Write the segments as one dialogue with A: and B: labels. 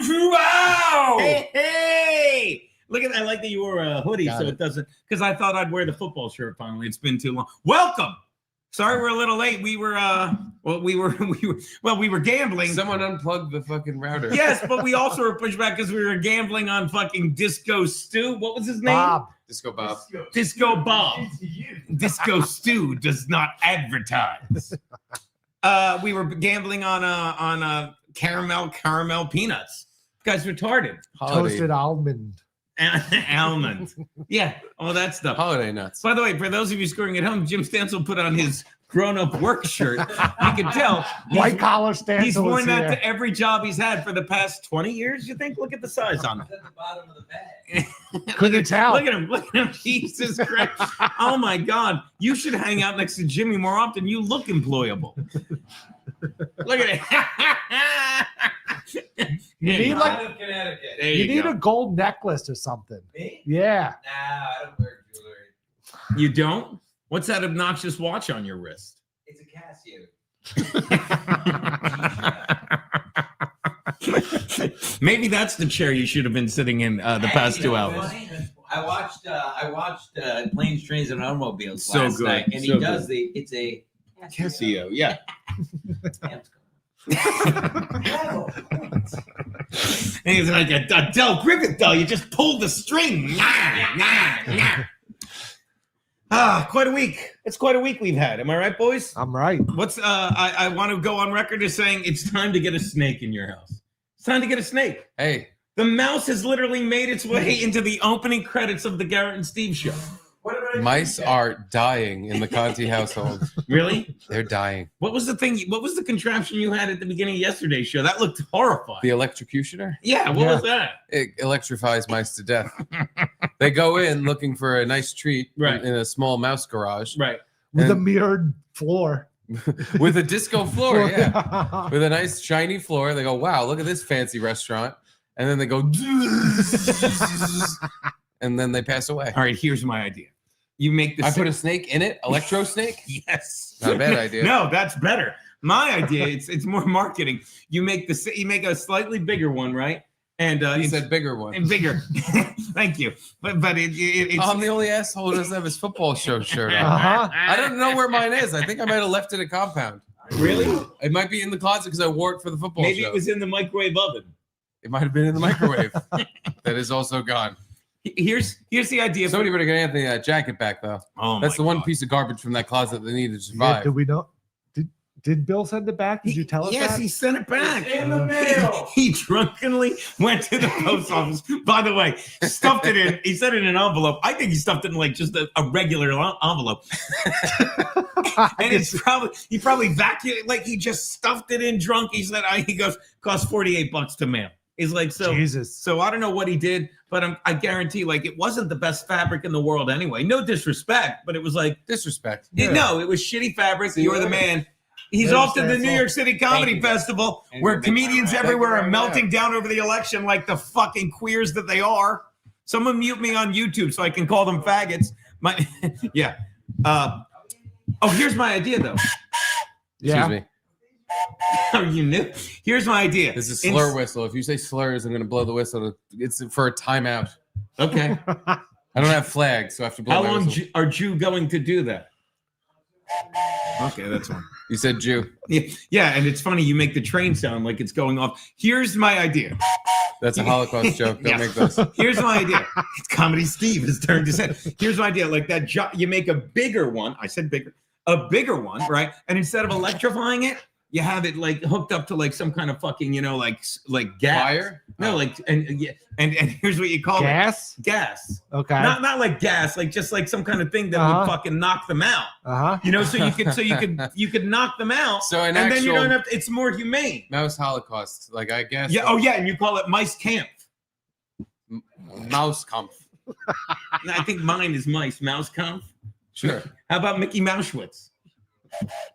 A: Wow!
B: Hey! Look at that. I like that you wore a hoodie so it doesn't, because I thought I'd wear the football shirt finally. It's been too long. Welcome. Sorry we're a little late. We were gambling.
A: Someone unplugged the fucking router.
B: Yes, but we also were pushed back because we were gambling on fucking Disco Stew. What was his name?
C: Bob.
A: Disco Bob.
B: Disco Bob. Disco Stew does not advertise. We were gambling on caramel peanuts. You guys retarded.
C: Toasted almond.
B: Almond. Yeah, all that stuff.
A: Holiday nuts.
B: By the way, for those of you scoring at home, Jim Stansel put on his grown-up work shirt. You can tell.
C: White collar Stansel.
B: He's worn that to every job he's had for the past 20 years, you think? Look at the size on it.
D: At the bottom of the bag.
C: Couldn't tell.
B: Look at him. Jesus Christ. Oh, my God. You should hang out next to Jimmy more often. You look employable. Look at it.
C: You need like
D: Connecticut.
C: you need a gold necklace or something.
D: Me?
C: Yeah.
D: Nah, I don't wear jewelry.
B: You don't? What's that obnoxious watch on your wrist?
D: It's a Casio.
B: Maybe that's the chair you should have been sitting in the past 2 hours.
D: I watched Planes, Trains, and Automobiles
B: So
D: last
B: good.
D: night, and
B: So
D: he does
B: good.
D: it's a
B: Casio, yeah. And he's like a Del Griffith doll. You just pulled the string. Quite a week. It's quite a week we've had. Am I right, boys?
C: I'm right.
B: What's I want to go on record as saying it's time to get a snake in your house. It's time to get a snake.
A: Hey,
B: The mouse has literally made its way into the opening credits of the Garrett and Steve show.
A: mice are dying in the Conti household.
B: Really?
A: They're dying.
B: What was the thing? What was the contraption you had at the beginning of yesterday's show? That looked horrifying.
A: The electrocutioner?
B: Yeah, what was that?
A: It electrifies mice to death. They go in looking for a nice treat
B: Right.
A: in a small mouse garage
B: Right.
C: With a
A: And-
C: mirrored floor.
A: with a disco floor, yeah. With a nice shiny floor. They go, wow, look at this fancy restaurant. And then they go, and then they pass away.
B: All right, here's my idea. You make the
A: I put a snake in it, electro snake.
B: yes.
A: Not a bad idea.
B: No, that's better. My idea, it's more marketing. You make a slightly bigger one, right? And
A: You
B: it's
A: said bigger one.
B: and bigger. Thank you. But it's
A: I'm the only asshole who doesn't have his football show shirt on.
C: Uh-huh.
A: I don't know where mine is. I think I might have left it at compound.
B: Really?
A: It might be in the closet because I wore it for the football
B: Maybe
A: show.
B: it was in the microwave oven.
A: It might have been in the microwave. That is also gone.
B: Here's the idea.
A: Somebody better get Anthony that jacket back, though.
B: Oh,
A: That's
B: my
A: the one
B: God.
A: piece of garbage from that closet they needed to
C: Yeah,
A: survive.
C: did we know? Did Bill send it back? Did you tell us
B: Yes,
C: that?
B: he sent it back.
D: In the mail.
B: He drunkenly went to the post office. By the way, stuffed it in. He said it in an envelope. I think he stuffed it in like just a regular envelope. And it's probably he vacuumed, like he just stuffed it in drunk. He said he goes cost $48 to mail. He's like,
C: Jesus.
B: So I don't know what he did, but I guarantee like it wasn't the best fabric in the world anyway. No disrespect, but it was like
A: Disrespect.
B: no, it was shitty fabric.
A: See,
B: You're the man. He's
C: There's
B: off to the
C: that
B: New
C: song.
B: York City Comedy
D: Thank you.
B: Festival,
D: And
B: where
D: you're
B: comedians
D: big fan.
B: everywhere
A: Thank
B: are
A: you very
B: melting
A: much.
B: down over the election like the fucking queers that they are. Someone mute me on YouTube so I can call them faggots. Yeah. Here's my idea though.
C: Yeah.
A: Excuse me.
B: Oh, you knew? Here's my idea.
A: This is slur whistle. If you say slurs, I'm going to blow the whistle. It's for a timeout.
B: Okay.
A: I don't have flags, so I have to blow
B: How
A: my
B: long
A: whistle.
B: are you going to do that? Okay, that's fine.
A: You said Jew.
B: Yeah, and it's funny. You make the train sound like it's going off. Here's my idea.
A: That's a Holocaust joke. Don't
B: Yeah.
A: make those.
B: Here's my idea. It's Comedy Steve has turned his head. Here's my idea. Like that, you make a bigger one. I said bigger. A bigger one, right? And instead of electrifying it, you have it like hooked up to like some kind of fucking, like gas.
A: Fire?
B: No, like and here's what you call
C: Gas?
B: it. Gas.
C: Okay.
B: Not like gas, like just like some kind of thing that would fucking knock them out.
C: Uh-huh.
B: So you could knock them out.
A: So an
B: and then you
A: actual-
B: don't have to, it's more humane.
A: Mouse Holocaust. Like, I guess.
B: Yeah. Oh yeah, and you call it mice camp.
A: Mouse Kampf.
B: I think mine is mice mouse camp.
A: Sure.
B: How about Mickey Mouschwitz?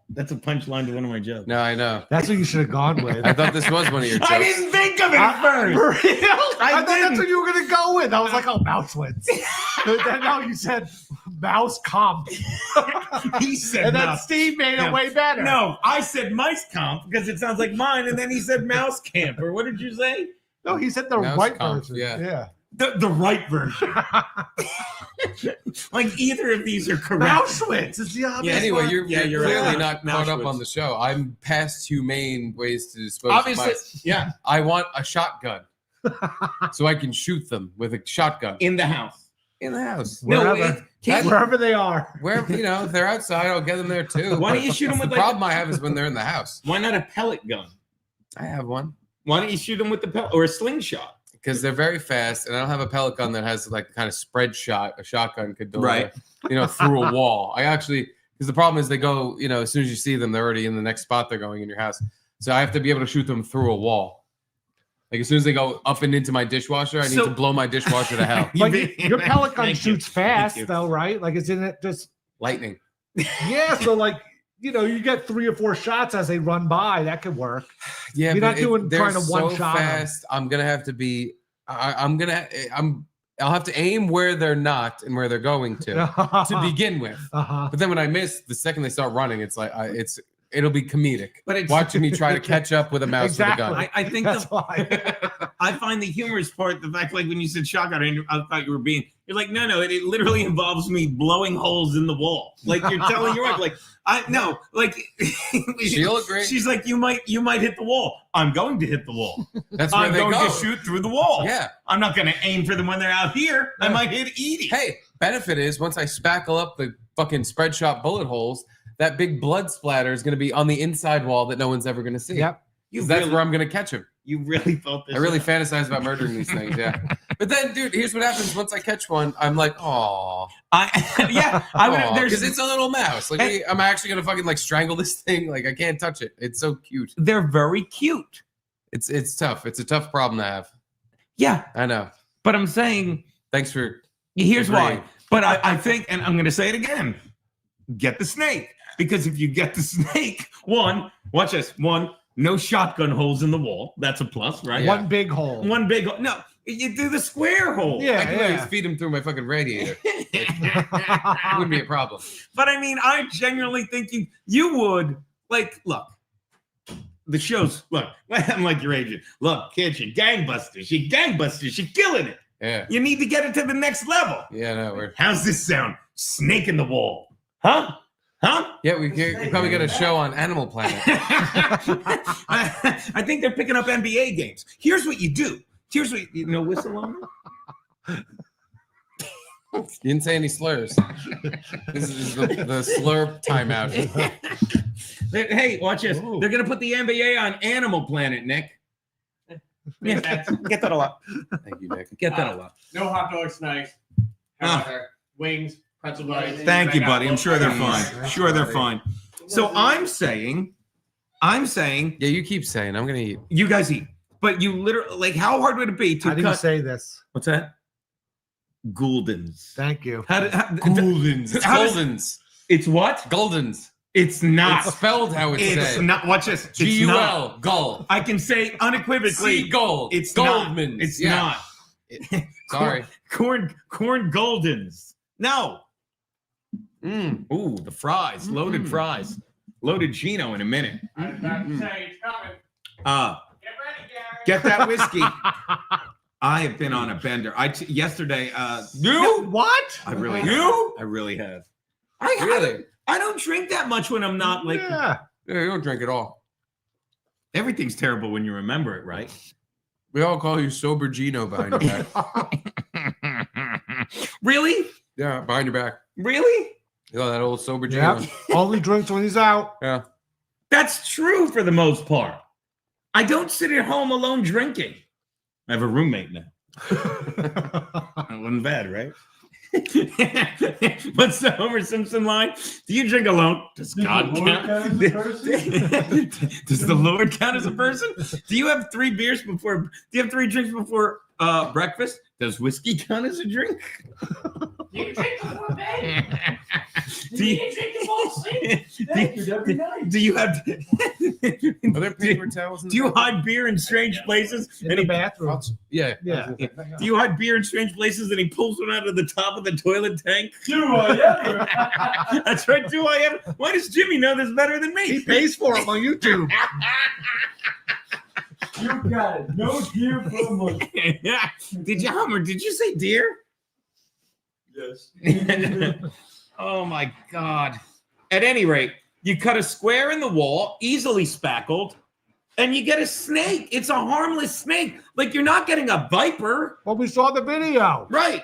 B: That's a punchline to one of my jokes.
A: No, I know.
C: That's what you should have gone with.
A: I thought this was one of your jokes.
B: I didn't think of it at first.
C: For real? I thought
B: didn't.
C: that's what you were going to go with. I was like, oh, Mouschwitz. Then now you said mouse comp.
B: He said
C: And then
B: mouse.
C: Steve made
B: No.
C: it way better.
B: No, I said mice comp because it sounds like mine, and then he said mouse camp. Or what did you say?
C: No, he said the
A: Mouse
C: right
A: comp,
C: version.
A: yeah.
C: Yeah.
B: The right version. Like either of these are correct.
C: Auschwitz is the obvious
A: Anyway,
C: one.
A: you're
B: you're
A: clearly
B: right.
A: not caught up
B: Auschwitz.
A: on the show. I'm past humane ways to dispose
B: Obviously,
A: of mice.
B: yeah,
A: I want a shotgun so I can shoot them with a shotgun
B: in the house.
A: in the house.
C: Wherever, wherever they are.
A: Where if they're outside, I'll get them there too.
B: Why don't you shoot them with
A: The
B: like
A: problem I have is when they're in the house.
B: why not a pellet gun?
A: I have one
B: Why don't you shoot them with the pellet or a slingshot?
A: because they're very fast, and I don't have a pellet gun that has like kind of spread shot. A shotgun could deliver,
B: Right.
A: Through a wall. I actually, because the problem is they go, as soon as you see them, they're already in the next spot they're going in your house. So I have to be able to shoot them through a wall. Like as soon as they go up and into my dishwasher, I need to blow my dishwasher to hell.
C: Like your pellet gun
B: Thank you.
C: shoots fast,
B: Thank you.
C: though, right? Like, isn't it just
A: Lightning.
C: yeah? So like, you get 3 or 4 shots as they run by. That could work.
A: Yeah,
C: You're
A: but
C: not doing
A: they're
C: trying to
A: so
C: one shot 'em.
A: fast. I'm gonna have to be. I'll have to aim where they're not and where they're going to begin with. But then when I miss, the second they start running, it's like it'll be comedic.
B: But it's
A: Watching me try to catch up with a mouse
C: Exactly.
A: with a gun.
B: I think
C: That's why.
B: I find the humorous part, the fact like when you said shotgun, I thought you were being. You're like, no, it literally involves me blowing holes in the wall. Like you're telling your wife, like
A: She'll agree.
B: She's like, you might hit the wall. I'm going to hit the wall.
A: That's where
B: I'm
A: they
B: going
A: go.
B: to shoot through the wall.
A: Yeah.
B: I'm not going to aim for them when they're out here. I
A: Yeah.
B: might hit Edie.
A: Hey, benefit is once I spackle up the fucking spread shot bullet holes, that big blood splatter is going to be on the inside wall that no one's ever going to see.
C: Yep.
A: 'Cause that's where I'm going to catch him.
B: You really thought this.
A: I really fantasize about murdering these things, yeah. But then, dude, here's what happens once I catch one. I'm like, oh,
B: I would. There's
A: because it's a little mouse. Like, I'm actually gonna fucking like strangle this thing. Like, I can't touch it. It's so cute.
B: they're very cute.
A: It's tough. It's a tough problem to have.
B: Yeah,
A: I know.
B: but I'm saying
A: Thanks for.
B: here's
A: agreeing.
B: why. But I think, and I'm going to say it again: get the snake, because if you get the snake, watch this. No shotgun holes in the wall. That's a plus, right?
A: Yeah.
C: One big hole.
B: One big hole. No, you do the square hole.
C: Yeah.
A: I can always feed him through my fucking radiator. It wouldn't be a problem.
B: But I mean, I genuinely think you would look. The show's I'm like your agent. Look, kid, you're gangbusters. You're killing it.
A: Yeah.
B: You need to get it to the next level.
A: Yeah. No. We're.
B: How's this sound? Snake in the wall. Huh?
A: Yeah. We probably got a show on Animal Planet.
B: I think they're picking up NBA games. Here's what you do. Whistle on them?
A: You didn't say any slurs. This is the slur timeout.
B: Hey, watch this.
C: Ooh.
B: They're going to put the NBA on Animal Planet, Nick. Yeah, get that a lot.
A: Thank you, Nick.
B: Get that a lot.
E: No hot dogs tonight. Wings, pretzel bites.
B: Thank you, buddy. I'm sure they're fine. Sure, they're fine. So I'm saying,
A: Yeah, you keep saying I'm gonna eat.
B: you guys eat, but you literally how hard would it be to
C: How do you
B: cut?
C: say this?
B: What's that? Gouldens.
C: Thank you.
A: Goldens. It's
B: How does-
A: Goldens.
B: It's what?
A: Goldens.
B: It's not.
A: It's spelled how it's
B: It's
A: said.
B: not. Watch this. It's not.
A: G-U-L. Gull.
B: I can say unequivocally.
A: Sea gold.
B: It's
A: Goldman's.
B: not. It's
A: Yeah.
B: not.
A: Sorry.
B: Corn Goldens. No.
A: Mm.
B: Ooh, the fries. Loaded fries. Loaded Gino in a minute.
E: I was about to say it's coming. Get ready, Gary.
B: Get that whiskey. I have been on a bender. Yesterday.
A: You?
C: What?
B: I really
A: You?
B: I really have.
A: Really?
B: I don't drink that much when I'm not like.
C: Yeah.
A: Yeah, you don't drink at all.
B: Everything's terrible when you remember it, right?
A: We all call you Sober Gino behind your back.
B: Really?
A: Yeah, behind your back.
B: Really?
A: You know that old Sober Gino?
C: Yep. Only drinks when he's out.
A: Yeah.
B: That's true for the most part. I don't sit at home alone drinking. I have a roommate now. That wasn't bad, right? What's the Homer Simpson line? Do you drink alone? Does God count? Does the Lord count as a person? Do you have 3 beers before? Do you have 3 drinks before breakfast? Does whiskey count as a drink?
E: You drink before bed.
B: Do you-
E: You drink before sleep. Thank you, every night.
B: Do you have?
A: Are there paper towels?
B: Do you hide beer in strange places?
C: In the bathroom.
A: Yeah.
C: Yeah.
B: Do you hide beer in strange places and he pulls one out of the top of the toilet tank?
E: Do I ever?
B: That's right. Do I ever? Why does Jimmy know this better than
C: He
B: me?
C: pays for them on YouTube.
E: You got it. No deer for a monkey.
B: Yeah. Did you Hummer? Did you say deer?
E: Yes.
B: Oh my God. At any rate, you cut a square in the wall, easily spackled, and you get a snake. It's a harmless snake. Like you're not getting a viper.
C: Well, we saw the video.
B: Right.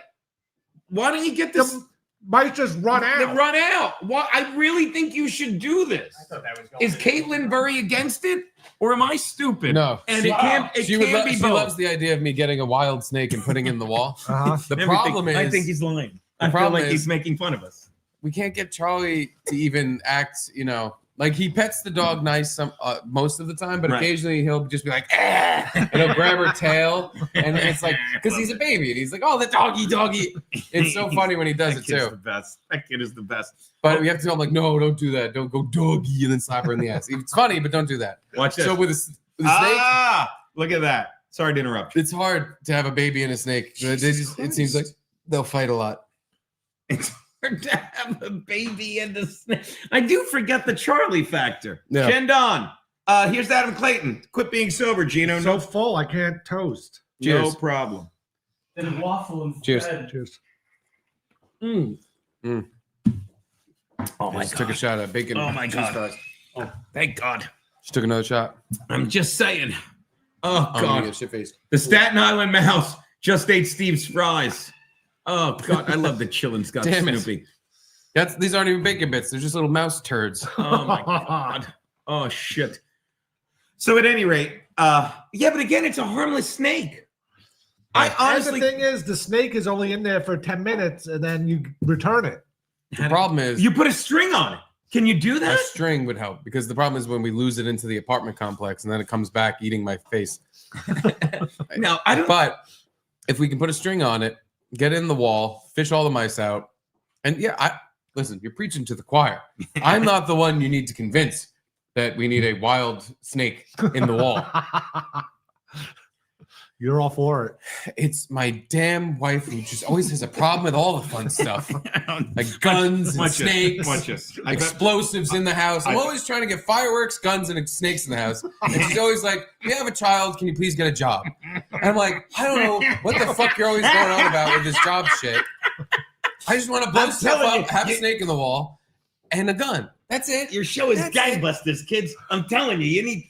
B: Why don't you get this?
C: The mice just run out.
B: Run out. Why? I really think you should do this.
E: I thought that was going
B: Is Caitlin very against it? Or am I stupid?
A: No.
B: And
A: She-
B: it can't be
A: She
B: both.
A: loves the idea of me getting a wild snake and putting it in the wall.
C: Uh-huh.
A: The
B: Everything-
A: problem is,
B: I think he's lying. I feel
A: problem
B: like
A: is-
B: he's making fun of us.
A: we can't get Charlie to even act, like he pets the dog nice most of the time, but
B: Right.
A: occasionally he'll just be like, ah, and he'll grab her tail, and it's like, because he's a baby, and he's like, oh, the doggy. It's so funny when he does
B: That
A: it
B: kid's
A: too.
B: the best. That kid is the best.
A: But we have to tell him like, no, don't do that. Don't go doggy and then slap her in the ass. It's funny, but don't do that.
B: Watch this.
A: So with a snake,
B: Look at that. Sorry to interrupt you.
A: it's hard to have a baby and a snake. It seems like they'll fight a lot.
B: It's hard to have a baby and a snake. I do forget the Charlie factor.
A: Yeah.
B: Shendon, here's Adam Clayton. Quit being sober, Gino.
C: So full, I can't toast.
B: No
A: Cheers.
B: problem.
E: Then waffle and
A: Cheers.
E: bread.
C: Cheers.
B: Mm.
A: Mm.
B: Oh my
A: Just took a
B: God.
A: shot at bacon.
B: Oh my
A: cheese
B: God.
A: fries.
B: Oh, thank God.
A: Just took another shot.
B: I'm just saying. Oh,
A: I'm gonna
B: God.
A: get shit faced.
B: The Staten Island mouse just ate Steve's fries. Oh, God. I love the chillin' Scott
A: Damn it.
B: Snoopy.
A: These aren't even bacon bits. They're just little mouse turds.
B: Oh, my God. Oh, shit. So, at any rate, yeah, but again, it's a harmless snake. I honestly.
C: And the thing is, the snake is only in there for 10 minutes, and then you return it.
A: The problem is
B: You put a string on it. Can you do
A: a
B: that?
A: string would help, because the problem is when we lose it into the apartment complex and then it comes back eating my face.
B: No, I don't.
A: But if we can put a string on it, get it in the wall, fish all the mice out, and yeah, listen, you're preaching to the choir. I'm not the one you need to convince that we need a wild snake in the wall.
C: You're all for it.
A: It's my damn wife who just always has a problem with all the fun stuff, like guns and snakes, explosives in the house. I'm always trying to get fireworks, guns, and snakes in the house. And she's always like, "We have a child. Can you please get a job?" And I'm like, I don't know what the fuck you're always going on about with this job shit. I just want to blow
B: I'm
A: stuff
B: telling
A: up,
B: you,
A: have a snake in the wall, and a gun. That's it.
B: Your show is
A: That's it.
B: gangbusters, kids. I'm telling you, you need.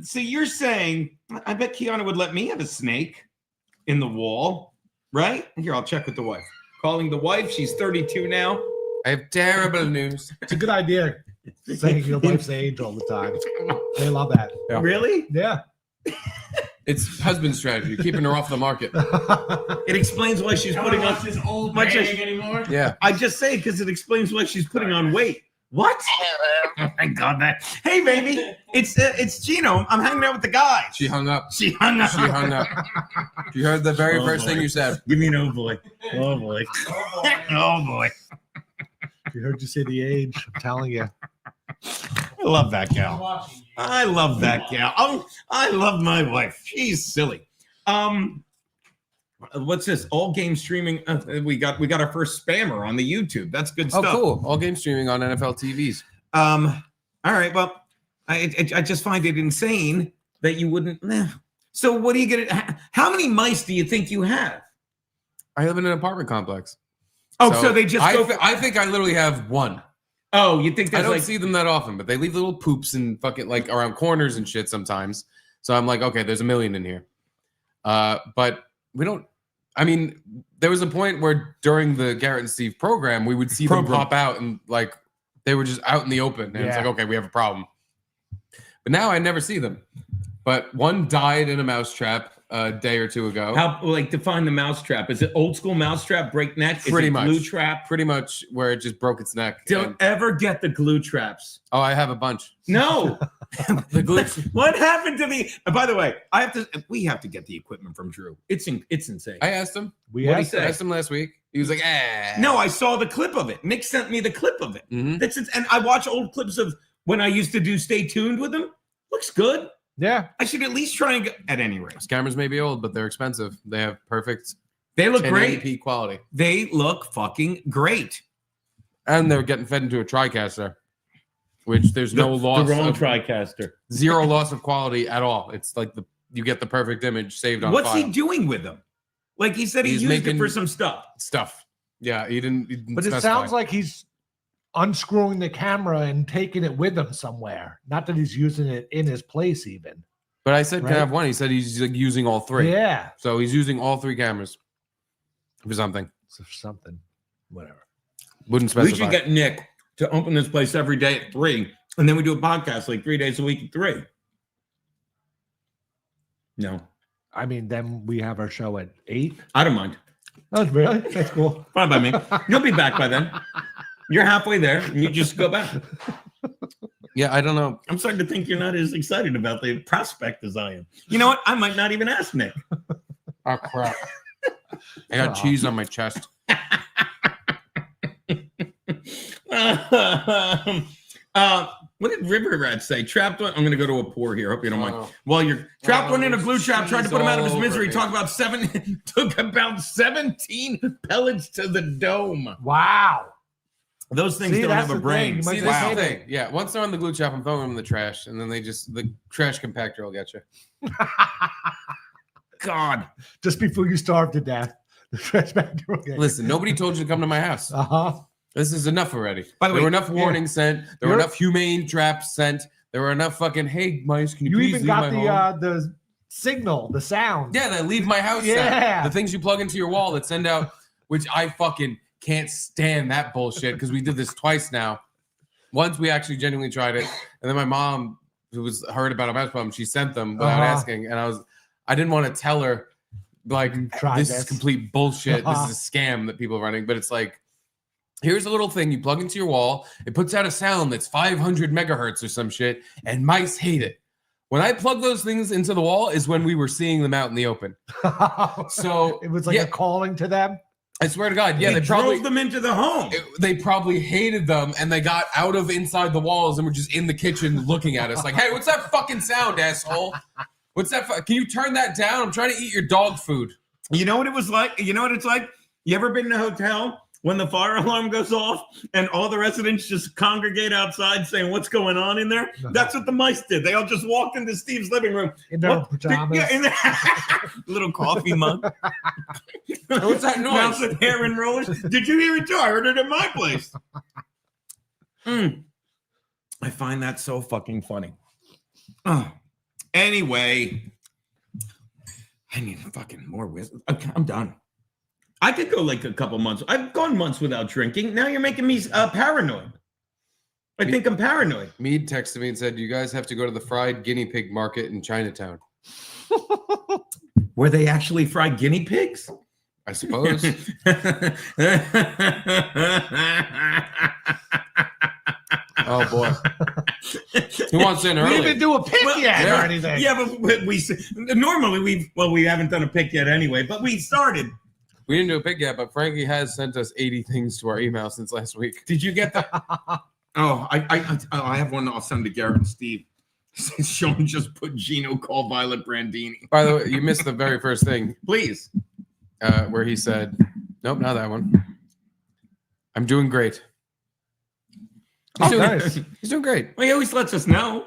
B: So you're saying, I bet Kiana would let me have a snake in the wall, right? Here, I'll check with the wife. Calling the wife. She's 32 now.
A: I have terrible news.
C: It's a good idea saying your wife's age all the time. They love that.
A: Yeah.
B: Really?
C: Yeah.
A: It's husband strategy, keeping her off the market.
B: It explains why she's
E: Don't
B: putting on.
E: watch this old
B: Much
E: bag
B: as-
E: anymore.
A: Yeah.
B: I just say because it explains why she's putting on weight. What? Oh my God! That. Hey, baby, it's Gino. I'm hanging out with the guys.
A: She hung up.
B: She hung up.
A: She hung up. She heard the very
B: Oh,
A: first
B: boy.
A: thing you said.
B: Give me an oh boy. Oh boy. Oh boy.
C: You heard you say the age. I'm telling you.
B: I love that
E: I'm
B: gal.
E: watching you.
B: I love that gal. Oh, I love my wife. She's silly. What's this? All game streaming. We got our first spammer on the YouTube. That's good
A: Oh,
B: stuff.
A: cool. All game streaming on NFL TVs.
B: All right. Well, I just find it insane that you wouldn't. So what are you gonna? How many mice do you think you have?
A: I live in an apartment complex.
B: Oh, so they just go.
A: I think I literally have one.
B: Oh, you think
A: I
B: there's
A: don't
B: like?
A: see them that often, but they leave little poops and fucking like around corners and shit sometimes. So I'm like, okay, there's a million in here. But we don't. I mean, there was a point where during the Garrett and Steve program, we would see them pop out and like they were just out in the open, and it's like, okay, we have a problem. But now I never see them. But one died in a mousetrap a day or two ago.
B: How like define the mousetrap? Is it old school mousetrap, break neck? Is
A: Pretty
B: it
A: much.
B: glue trap.
A: Pretty much where it just broke its neck.
B: Don't
A: And-
B: ever get the glue traps.
A: oh, I have a bunch.
B: No.
A: The glue.
B: What happened to the? By the way, we have to get the equipment from Drew. It's insane.
A: I asked him.
C: We
B: What'd
C: have
B: he say?
A: I asked him last week. He was like, "Ah."
B: No, I saw the clip of it. Nick sent me the clip of it.
A: Mhm.
B: That's it. And I watch old clips of when I used to do Stay Tuned with him. Looks good.
C: Yeah.
B: I should at least try and get. At any rate,
A: Scammers may be old, but they're expensive. They have perfect
B: they look great.
A: 1080p quality,
B: They look fucking great.
A: and they're getting fed into a TriCaster, which there's no loss,
B: The wrong
A: of,
B: TriCaster.
A: zero loss of quality at all. It's like the you get the perfect image saved on
B: What's
A: file.
B: he doing with them? Like he said, he
A: He's
B: used it
A: making
B: for some stuff.
A: Stuff. Yeah, he didn't
C: But it
A: specify.
C: sounds like he's unscrewing the camera and taking it with him somewhere. Not that he's using it in his place, even.
A: But I said, can I
C: Right?
A: have one? He said he's like using all three.
C: Yeah.
A: So he's using all three cameras for something.
C: So something. Whatever.
A: Wouldn't
B: We
A: specify.
B: should get Nick to open this place every day at 3, and then we do a podcast like 3 days a week at 3. No,
C: I mean, then we have our show at 8.
B: I don't mind.
C: Oh, really? That's cool.
B: Fine by me. You'll be back by then. You're halfway there, and you just go back.
A: Yeah, I don't know.
B: I'm starting to think you're not as excited about the prospect as I am. You know what? I might not even ask Nick.
A: Oh crap! I got cheese on my chest.
B: What did River Rat say? Trapped one. I'm going to go to a pour here. Hope you don't mind.
A: Oh.
B: While you're trapped
A: Oh,
B: one in a glue trap, tried to put him out of his
A: cheese all
B: misery.
A: over
B: Talk
A: me.
B: about took about 17 pellets to the dome.
C: Wow.
B: Those things
C: See,
B: don't
C: that's
B: have a
C: the
B: brain.
C: thing. You
A: See,
C: might
A: that's
C: just
A: the
C: hate it.
A: thing. Yeah, once they're on the glue trap, I'm throwing them in the trash, and then the trash compactor will get you.
B: God.
C: Just before you starve to death. The trash bag will get you.
A: Listen, nobody told you to come to my house.
C: Uh-huh.
A: This is enough already.
B: By the
A: There
B: way,
A: were enough warnings sent. There were
C: You're-
A: enough humane traps sent. There were enough fucking, hey, mice, can you,
C: You
A: please
C: even
A: leave
C: got
A: my home?
C: the signal, the sound.
A: Yeah, that leave my house.
C: Yeah.
A: The things you plug into your wall that send out, which I fucking can't stand that bullshit because we did this twice now. Once we actually genuinely tried it, and then my mom, who was heard about a mouse problem, she sent them without
C: Uh-huh.
A: asking, and I didn't want to tell her like
C: Try
A: this is complete bullshit.
C: Uh-huh.
A: This is a scam that people are running, but it's like. Here's a little thing you plug into your wall. It puts out a sound that's 500 megahertz or some shit, and mice hate it. When I plug those things into the wall is when we were seeing them out in the open. So
C: it was like
A: yeah.
C: a calling to them.
A: I swear to God, yeah,
B: They
A: they probably
B: drove them into the home.
A: they probably hated them, and they got out of inside the walls and were just in the kitchen looking at us like, "Hey, what's that fucking sound, asshole? What's that? Can you turn that down? I'm trying to eat your dog food."
B: You know what it was like? You know what it's like? You ever been in a hotel when the fire alarm goes off and all the residents just congregate outside saying, what's going on in there?
C: No.
B: That's what the mice did. They all just walked into Steve's living room.
C: In their
B: What?
C: pajamas.
B: Yeah, in the little coffee mug.
A: What's that noise?
B: Mouse with hair and rollers. Did you hear it too? I heard it at my place. I find that so fucking funny. Oh. Anyway, I need fucking more wisdom. Okay, I'm done. I could go like a couple months. I've gone months without drinking. Now you're making me paranoid. I think I'm paranoid.
A: Mead texted me and said, "You guys have to go to the fried guinea pig market in Chinatown."
B: Were they actually fried guinea pigs?
A: I suppose. Oh boy, who wants in
C: We
A: early?
C: didn't do a pick
B: Well,
C: yet
A: yeah.
C: or anything.
B: Yeah, but normally we haven't done a pick yet anyway, but we started.
A: We didn't do a pick yet, but Frankie has sent us 80 things to our email since last week.
B: Did you get that? Oh, I have one. I'll send to Garrett and Steve. Sean just put Gino call Violet Brandini.
A: By the way, you missed the very first thing
B: Please.
A: where he said, "Nope, not that one. I'm doing great."
C: Oh, nice.
A: He's doing great.
B: Well, he always lets us know.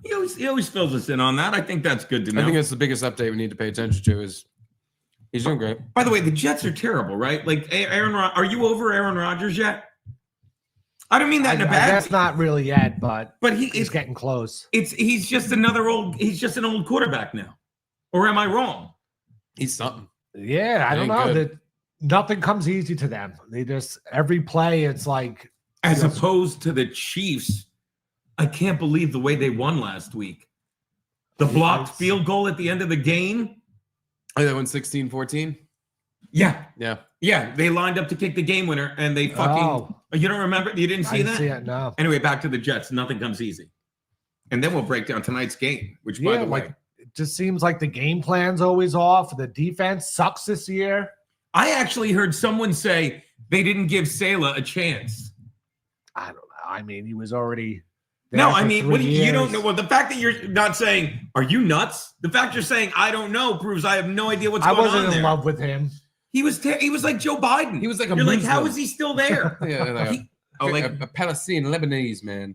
B: He always fills us in on that. I think that's good to know.
A: I think that's the biggest update we need to pay attention to is he's doing great.
B: By the way, the Jets are terrible, right? Like Aaron, are you over Aaron Rodgers yet? I don't mean that in a
C: I
B: bad.
C: guess not really yet, but
B: But
C: he's getting close.
B: he's just an old quarterback now. Or am I wrong?
A: He's something.
C: Yeah, I
A: Ain't
C: don't know.
A: good.
C: That nothing comes easy to them. They just every play, it's like
B: As
C: Yes.
B: opposed to the Chiefs, I can't believe the way they won last week. The blocked
C: Yes.
B: field goal at the end of the game.
A: Oh, that went 16-14?
B: Yeah,
A: Yeah.
B: yeah. They lined up to kick the game winner, and they fucking.
C: Oh.
B: You don't remember? You didn't
C: I
B: see
C: didn't
B: that?
C: see it. No.
B: Anyway, back to the Jets. Nothing comes easy. And then we'll break down tonight's game, which, by
C: Yeah,
B: the way,
C: like it just seems like the game plan's always off. The defense sucks this year.
B: I actually heard someone say they didn't give Salah a chance.
C: I don't know. I mean, he was already.
B: No,
C: there
B: I
C: for
B: mean,
C: 3
B: what do you don't
C: years.
B: know. Well, the fact that you're not saying, "Are you nuts?" The fact you're saying, "I don't know," proves I have no idea what's
C: I
B: going
C: wasn't
B: on
C: in
B: there.
C: love with him.
B: He was like Joe Biden.
A: He was like a
B: You're like,
A: Muslim.
B: how is he still there?
A: Yeah, like
B: He- oh, like
A: a Palestinian Lebanese man.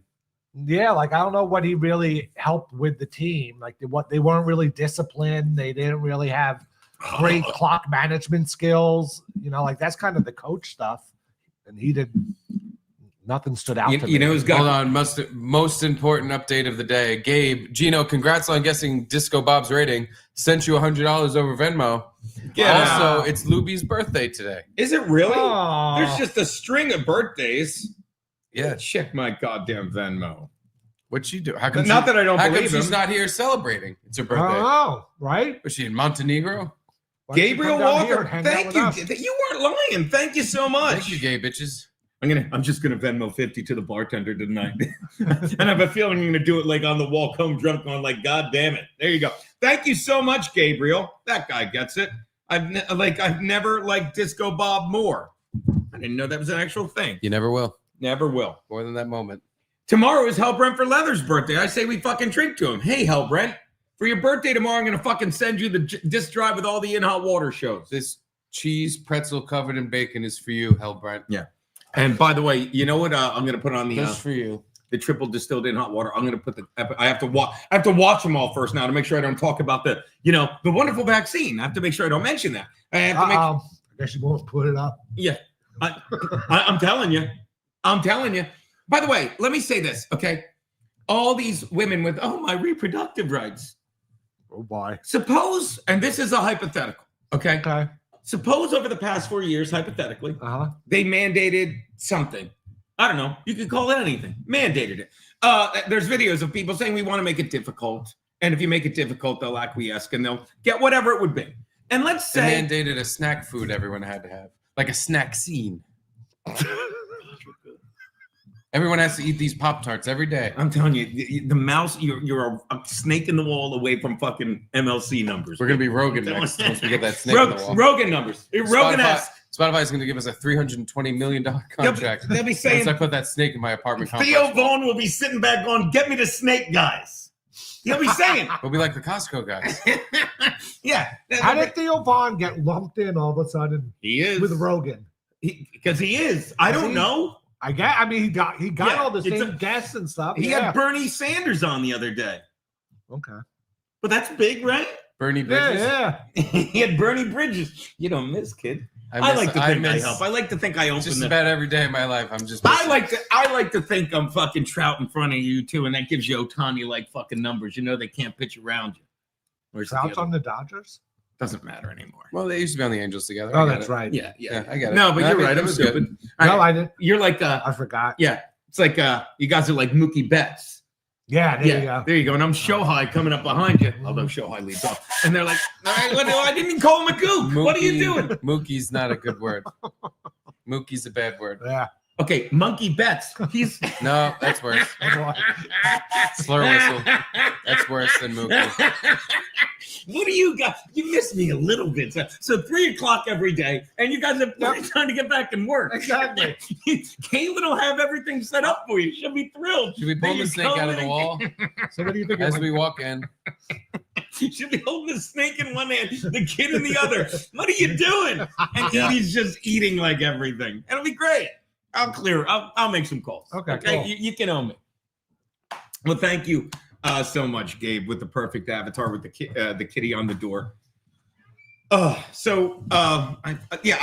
C: Yeah, like I don't know what he really helped with the team. Like they weren't really disciplined. They didn't really have great clock management skills. You know, like that's kind of the coach stuff. And he did nothing stood out to me.
B: You know who's got
A: Hold on, most important update of the day. Gabe, Gino, congrats on guessing Disco Bob's rating. Sent you $100 over Venmo.
B: Yeah.
A: Also, it's Luby's birthday today.
B: Is it really?
C: Aw.
B: There's just a string of birthdays.
A: Yeah.
B: Check my goddamn Venmo.
A: What'd she do? How come
B: Not that I don't
A: how come
B: believe
A: she's
B: him.
A: not here celebrating? It's her
C: I
A: birthday.
C: don't know, right?
A: Was she in Montenegro?
C: Why don't you
B: Gabriel
C: come down here
B: Walker,
C: and hang out
B: thank
C: with
B: you.
C: us?
B: You weren't lying. Thank you so much.
A: Thank you, gay bitches.
B: I'm just gonna Venmo 50 to the bartender tonight. And I have a feeling I'm gonna do it like on the walk home drunk on like, God damn it. There you go. Thank you so much, Gabriel. That guy gets it. I've never liked Disco Bob more. I didn't know that was an actual thing.
A: You never will.
B: Never will.
A: More than that moment.
B: Tomorrow is Hellbrent for Leather's birthday. I say we fucking drink to him. Hey, Hellbrent, for your birthday tomorrow, I'm gonna fucking send you the disc drive with all the In Hot Water shows.
A: This cheese pretzel covered in bacon is for you, Hellbrent.
B: Yeah. And by the way, you know what? I'm gonna put on
A: Just for you.
B: the triple distilled in hot water. I'm gonna put I have to watch them all first now to make sure I don't talk about the wonderful vaccine. I have to make sure I don't mention that. I have to make.
C: I guess you won't put it up.
B: Yeah, I'm telling you. I'm telling you. By the way, let me say this, okay? All these women with my reproductive rights.
C: Oh boy.
B: Suppose, and this is a hypothetical, okay?
C: Okay.
B: Suppose over the past 4 years, hypothetically, they mandated something. I don't know. You could call it anything. Mandated it. There's videos of people saying we want to make it difficult. And if you make it difficult, they'll acquiesce and they'll get whatever it would be. And let's
A: They
B: say
A: mandated a snack food everyone had to have. Like a snack scene. Everyone has to eat these Pop-Tarts every day.
B: I'm telling you, the mouse, you're a snake in the wall away from fucking MLC numbers.
A: We're going to be Rogan next once we get that snake in the wall.
B: Rogan numbers. Rogan has.
A: Spotify's going to give us a $320 million contract.
B: They'll be
A: Once
B: saying
A: I put that snake in my apartment complex.
B: Theo Vaughn will be sitting back going, "Get me the snake, guys." He'll be saying,
A: We'll be like the Costco guys.
B: "Yeah."
C: How did Theo Vaughn get lumped in all of a sudden
B: He is
C: with Rogan?
B: Because he is. I don't know.
C: I mean, he got
B: Yeah,
C: all the
B: it's
C: same guests and stuff.
B: He had Bernie Sanders on the other day,
C: Okay.
B: but that's big, right?
A: Bernie Bridges.
C: Yeah.
B: He had Bernie Bridges. You don't miss, kid. I like to think I help. I like to think I open
A: Just
B: the.
A: about every day of my life. I'm just.
B: I like to think I'm fucking Trout in front of you too, and that gives you Ohtani like fucking numbers. You know they can't pitch around you. Where's the
C: Trout's
B: other?
C: on the Dodgers?
B: Doesn't matter anymore.
A: Well, they used to be on the Angels together.
C: Oh,
A: I get
C: that's
A: it.
C: right.
B: Yeah,
A: Yeah, I get it.
B: No, but
A: I
B: you're
A: mean,
B: right.
A: it
B: I'm
A: was
B: stupid.
C: No, I didn't.
B: You're like
C: I forgot.
B: yeah. It's like you guys are like Mookie Betts.
C: Yeah, there you go.
B: There you go. And I'm Shohei coming up behind you. Although Shohei leads off. And they're like, all right, I didn't even call him a goop. What are you doing?
A: Mookie's not a good word. Mookie's a bad word.
C: Yeah.
B: Okay, Monkey Betts. He's
A: No, that's worse. Slur whistle. That's worse than Mookie.
B: What do you got? You miss me a little bit. So 3:00 every day, and you guys have plenty of time to get back and work.
C: Exactly.
B: Caitlin will have everything set up for you. She'll be thrilled.
A: Should we pull
B: That
A: the
B: you
A: snake
B: come
A: out of
B: in
A: the
B: and-
A: wall
C: So what do you think?
A: as we walk in?
B: She'll be holding the snake in one hand, the kid in the other. What are you doing? And Edie's just eating like everything. It'll be great. I'll make some calls.
C: Okay, cool.
B: You can own me. Well, thank you so much, Gabe, with the perfect avatar with the kitty on the door. I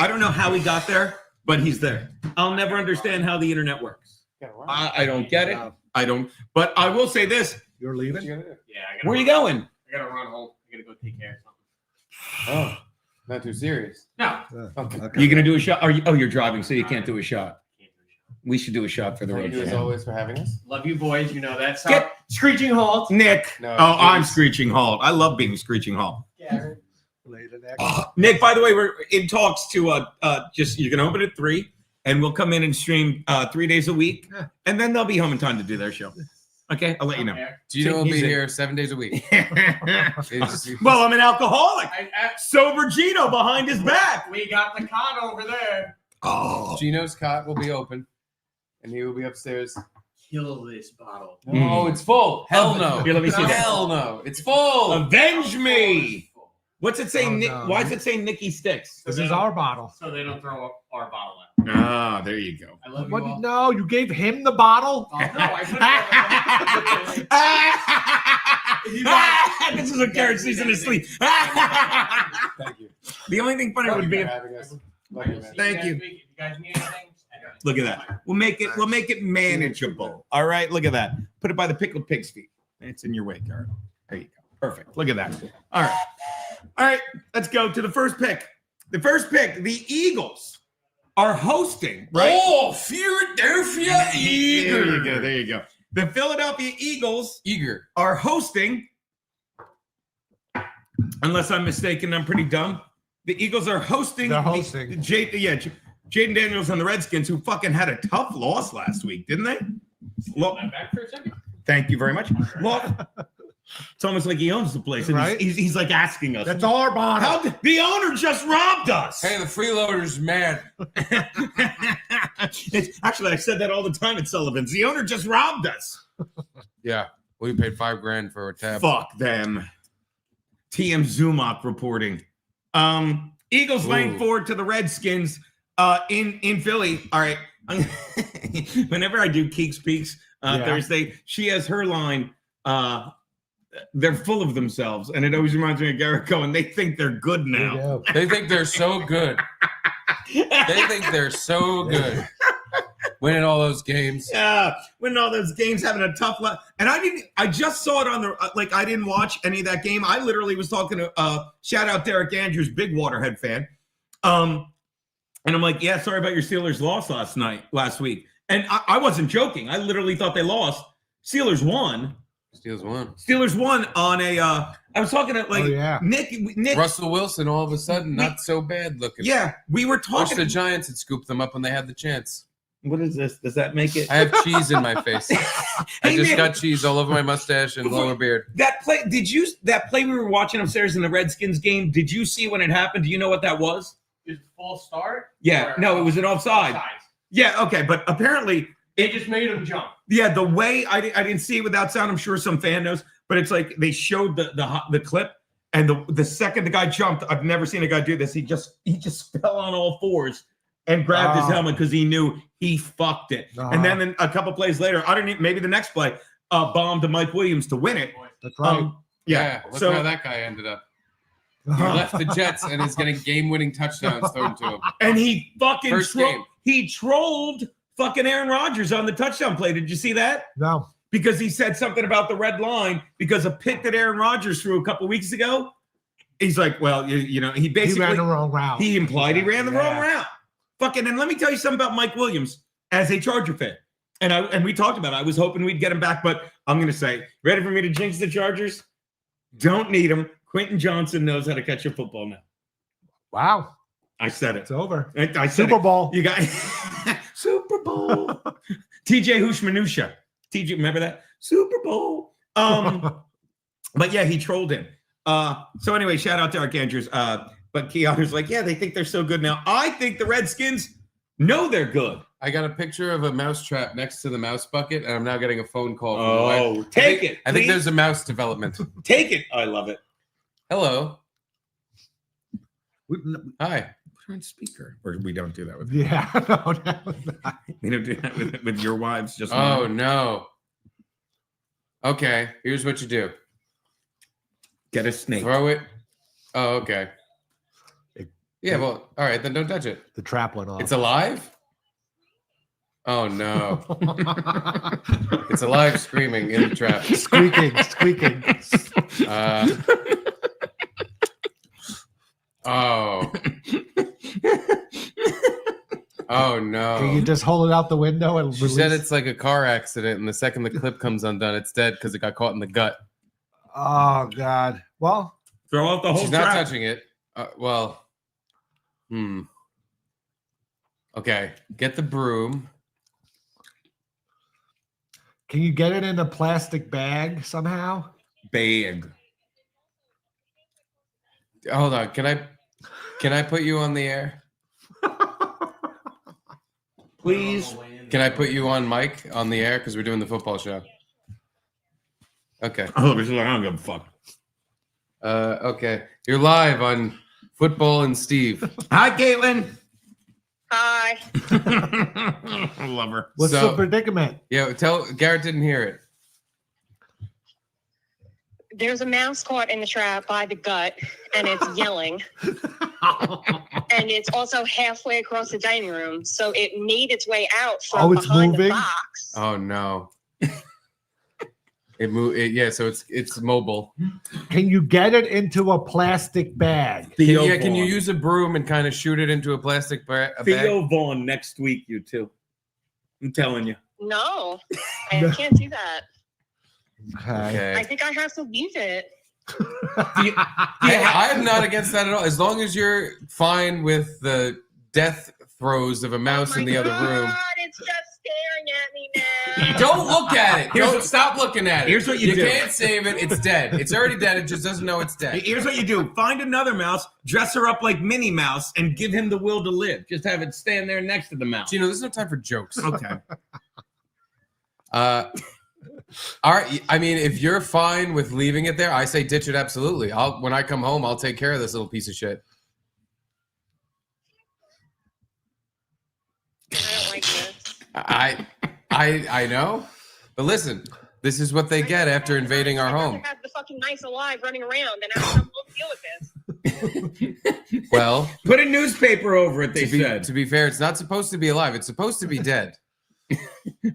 B: don't know how he got there, but he's there. I'll never understand how the internet works. I don't get it. I don't. But I will say this.
C: You're leaving?
E: Yeah, I gotta
B: Where are you
E: run.
B: going?
E: I gotta run home. I gotta go take care of something.
A: Oh, not too serious.
E: No.
A: Okay.
B: You're gonna do a shot? You're driving, so you can't do a shot. We should do a shot for the road.
A: Thank you as
B: trip.
A: always for having us.
E: Love you boys. You know that's
B: Get-
E: screeching halt.
B: Nick.
A: No,
B: I'm
A: please.
B: Screeching Halt. I love being Screeching Halt.
E: Yeah.
C: Later next.
B: Nick, by the way, we're in talks to just you can open at 3, and we'll come in and stream 3 days a week,
C: Yeah.
B: and then they'll be home in time to do their show. Okay, I'll let you know.
A: Gino will be
B: He's in.
A: here 7 days a week. It's-
B: Well, I'm an alcoholic.
E: I,
B: Sober Gino behind his back.
E: we got the cot over there.
B: Oh,
A: Gino's cot will be open, and he will be upstairs.
E: Kill this bottle.
A: Oh, it's full. Hell no.
B: Here, let me see that.
A: Hell no. It's full.
B: Avenge me. What's it say?
C: Oh,
B: Nick?
C: no.
B: Why does it say Nicky Sticks?
C: This is our bottle.
E: So they don't throw up our bottle out.
B: Ah, there you go.
E: I love
C: What?
E: you all.
C: No, you gave him the bottle.
E: Oh, no, I put it
B: This is what Garrett sees in his sleep.
A: Thank you.
B: The only thing funny would be if,
A: having us.
B: Thank you.
E: If you guys need anything,
B: look at that. We'll make it manageable. All right, look at that. Put it by the pickled pig's feet. It's in your way, Garrett. There you go. Perfect. Look at that. All right. Let's go to the first pick. The first pick, the Eagles are hosting, right?
A: Oh, Philadelphia Eagles.
B: There you go. The Philadelphia Eagles
A: Eager.
B: are hosting, unless I'm mistaken, I'm pretty dumb. The Eagles are hosting.
C: They're hosting.
B: Jaden Daniels and the Redskins, who fucking had a tough loss last week, didn't they?
E: I'm back for a second.
B: Thank you very much. It's almost like he owns the place. And
C: Right?
B: he's like asking us.
C: That's our bottle.
B: How the owner just robbed us.
A: Hey, the freeloader's mad.
B: Actually, I said that all the time at Sullivan's. The owner just robbed us.
A: Yeah, we paid $5,000 for a tab.
B: Fuck them. TM Zumach reporting. Eagles laying
A: Ooh.
B: forward to the Redskins in Philly. All right. Whenever I do Keeks Peaks Thursday, she has her line. They're full of themselves, and it always reminds me of Garrett Cohen. They think they're good now.
A: They think they're so good. They think they're so good. Winning all those games.
B: Yeah, winning all those games, having a tough life. And I just saw it on the, I didn't watch any of that game. I literally was talking to, shout out Derek Andrews, big Waterhead fan. And I'm like, yeah, sorry about your Steelers loss last week. And I wasn't joking. I literally thought they lost. Steelers won.
A: Steelers won
B: on a, I was talking to Nick.
A: Russell Wilson all of a sudden, not so bad looking.
B: Yeah, we were
A: Wish
B: talking.
A: the Giants had scooped them up when they had the chance.
B: What is this? Does that make it?
A: I have cheese in my face. I just
B: man.
A: got cheese all over my mustache and lower beard.
B: That play we were watching upstairs in the Redskins game, did you see when it happened? Do you know what that was?
E: Is it full start?
B: Yeah,
E: Or
B: no, it was an offside.
E: offsides?
B: Yeah, okay, but apparently,
E: They just made him jump.
B: yeah, the way I didn't see it without sound. I'm sure some fan knows, but it's like they showed the clip, and the second the guy jumped, I've never seen a guy do this. He just fell on all fours and grabbed his helmet because he knew he fucked it. And then a couple plays later, maybe the next play, bombed to Mike Williams to win it.
C: That's right.
A: Yeah, look how that guy ended up. He left the Jets and is getting game-winning touchdowns thrown to him.
B: And he fucking
A: First game.
B: He trolled fucking Aaron Rodgers on the touchdown play. Did you see that?
C: No.
B: Because he said something about the red line because a pick that Aaron Rodgers threw a couple weeks ago. He's like, well, you know, he basically
C: ran the wrong route.
B: He implied he ran the wrong
C: Yeah.
B: route. Fucking, and let me tell you something about Mike Williams as a Charger fan. And we talked about it. I was hoping we'd get him back, but I'm going to say, ready for me to jinx the Chargers? Don't need him. Quentin Johnson knows how to catch a football now.
C: Wow.
B: I said it.
C: It's over.
B: I said
C: Super
B: it.
C: Bowl.
B: You got Super Bowl. TJ Hushmanusha. TJ, remember that? Super Bowl. But yeah, he trolled him. So anyway, shout out to Derek Andrews. But Keanu's like, yeah, they think they're so good now. I think the Redskins know they're good.
A: I got a picture of a mouse trap next to the mouse bucket, and I'm now getting a phone call from the wife.
B: Oh, take it.
A: I think
B: please.
A: there's a mouse development.
B: Take it. I love it.
A: Hello. Hi.
B: We're on speaker. Or we don't do that with
C: Yeah. No.
B: we don't do that with your wives. Just
A: Oh, no. Okay, here's what you do.
B: get a snake.
A: Throw it. Oh, okay. Yeah, well, all right, then don't touch it.
C: The trap went off.
A: It's alive? Oh, no. It's alive screaming in the trap.
C: squeaking.
A: Oh. Oh, no.
C: Can you just hold it out the window and
A: She said it's like a car accident, and the second the clip comes undone, it's dead because it got caught in the gut.
C: Oh God. Well,
B: Throw out the whole
A: She's not
B: trap.
A: touching it. Okay, get the broom.
C: can you get it in a plastic bag somehow?
B: Bag.
A: Hold on, can I put you on the air?
B: Please.
A: Can I put you on mic on the air because we're doing the football show? Okay.
B: Oh, this is like, I don't give a fuck.
A: Okay. You're live on Football and Steve.
B: Hi, Caitlin.
F: Hi.
B: I love her.
C: What's
A: So-
C: the predicament?
A: Yeah, tell Garrett didn't hear it.
F: There's a mouse caught in the trap by the gut, and it's yelling. And it's also halfway across the dining room, so it made its way out from
C: Oh, it's
F: behind
C: moving?
F: the box.
A: Oh no. It moved. Yeah, so it's mobile.
C: Can you get it into a plastic bag?
A: Can,
B: Theo
A: can you
B: Vaughn.
A: use a broom and kind of shoot it into a plastic bag?
B: Theo Vaughn next week, you two. I'm telling you.
F: No, I can't do that.
C: Okay.
F: I
A: Okay.
F: think I have to leave it.
A: I'm not against that at all. As long as you're fine with the death throes of a mouse
F: Oh
A: in the
F: my
A: other room.
F: God, it's just staring at me now.
A: Don't look at it.
B: Here's
A: Don't
B: what-
A: stop looking at it.
B: here's what you do.
A: can't save it. It's dead. It's already dead. It just doesn't know it's dead.
B: Here's what you do. Find another mouse, dress her up like Minnie Mouse, and give him the will to live. Just have it stand there next to the mouse.
A: Gino, there's no time for jokes.
B: Okay.
A: All right. I mean, if you're fine with leaving it there, I say ditch it. Absolutely. When I come home, I'll take care of this little piece of shit.
F: I don't like this.
A: I know, but listen, this is what they get after invading our
F: I'd rather
A: home.
F: have the fucking mice alive running around and I have to deal with this.
A: Well,
B: Put a newspaper over it, they said.
A: to be fair, it's not supposed to be alive. It's supposed to be dead.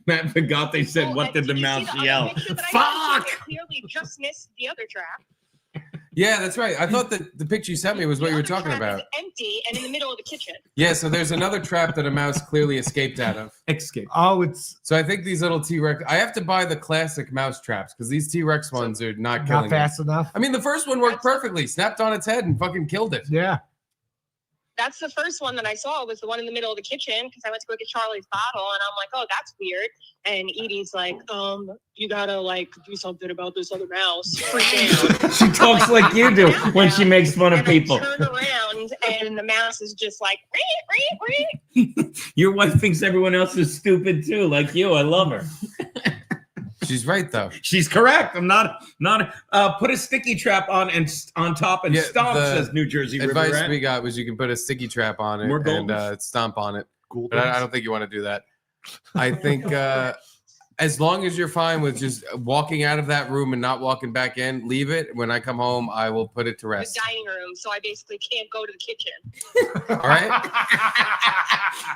B: Matt forgot they said, what did the
F: you see
B: mouse
F: other
B: yell?
F: picture that I
B: Fuck!
F: sent? It clearly just missed the other trap.
A: Yeah, that's right. I thought that the picture you sent me was what
F: The
A: you were
F: other
A: talking
F: trap
A: about.
F: is empty and in the middle of the kitchen.
A: Yeah, so there's another trap that a mouse clearly escaped out of.
B: Escape.
C: Oh, it's
A: So I think these little T-Rex, I have to buy the classic mouse traps because these T-Rex ones are not killing
C: not fast enough.
A: I mean, the first one worked perfectly. Snapped on its head and fucking killed it.
C: Yeah.
F: That's the first one that I saw was the one in the middle of the kitchen because I went to go get Charlie's bottle and I'm like, oh, that's weird. And Edie's like, you gotta like do something about this other mouse. Freak out.
B: She talks like you do when she makes fun of
F: And
B: people.
F: I turn around and the mouse is just like, "Ree, ree, ree."
B: Your wife thinks everyone else is stupid too, like you. I love her.
A: She's right, though.
B: She's correct. I'm not. Put a sticky trap on and on top and
A: Yeah,
B: stomp.
A: the
B: Says New Jersey
A: Advice
B: River Rat.
A: we got was you can put a sticky trap on it
B: More
A: and
B: goldens?
A: stomp on it.
C: Cool.
A: But I don't think you want to do that. I think as long as you're fine with just walking out of that room and not walking back in, leave it. When I come home, I will put it to
F: The
A: rest.
F: dining room, so I basically can't go to the kitchen.
A: All right?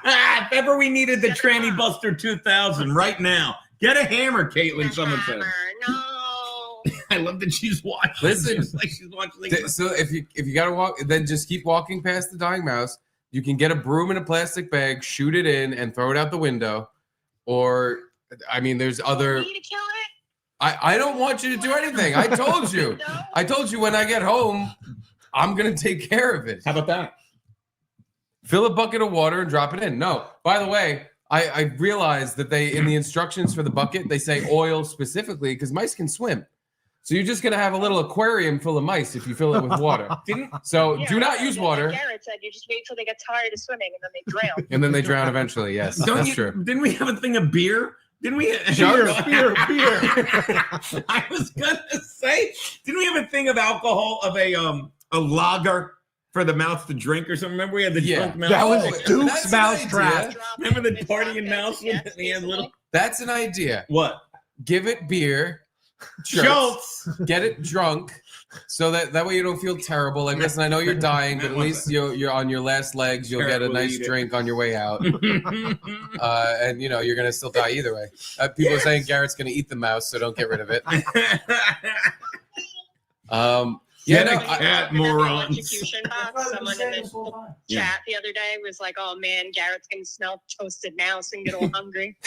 B: If ever we needed the Tranny Buster 2000 right now, get a hammer, Caitlin. Someone said.
F: Hammer, no.
B: I love that she's watching.
A: Listen.
B: Just like she's watching.
A: So if you gotta walk, then just keep walking past the dying mouse. You can get a broom in a plastic bag, shoot it in, and throw it out the window. Or, I mean, there's other.
F: Me to kill it?
A: I don't want you to do anything. I told you.
F: No.
A: I told you when I get home, I'm gonna take care of it.
B: How about that?
A: Fill a bucket of water and drop it in. No. By the way, I realized that they in the instructions for the bucket they say oil specifically because mice can swim. So you're just gonna have a little aquarium full of mice if you fill it with water. So
F: Yeah,
A: do not
F: like
A: use water,
F: Garrett said, you just wait till they get tired of swimming and then they drown.
A: and then they drown eventually. Yes,
B: Don't
A: that's
B: you,
A: true.
B: Didn't we have a thing of beer? Didn't we?
C: Beer.
B: I was gonna say, didn't we have a thing of alcohol of a lager for the mouse to drink or something? Remember we had the
A: Yeah.
B: drunk mouse.
C: That was
A: Oh,
C: Duke's
A: that's an
C: mouse
A: idea.
C: trap.
F: Drop
B: Remember
F: it,
B: the
F: it's
B: party
F: not
B: in
F: good.
B: Mouse
F: Yes,
B: and he had little
F: basically.
A: That's an idea.
B: what?
A: Give it beer,
B: Schultz.
A: get it drunk, so that way you don't feel terrible. Like, listen, I know you're dying, but at least you're on your last legs. You'll get a
B: Terrible
A: nice
B: eater.
A: drink on your way out, and you're gonna still die either way. People are saying Garrett's gonna eat the mouse, so don't get rid of it. Yeah,
B: Get
A: no,
B: a
F: Like,
A: I-
B: cat,
F: opened up the
B: morons.
F: electrocution box. Someone in the chat the other day was like, "Oh man, Garrett's gonna smell toasted mouse and get all hungry."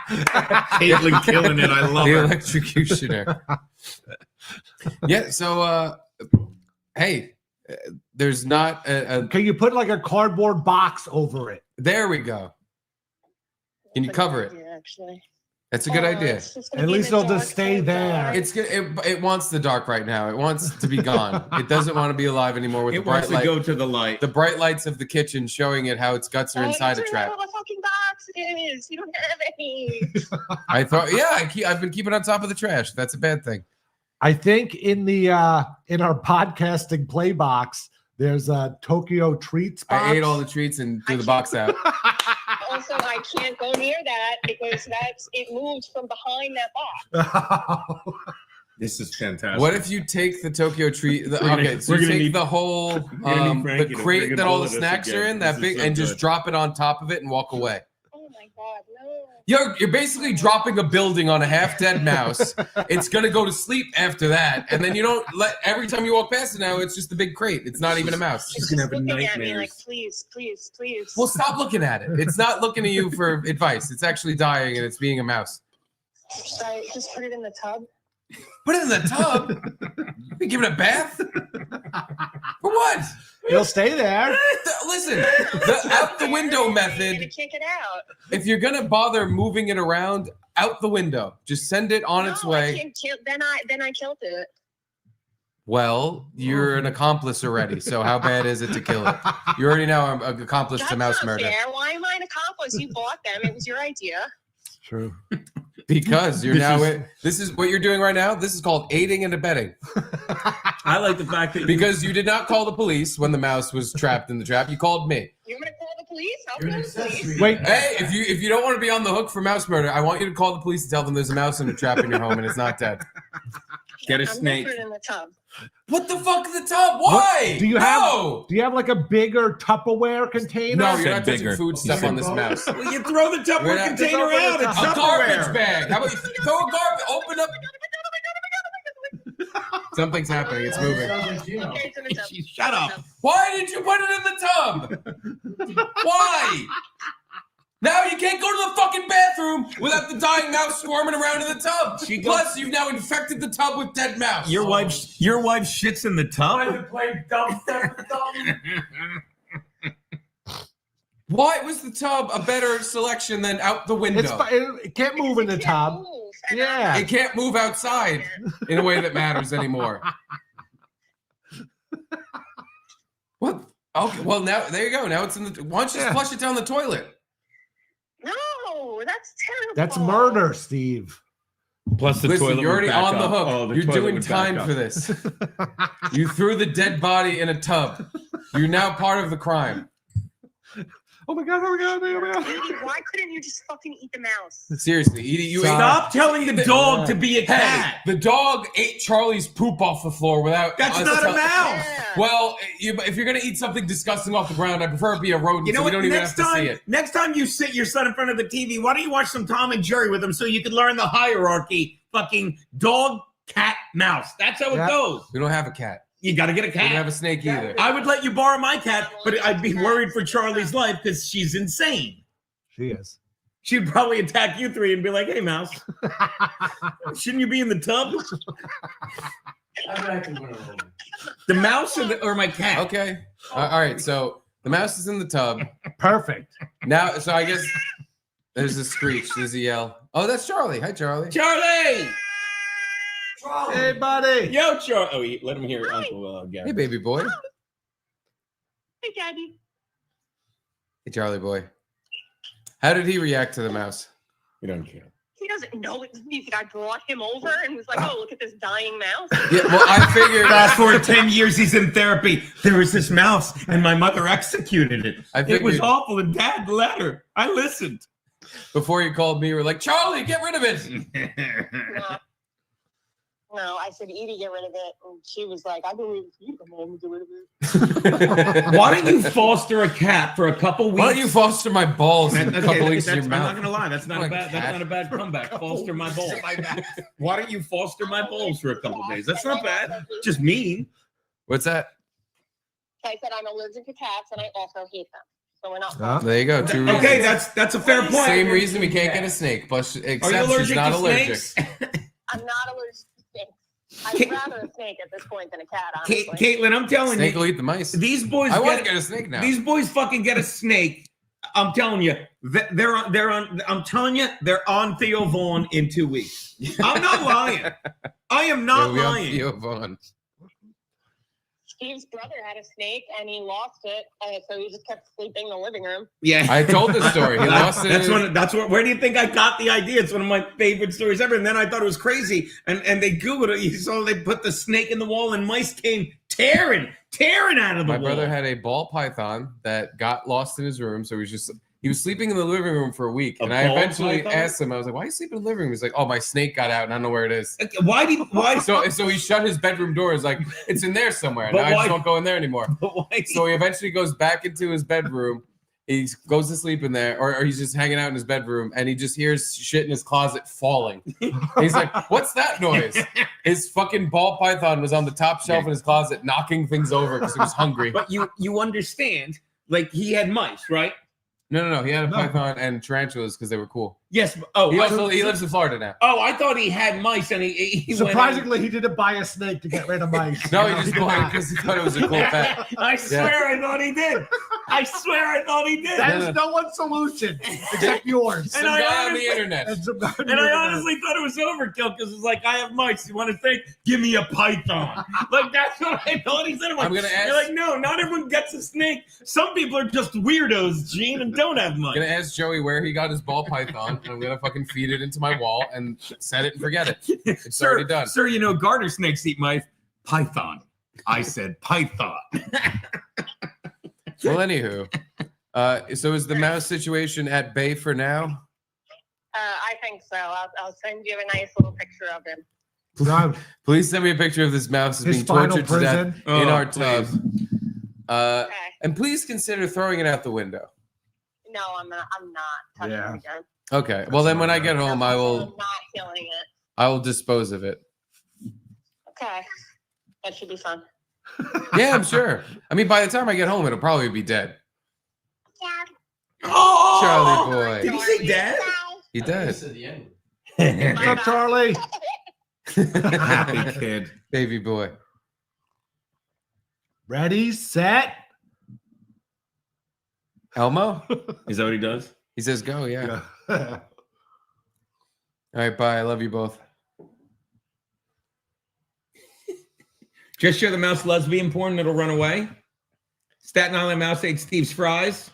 B: Caitlin killing it. I love
A: the
B: her.
A: electrocutioner. Yeah. So, hey, there's not a.
C: Can you put like a cardboard box over it?
A: There we go. Can you cover it?
F: Yeah, actually.
A: That's a good idea.
F: It's just gonna
C: At
F: be in
C: least
F: the
C: it'll just
F: dark
C: stay
F: so
C: there.
F: dark.
A: It's good. It wants the dark right now. It wants to be gone. It doesn't want to be alive anymore with the
B: It
A: bright
B: wants to
A: light.
B: go to the light.
A: The bright lights of the kitchen showing it how its guts are inside a
F: It's
A: trap.
F: in the fucking box it is. You don't have any.
A: I thought, yeah, I've been keeping on top of the trash. That's a bad thing.
C: I think in our podcasting play box, there's a Tokyo treats box.
A: I ate all the treats and threw the box out.
F: Also, I can't go near that because it moved from behind that box.
B: This is fantastic.
A: What if you take the Tokyo treat?
B: We're gonna
A: you take
B: need-
A: the whole
B: gonna need Frankie
A: the
B: to
A: crate
B: friggin'
A: that all
B: bullet
A: the
B: us
A: snacks
B: again.
A: are in, that
B: This is
A: big,
B: so
A: and just
B: good.
A: drop it on top of it and walk away.
F: Oh my God, no.
A: You're basically dropping a building on a half-dead mouse. It's gonna go to sleep after that, and then you don't let. Every time you walk past it now, it's just a big crate. It's not even a mouse.
F: It's
B: gonna
F: just
B: have
F: looking at me
B: nightmares.
F: like, please, please, please.
A: Well, stop looking at it. It's not looking at you for advice. It's actually dying, and it's being a mouse.
F: Should I just put it in the tub?
A: Put it in the tub. You give it a bath? For what?
C: He'll stay there.
A: Listen, the out the window
F: And
A: method.
F: kick it out.
A: If you're gonna bother moving it around, out the window. Just send it on its
F: No, I
A: way.
F: can't kill. Then I killed it.
A: Well, you're an accomplice already. So how bad is it to kill it? You already know I'm an accomplice
F: That's
A: to mouse
F: not
A: murder.
F: fair. Why am I an accomplice? You bought them. It was your idea.
C: True.
A: Because you're this is what you're doing right now. This is called aiding and abetting.
B: I like the fact that
A: Because you did not call the police when the mouse was trapped in the trap. You called me.
F: You're gonna call the police? I'll call the police.
C: Wait,
A: Hey, if you don't want to be on the hook for mouse murder, I want you to call the police and tell them there's a mouse in a trap in your home and it's not dead.
B: Get a
F: I'm gonna
B: snake.
F: put it in the tub.
A: What the fuck is the tub? Why?
C: Do you
A: No!
C: have like a bigger Tupperware container?
A: No, you're
B: Said
A: not touching
B: bigger.
A: food stuff on this mouse.
B: Well, you throw the Tupperware
A: We're not-
B: container
C: Just
B: out.
C: open
B: It's
C: it
A: A
C: up.
B: Tupperware.
A: garbage bag. How about you throw a garbage? Open up. Something's happening. It's moving.
F: Okay, it's in the tub.
B: Shut up.
A: Why did you put it in the tub? Why? Now you can't go to the fucking bathroom without the dying mouse swarming around in the tub.
B: She goes-
A: Plus, you've now infected the tub with dead mouse.
B: Your wife shits in the tub.
A: Why was the tub a better selection than out the window?
C: It can't move in the
F: It can't
C: tub.
F: move, and
C: Yeah.
A: It can't move outside in a way that matters anymore. What? Okay. Well, now there you go. Now it's in the. Why don't you just flush it down the toilet?
F: No, that's terrible.
C: That's murder, Steve.
B: Plus the
A: Listen,
B: toilet
A: you're
B: would
A: already
B: back
A: on the
B: up.
A: hook.
B: Oh, the
A: You're
B: toilet
A: doing
B: would back
A: time
B: up.
A: for this. You threw the dead body in a tub. You're now part of the crime.
C: Oh my god! Oh my god! Oh my god!
F: Edie, why couldn't you just fucking eat the mouse?
A: Seriously, Edie, you ate.
B: Stop telling the dog to be a
A: Hey,
B: cat.
A: the dog ate Charlie's poop off the floor without.
B: That's
A: us
B: not a
A: tell-
B: mouse.
F: Yeah.
A: Well, if you're gonna eat something disgusting off the ground, I prefer it be a rodent.
B: You know
A: so
B: what?
A: we don't even
B: Next
A: have to see
B: time,
A: it.
B: next time you sit your son in front of the TV, why don't you watch some Tom and Jerry with him so you can learn the hierarchy? Fucking dog, cat, mouse. That's how it
C: Yeah.
B: goes.
A: We don't have a cat.
B: You got to get a
A: We don't have
B: cat.
A: a snake either.
B: I would let you borrow my cat, but I'd be worried for Charlie's life because she's insane.
C: She is.
B: She'd probably attack you three and be like, "Hey, mouse, shouldn't you be in the tub?" The mouse or my cat?
A: Okay. All right. So the mouse is in the tub
C: Perfect.
A: now. So I guess there's a screech. There's a yell. Oh, that's Charlie. Hi, Charlie.
B: Charlie!
C: Hey, buddy.
B: Yo, Charlie. Oh, let him hear Uncle
A: Hey,
B: Gary.
A: baby boy.
F: Hey, Daddy.
A: Hey, Charlie boy. How did he react to the mouse?
B: We don't care.
F: He doesn't know it. You think I brought him over and was like, "Oh, look at this dying mouse."
A: Yeah. Well, I figured.
B: Fast forward 10 years, he's in therapy. There was this mouse, and my mother executed it.
A: I
B: It was
A: figured-
B: awful, and Dad let her. I listened.
A: Before you called me, you were like, Charlie, get rid of it.
F: No, I said, "Edie, get rid of it," and she was like, "I've been waiting for you to come home and get rid of it."
B: Why don't you foster a cat for a couple weeks?
A: Why don't you foster my balls in a
B: Okay,
A: couple weeks in
B: that's-
A: your
B: I'm
A: mouth?
B: not gonna lie, that's not
A: Like
B: a bad.
A: cat.
B: That's not a bad comeback. Foster my balls. Why don't you foster my balls for a couple days? That's not bad. Just mean.
A: What's that?
F: I said I'm allergic to cats and I also hate them, so we're not.
C: Huh?
A: There you go. Two reasons.
B: Okay, that's a fair point.
A: Same reason we can't get a snake, but
B: Are you
A: except
B: allergic
A: she's not
B: to
A: allergic.
B: snakes?
F: I'm not allergic to snakes. I'd rather a snake at this point than a cat, honestly.
B: Caitlin, I'm telling
A: Snake
B: you,
A: will eat the mice.
B: these boys
A: I want to
B: get
A: get a snake now.
B: these boys fucking get a snake. I'm telling you, they're on. I'm telling you, they're on Theo Vaughn in 2 weeks. I'm not lying. I am not
A: Yeah, we have
B: lying.
A: Theo Vaughn.
F: Steve's brother had a snake and he lost it, so he just kept sleeping in the living room.
B: Yeah,
A: I told the story. He lost it.
B: Where do you think I got the idea? It's one of my favorite stories ever. And then I thought it was crazy. And they Googled it. You saw they put the snake in the wall and mice came tearing out of the wall.
A: My brother had a ball python that got lost in his room, so he was sleeping in the living room for a week. And I eventually asked him, I was like, why are you sleeping in the living room? He's like, oh, my snake got out and I don't know where it is.
B: Okay, why?
A: So he shut his bedroom door. He's like, it's in there somewhere. Now I just don't go in there anymore. So he eventually goes back into his bedroom. He goes to sleep in there, or he's just hanging out in his bedroom, and he just hears shit in his closet falling. He's like, what's that noise? His fucking ball python was on the top shelf in his closet knocking things over because he was hungry.
B: But you understand, like, he had mice, right?
A: No. He had a python and tarantulas because they were cool.
B: Yes.
A: He lives in Florida now.
B: Oh, I thought he had mice, and he
C: surprisingly he didn't buy a snake to get rid of mice.
A: No, he just bought it because he thought it was a cool pet.
B: I swear I thought he did. I swear I thought he did.
C: That is no one's solution except yours.
A: Some guy on the internet.
B: And I honestly thought it was overkill because it's like, I have mice. You want a snake? Give me a python. Like, that's what I thought he said. I'm
A: gonna ask.
B: You're like, no, not everyone gets a snake. Some people are just weirdos, Gene, and don't have mice.
A: I'm gonna ask Joey where he got his ball python, and I'm gonna fucking feed it into my wall and set it and forget it. It's already done.
B: Sir, you know garter snakes eat mice. Python. I said python.
A: Well, anywho, so is the mouse situation at bay for now?
F: I think so. I'll send you a nice little picture of him.
A: Please send me a picture of this mouse being tortured to death in our tub.
F: Okay.
A: And please consider throwing it out the window.
F: No, I'm not touching it again.
A: Okay. Well, then when I get home,
F: I'm not killing it.
A: I will dispose of it.
F: Okay. That should be fun.
A: Yeah, I'm sure. I mean, by the time I get home, it'll probably be dead.
B: Oh,
A: Charlie boy.
B: Did he say dad?
A: He does.
E: At the end.
C: What's up, Charlie?
B: Happy kid.
A: Baby boy.
C: Ready, set.
A: Elmo?
B: Is that what he does?
A: He says go, yeah. All right, bye. I love you both.
B: Just show the mouse lesbian porn, it'll run away. Staten Island mouse ate Steve's fries.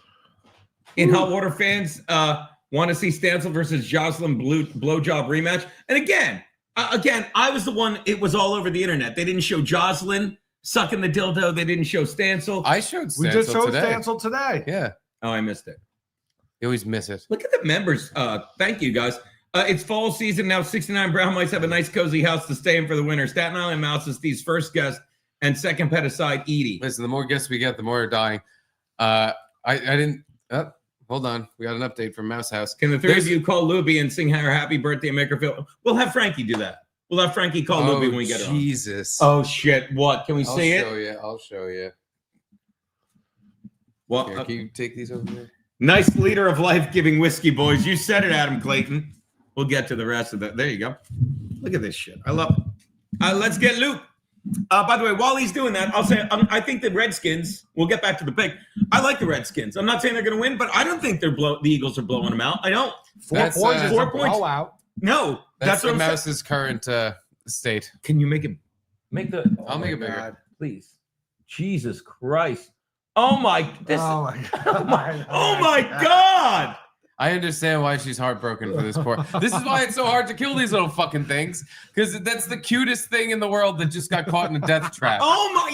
B: In Hot Water fans want to see Stancil versus Jocelyn blowjob rematch. And again, I was the one, it was all over the internet. They didn't show Jocelyn sucking the dildo. They didn't show Stancil.
A: I showed Stancil
C: We just showed
A: today.
C: Stancil today.
A: Yeah.
B: Oh, I missed it.
A: You always miss it.
B: Look at the members. Thank you, guys. It's fall season now. 69 brown mice have a nice, cozy house to stay in for the winter. Staten Island mouse is Steve's first guest and second pet aside, Edie.
A: Listen, the more guests we get, the more are dying. I didn't. Oh, hold on. We got an update from Mouse House.
B: Can the three of you call Luby and sing her happy birthday and make her feel? We'll have Frankie do that. We'll have Frankie call Luby when we get on.
A: Jesus.
B: Oh, shit. What? Can we
A: I'll
B: see
A: show
B: it?
A: you. I'll show you.
B: Well,
A: Here, can you take these over there?
B: nice leader of life-giving whiskey, boys. You said it, Adam Clayton. We'll get to the rest of that. There you go. Look at this shit. I love it. Let's get Luke. By the way, while he's doing that, I'll say I think the Redskins. We'll get back to the pick. I like the Redskins. I'm not saying they're going to win, but I don't think the Eagles are blowing them out. I don't.
A: That's,
C: 4 points is
B: 4
C: a
B: points.
C: blowout.
B: No,
A: That's
B: what
A: the
B: I'm saying.
A: Mouse's current state.
B: Can you make it? Make the.
A: I'll make it
B: my
A: bigger.
B: God, please. Jesus Christ! Oh my! This.
C: Oh my
B: Oh my God!
A: I understand why she's heartbroken for this poor. This is why it's so hard to kill these little fucking things, because that's the cutest thing in the world that just got caught in a death trap.
B: Oh my!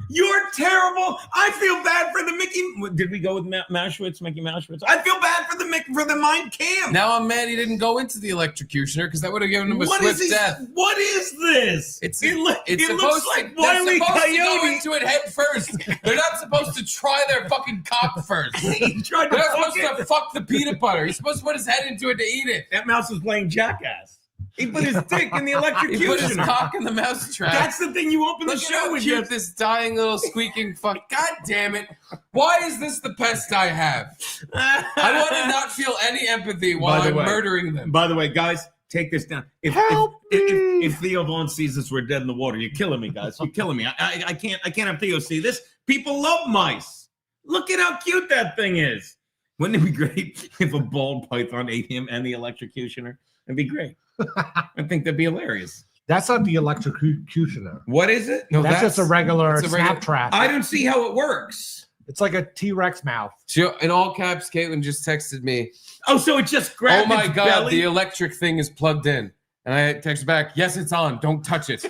B: You're terrible. I feel bad for the Mickey. Did we go with Mauschwitz, Mickey Mauschwitz? I feel bad for the Mind Camp.
A: Now I'm mad he didn't go into the electrocutioner because that would have given him a swift death.
B: What is this?
A: It's
B: it
A: supposed
B: looks like
A: to, they're
B: Wile E.
A: supposed to go
B: Coyote.
A: into it head first. They're not supposed to try their fucking cock first.
B: He tried
A: They're
B: to
A: not
B: fuck
A: supposed
B: it.
A: to fuck the peanut butter. He's supposed to put his head into it to eat it.
B: That mouse was playing jackass. He put his dick in the electrocutioner.
A: He put his cock in the mouse trap.
B: That's the thing you open the
A: Look
B: show
A: how
B: with.
A: cute this dying little squeaking fuck. God damn it. Why is this the pest I have? I want to not feel any empathy while
B: By the
A: I'm
B: way-
A: murdering them.
B: By the way, guys, take this down. If Theo Vaughn sees this, we're dead in the water. You're killing me, guys. You're killing me. I can't have Theo see this. People love mice. Look at how cute that thing is. Wouldn't it be great if a bald python ate him and the electrocutioner? It'd be great. I think that'd be hilarious.
C: That's not the electrocutioner.
B: What is it?
A: No,
C: that's just a regular
A: that's a regular-
C: snap trap.
B: I don't see how it works.
C: It's like a T-Rex mouth.
A: She, in all caps, Caitlin just texted me,
B: Oh, so it just grabbed
A: "Oh my
B: its
A: god,
B: belly?
A: the electric thing is plugged in." And I texted back, "Yes, it's on. Don't touch it."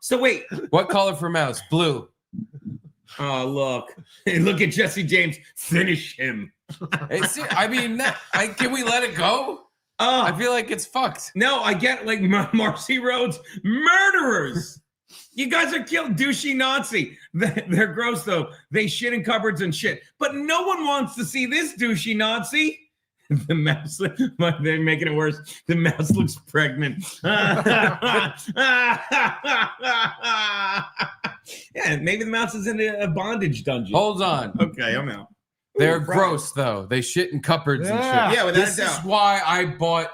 B: So wait.
A: What color for mouse? Blue.
B: Oh, look. Look at Jesse James. Finish him.
A: I mean, can we let it go? I feel like it's fucked.
B: No, I get like Marcy Rhodes, murderers. You guys are killed, douchey Nazi. They're gross though. They shit in cupboards and shit. But no one wants to see this douchey Nazi. The mouse, they're making it worse. The mouse looks pregnant. Yeah, maybe the mouse is in a bondage dungeon.
A: Hold on.
B: Okay, I'm out.
A: They're
B: Ooh,
A: gross though. They shit in cupboards and
C: Yeah.
A: shit.
B: Yeah, without
A: This
B: a
A: is
B: doubt.
A: why I bought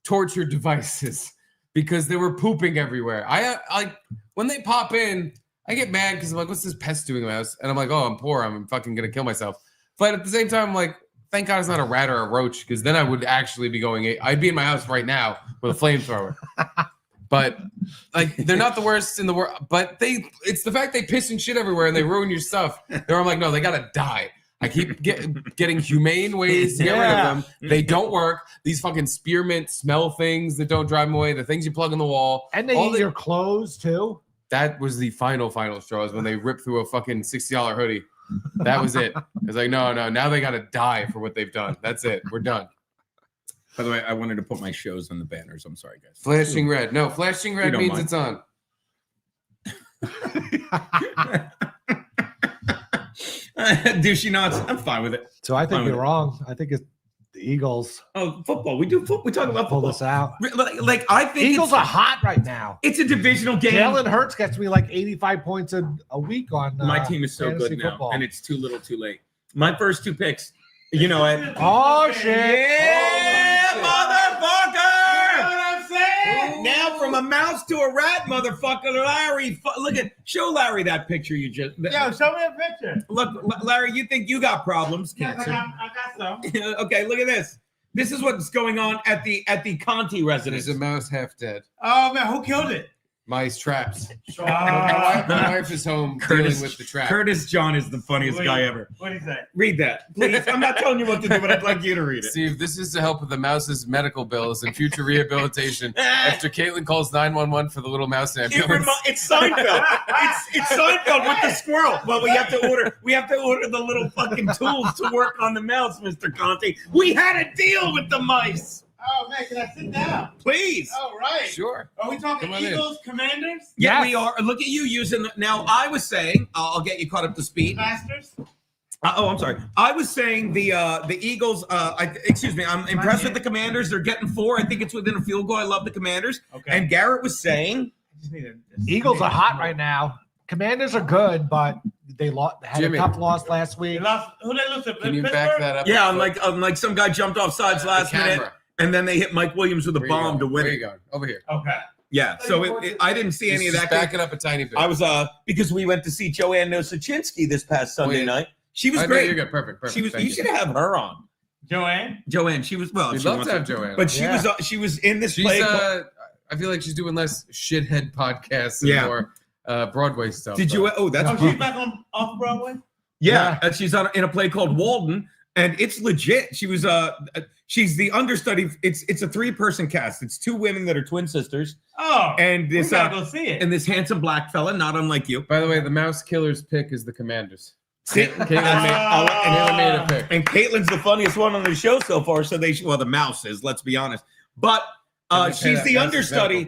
A: torture devices because they were pooping everywhere. I like when they pop in, I get mad because I'm like, "What's this pest doing, mouse?" And I'm like, "Oh, I'm poor. I'm fucking gonna kill myself." But at the same time, I'm like, thank God it's not a rat or a roach, because then I would actually be going. I'd be in my house right now with a flamethrower. But like, they're not the worst in the world. But it's the fact they piss and shit everywhere and they ruin your stuff. I'm like, no, they gotta die. I keep getting humane ways to get rid of them. They don't work. These fucking spearmint smell things that don't drive them away. The things you plug in the wall.
C: And they eat your clothes too.
A: That was the final straws when they ripped through a fucking $60 hoodie. That was it. It's like, no, now they gotta die for what they've done. That's it. We're done.
B: By the way, I wanted to put my shows on the banners. I'm sorry, guys.
A: Flashing red. No, flashing red
B: don't
A: means
B: mind.
A: it's on.
B: Douchey nuts. I'm fine with it.
C: So I think you're wrong. I think it's the Eagles.
B: Oh, football. We do. We talk about
C: Pull
B: football.
C: this out.
B: Like I think
C: Eagles are hot right now.
B: It's a divisional game.
C: Jalen Hurts gets me like 85 points a week on.
B: My team is so
C: fantasy
B: good now,
C: football.
B: and it's too little, too late. My first two picks. You know what?
C: Oh shit!
B: Yeah, motherfucker!
E: You know what I'm saying?
B: Now from a mouse to a rat, motherfucker. Larry, show Larry that picture you just.
E: Yo, show me a picture.
B: Look, Larry, you think you got problems?
E: Yes,
B: Cancer.
E: I got some.
B: Okay, look at this. This is what's going on at the Conti residence.
A: There's a mouse half dead.
E: Oh man, who killed it?
A: Mice traps.
E: Uh,
A: My wife is home dealing with the trap.
B: Curtis John is the funniest guy ever.
E: What is that?
B: Read that, please. I'm not telling you what to do, but I'd like you to read it.
A: Steve, this is to help with the mouse's medical bills and future rehabilitation after Caitlin calls 911 for the little mouse ambulance.
B: It's Seinfeld. It's Seinfeld with the squirrel. Well, we have to order the little fucking tools to work on the mouse, Mr. Conti. We had a deal with the mice.
E: Oh man, can I sit down?
B: Please.
E: All right.
A: Sure.
E: Are we talking
A: Come on in.
E: Eagles, Commanders,
B: Yeah,
C: Yes.
B: we are. Look at you using. Now, I was saying, I'll get you caught up to speed.
E: Masters?
B: I'm sorry. I was saying the Eagles. Excuse me. I'm impressed with the Commanders. They're getting 4. I think it's within a field goal. I love the Commanders.
E: Okay.
B: And Garrett was saying,
E: I just need a
C: Eagles are hot right now. Commanders are good, but they had
A: Jimmy.
C: a tough loss last week.
E: They lost. Who they lose to?
A: Can you
E: Pittsburgh?
A: back that up?
B: yeah, like some guy jumped off sides last minute,
A: Camera.
B: and then they hit Mike Williams with a
A: Where you
B: bomb
A: going?
B: to win
A: Where
B: it.
A: you going? Over here.
E: Okay.
B: Yeah. So I didn't see any of
A: Just
B: that.
A: back it up a tiny bit.
B: I was because we went to see Joanne Nosachinski this past Sunday
A: yeah.
B: night. She was
A: I know
B: great.
A: you're good. Perfect.
B: She was.
A: Thank
B: You should have her on.
E: Joanne?
B: Joanne. She was. Well,
A: We'd
B: she
A: love
B: wants
A: to have Joanne.
B: But she
C: Yeah.
B: was in this
A: She's
B: play.
A: I feel like she's doing less shithead podcasts and
B: Yeah.
A: more Broadway stuff.
B: Did you? Oh, that's
E: Oh, she's back on off Broadway.
B: yeah. And she's in a play called Walden, and it's legit. She was she's the understudy. It's a 3-person cast. It's 2 women that are twin sisters,
E: Oh,
B: and
E: we
B: this
E: gotta go see it.
B: and this handsome black fella, not unlike you.
A: By the way, the mouse killer's pick is the Commanders.
B: See,
A: Caitlin made a pick.
B: and Caitlin's the funniest one on the show so far. So well, the mouse is. Let's be honest, but. She's the understudy.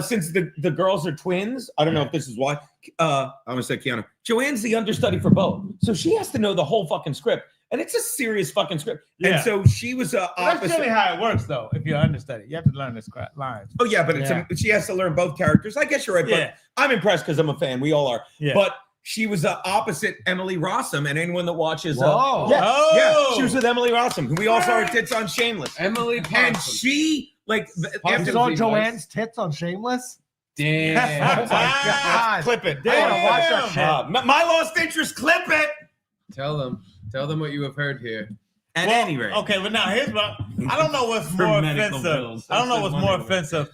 B: Since the girls are twins, I don't know if this is why. I'm gonna say Keanu. Joanne's the understudy for both, so she has to know the whole fucking script, and it's a serious fucking script.
E: Yeah.
B: And so she was
E: That's
B: opposite.
E: really how it works, though. If you're understudy, you have to learn this crap lines.
B: Oh yeah, but she has to learn both characters. I guess you're right,
E: Yeah.
B: but I'm impressed because I'm a fan. We all are.
E: Yeah.
B: But she was opposite Emily Rossum, and anyone that watches,
C: Whoa.
B: yeah,
E: Oh.
B: she was with Emily Rossum, who we all saw her tits on Shameless,
A: Emily
B: and
A: Possum.
B: she like
C: You
B: after
C: saw
A: Nice.
C: Joanne's tits on Shameless?
A: Damn.
C: Oh my God.
B: clip it.
C: I wanna watch that
E: Damn.
C: shit.
B: My lost interest, clip it.
A: Tell them what you have heard here.
B: At
E: Well,
B: any rate,
E: Okay, but now here's what I don't know what's
B: For
E: more
B: medical
E: offensive.
B: bills.
E: I don't know
B: That's
E: what's
B: the
E: more
B: money.
E: offensive.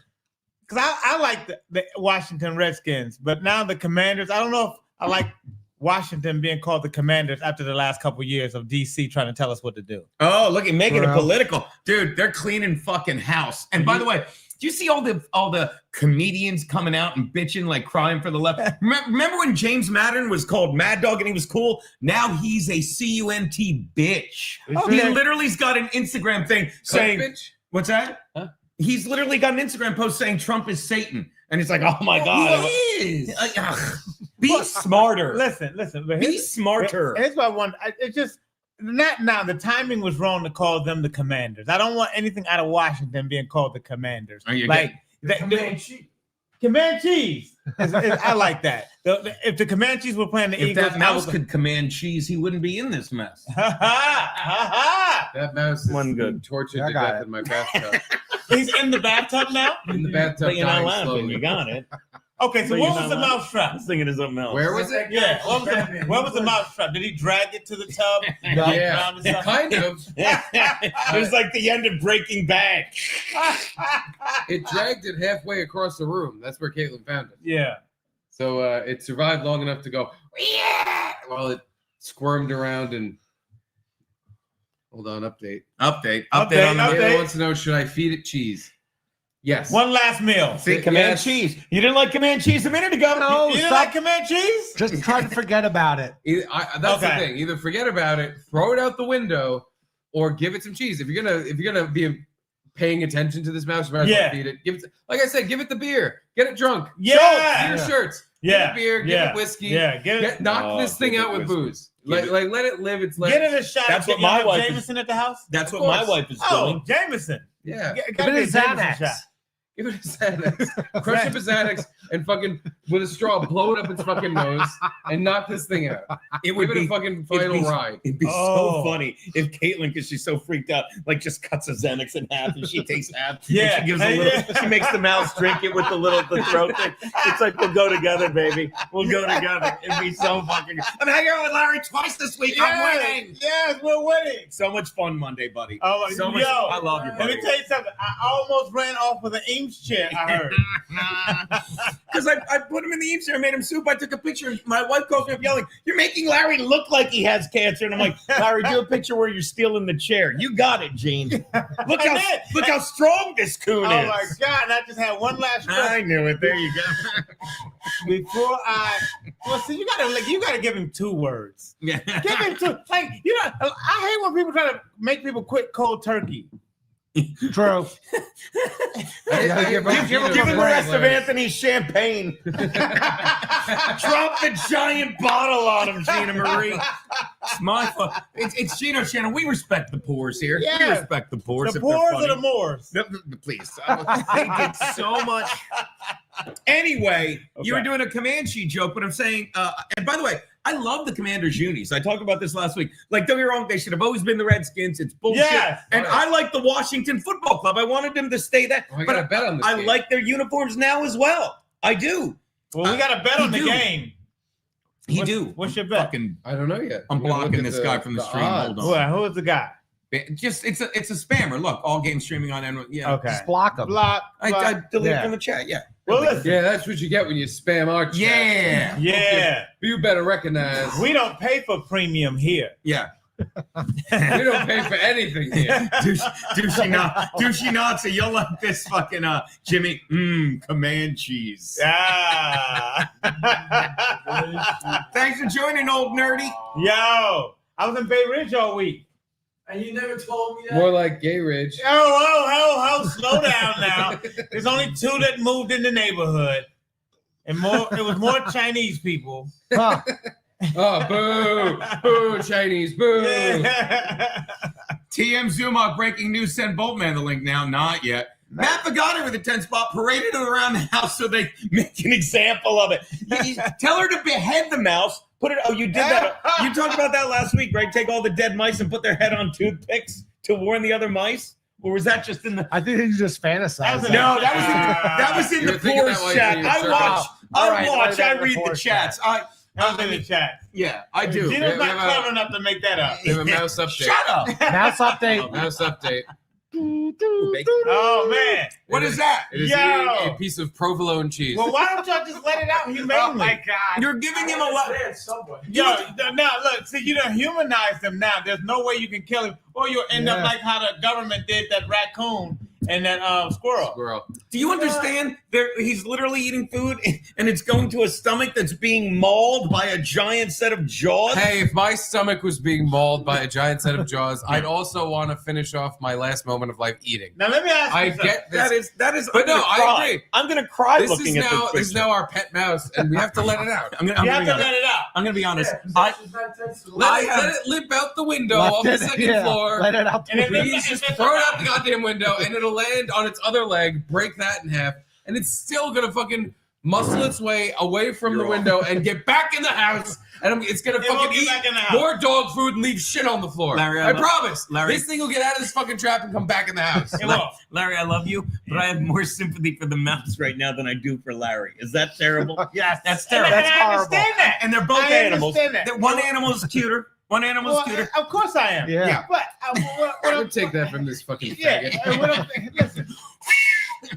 G: because I like the Washington Redskins, but now the Commanders. I don't know if I like Washington being called the Commanders after the last couple of years of DC trying to tell us what to do.
B: Oh, look at making it
C: Bro.
B: political, dude. They're cleaning fucking house. And by the way, do you see all the comedians coming out and bitching, like crying for the left? Remember when James Madden was called Mad Dog and he was cool? Now he's a CUNT bitch. He literally's got an Instagram thing saying,
A: bitch?
B: "What's that?"
A: Huh?
B: He's literally got an Instagram post saying Trump is Satan, and it's like, "Oh my god,
A: He is.
B: be smarter,
G: Listen. But
B: be smarter."
G: Here's what I want. It's just not now. The timing was wrong to call them the Commanders. I don't want anything out of Washington being called the Commanders.
B: Are you
G: like Comanches. I like that. If the Comanches were playing the
B: If
G: Eagles,
B: that mouse could command cheese, he wouldn't be in this mess.
A: That mouse is
B: One good.
A: tortured
C: I
A: to
C: got
A: death
C: it.
A: in my bathtub.
G: He's in the bathtub now.
A: In the bathtub,
B: But you're not
A: dying
B: laughing.
A: slowly.
B: You got it.
G: Okay, so
B: But
G: what
B: you're
G: was the
B: not laughing.
G: mouse trap?
B: I was thinking of something else.
A: Where was it?
G: Yeah, where was the mouse trap? Did he drag it to the tub?
A: Yeah, kind of.
B: It was like the end of Breaking Bad.
A: It dragged it halfway across the room. That's where Caitlin found it.
G: Yeah.
A: So it survived long enough to go, yeah, while it squirmed around and. Hold on, update.
B: Update
G: Update,
B: on the
G: update.
A: Caitlin wants to know, should I feed it cheese? Yes.
G: One last meal.
B: See, command
A: Yes.
B: cheese. You didn't like command cheese a minute ago.
C: No,
G: You didn't
C: stop.
G: like Comanches?
C: Just try to forget about it.
A: That's the
G: Okay.
A: thing. Either forget about it, throw it out the window, or give it some cheese. If you're gonna be paying attention to this mouse, you might as well
G: Yeah.
A: feed it. Give it, like I said, give it the beer. Get it drunk.
G: Yeah.
A: Beer shirts.
G: Yeah.
A: Give it beer. Give
G: Yeah.
A: it whiskey.
G: Yeah. Get it.
A: Knock
B: Oh,
A: this thing
B: give it
A: out with
B: whiskey.
A: booze. Let it live its life.
G: Get it a shot.
B: That's
G: Get
B: what my
G: you have
B: wife is-
G: Jameson at the house.
B: That's
A: Of
B: what my
A: course.
B: wife is
G: Oh,
B: doing.
G: Jameson.
A: Yeah.
C: Give
G: Gotta
C: it
G: be
C: a Xanax.
G: shot.
A: Give it a Xanax. Crush up a Xanax and fucking with a straw, blow it up its fucking nose and knock this thing out.
B: It would
A: Give it
B: be
A: a fucking final ride.
B: It'd be
G: Oh.
B: so funny if Caitlin, because she's so freaked out, like just cuts a Xanax in half and she takes half.
G: Yeah.
B: And she gives a little. She makes the mouse drink it with the throat thing. It's like we'll go together, baby. We'll go together. It'd be so fucking. I'm hanging out with Larry twice this week. I'm winning.
G: Yes, we're winning.
B: So much fun Monday, buddy.
G: Oh,
B: So much.
G: yo,
B: I love you,
G: let
B: buddy.
G: me tell you something. I almost ran off with an Eames chair. I heard.
B: Because I put him in the Eames chair, made him soup. I took a picture. And my wife calls me up yelling, "You're making Larry look like he has cancer." And I'm like, "Larry, do a picture where you're stealing the chair. You got it, Gene. Look
G: I did.
B: look how strong this coon
G: Oh
B: is."
G: my God! And I just had one last
B: I
G: question
B: knew it. There you go.
G: before see, you gotta give him 2 words.
B: Yeah.
G: Give him 2. Like, I hate when people try to make people quit cold turkey.
C: True.
B: Give him the rest of Anthony's champagne. Drop the giant bottle on him, Gina Marie. It's my fault. It's Gino's channel. We respect the poors here. We
G: Yeah.
B: respect the poors.
G: The
B: if they're
G: poors
B: funny.
G: or the Moors?
B: Please. They did so much. Anyway, you were
G: Okay.
B: doing a Comanche joke, but I'm saying, and by the way, I love the Commanders unis. I talked about this last week. Like, don't get me wrong, they should have always been the Redskins. It's bullshit.
G: Yes.
B: And I like the Washington Football Club. I wanted them to stay that.
A: I
B: but
A: got a bet on this
B: I
A: game.
B: like their uniforms now as well. I do.
G: Well, we got to bet
B: He
G: on the
B: do.
G: game. What's your bet?
B: Fucking,
A: I don't know yet.
B: I'm
A: We're gonna
B: blocking
A: look at
B: this guy from the stream.
A: odds.
B: Hold on.
G: Who is the guy?
B: Just it's a spammer. Look, all games streaming on N. Yeah.
G: Okay.
C: Just block them.
G: Block.
B: I deleted
C: Yeah.
B: from the chat. Yeah.
G: Well, listen.
A: Yeah, that's what you get when you spam our chat.
B: Yeah.
G: Yeah.
A: You better recognize
G: We don't pay for premium here.
B: Yeah.
A: we don't pay for anything here.
B: Douchey Nazi, you'll like this fucking Jimmy. Command cheese.
G: Ah.
B: Thanks for joining, old nerdy.
G: Yo, I was in Bay Ridge all week.
E: And you never told me that.
A: More like Gay Ridge.
G: Oh, slow down now. There's only 2 that moved in the neighborhood. And it was more Chinese people.
C: Huh.
A: Oh, boo. Boo, Chinese. Boo.
G: Yeah.
B: TM Zumok breaking news. Send Boltman the link now. Not yet. Matt Pagani with a 10 spot paraded her around the house so they make an example of it. Tell her to behead the mouse. Put it. Oh, you did that. You talked about that last week, right? Take all the dead mice and put their head on toothpicks to warn the other mice. Or was that just in the?
C: I think he's just fantasizing.
B: No, that was in
A: You
B: the
A: were thinking
B: poor
A: that while
B: chat.
A: you were
B: I
A: jerking
B: watch.
A: off.
C: All right,
B: I
C: the
B: read the
C: poor
B: chats.
C: chat.
G: I was in the chat.
B: Yeah, I do.
G: Gino's
A: We
G: not
A: have
G: clever enough to make that up.
A: We have a mouse update.
B: Shut up.
C: Mouse update.
A: Mouse update.
G: Oh man.
B: What is that?
A: It is
G: Yo.
A: eating a piece of provolone cheese.
G: Well, why don't y'all just let it out humanely?
C: Oh my God.
B: You're giving him a lot.
G: Yo, now look, see, you don't humanize them now. There's no way you can kill him, or you'll end up
C: Yeah.
G: like how the government did that raccoon and that squirrel.
A: Squirrel.
B: Do you understand? He's literally eating food, and it's going to a stomach that's being mauled by a giant set of jaws.
A: Hey, if my stomach was being mauled by a giant set of jaws, I'd also want to finish off my last moment of life eating.
G: Now let me ask you
A: I
G: something.
A: get this.
B: That is.
A: But
B: I'm gonna
A: no, I
B: cry.
A: agree.
B: I'm gonna cry
A: This
B: looking
A: is
B: at
A: now
B: this.
A: this is now our pet mouse, and we have to let it out.
B: I'm
G: You have to
B: gonna
G: let it out.
B: I'm gonna be honest.
A: Let it limp out the window off the second floor.
C: Let it out.
G: And then
A: Please just throw it out the goddamn window, and it'll land on its other leg, break that in half, and it's still gonna fucking muscle its way away from the window and get back in the house, and it's gonna
G: It won't
A: fucking
G: get
A: eat
G: back in the house.
A: more dog food and leave shit on the floor.
B: Larry,
A: I promise.
B: Larry.
A: This thing will get out of this fucking trap and come back in the house.
G: It won't.
B: Larry, I love you, but I have more sympathy for the mouse right now than I do for Larry. Is that terrible?
C: Yes,
B: That's
G: And
B: terrible.
C: That's
G: I
C: horrible.
G: understand that.
B: And they're both
G: I
B: animals.
G: understand that.
B: One animal's cuter. One animal's
G: Well,
B: cuter.
G: of course I am.
C: Yeah.
G: But what
A: I
G: I'm
A: would take that from this fucking
G: Yeah,
A: faggot.
G: and what I'm saying, listen.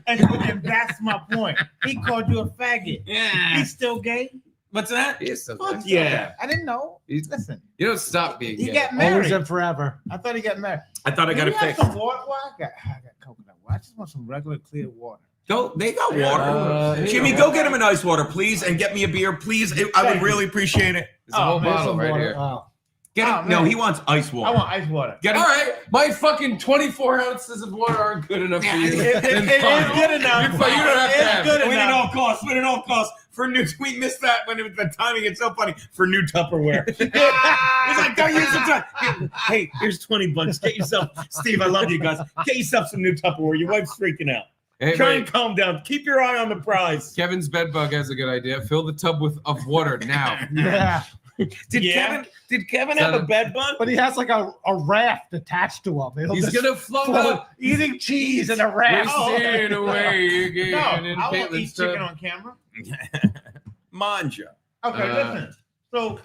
G: And that's my point. He called you a faggot.
B: Yeah.
G: He's still gay?
B: What's that?
A: He is so
G: Fuck
A: good.
B: Yeah.
G: I didn't know.
A: He's-
G: Listen,
A: You don't stop being
G: he
A: gay.
G: got
C: Always
G: married.
C: and forever.
G: I thought he got married.
B: I thought I got it
G: Do you have
B: fixed.
G: some water? Well, I got coconut water. I just want some regular clear water.
B: Go. They got water. Jimmy,
A: yeah.
B: go get him an ice water, please, and get me a beer, please. I would really appreciate it.
A: There's a whole
G: man,
A: bottle
C: Some
A: right
C: water.
A: here.
C: Oh.
B: Get him.
G: Oh,
B: No,
G: man.
B: he wants ice
G: I
B: water.
G: want ice water.
B: Get
A: All
B: him.
A: right, my fucking 24 ounces of water aren't good enough for you.
G: It
A: Then
G: is
A: fine.
G: good enough.
A: You're fine. You don't have to
G: It's
A: have
G: good
A: it.
B: Win at
G: enough.
B: all costs. Win at all costs. For new, we missed that when it was the timing. It's so funny for new Tupperware. He's like, don't use the time. Hey, here's $20. Get yourself, Steve. I love you guys. Get yourself some new Tupperware. Your wife's freaking out.
A: Hey,
B: Try
A: wait.
B: and calm down. Keep your eye on the prize.
A: Kevin's bedbug has a good idea. Fill the tub of water now.
C: Yeah.
B: Did Kevin
A: So
B: have a
A: the-
B: bed bug?
C: But he has like a raft attached to him. It'll
A: He's
C: just
A: gonna float
C: float,
A: up.
C: eating cheese in a
A: We're
C: raft.
A: staying away again.
G: No,
A: in
G: I won't eat
A: Caitlin's
G: chicken
A: tub.
G: on camera.
B: Manja.
G: Okay,
A: Uh,
G: listen. So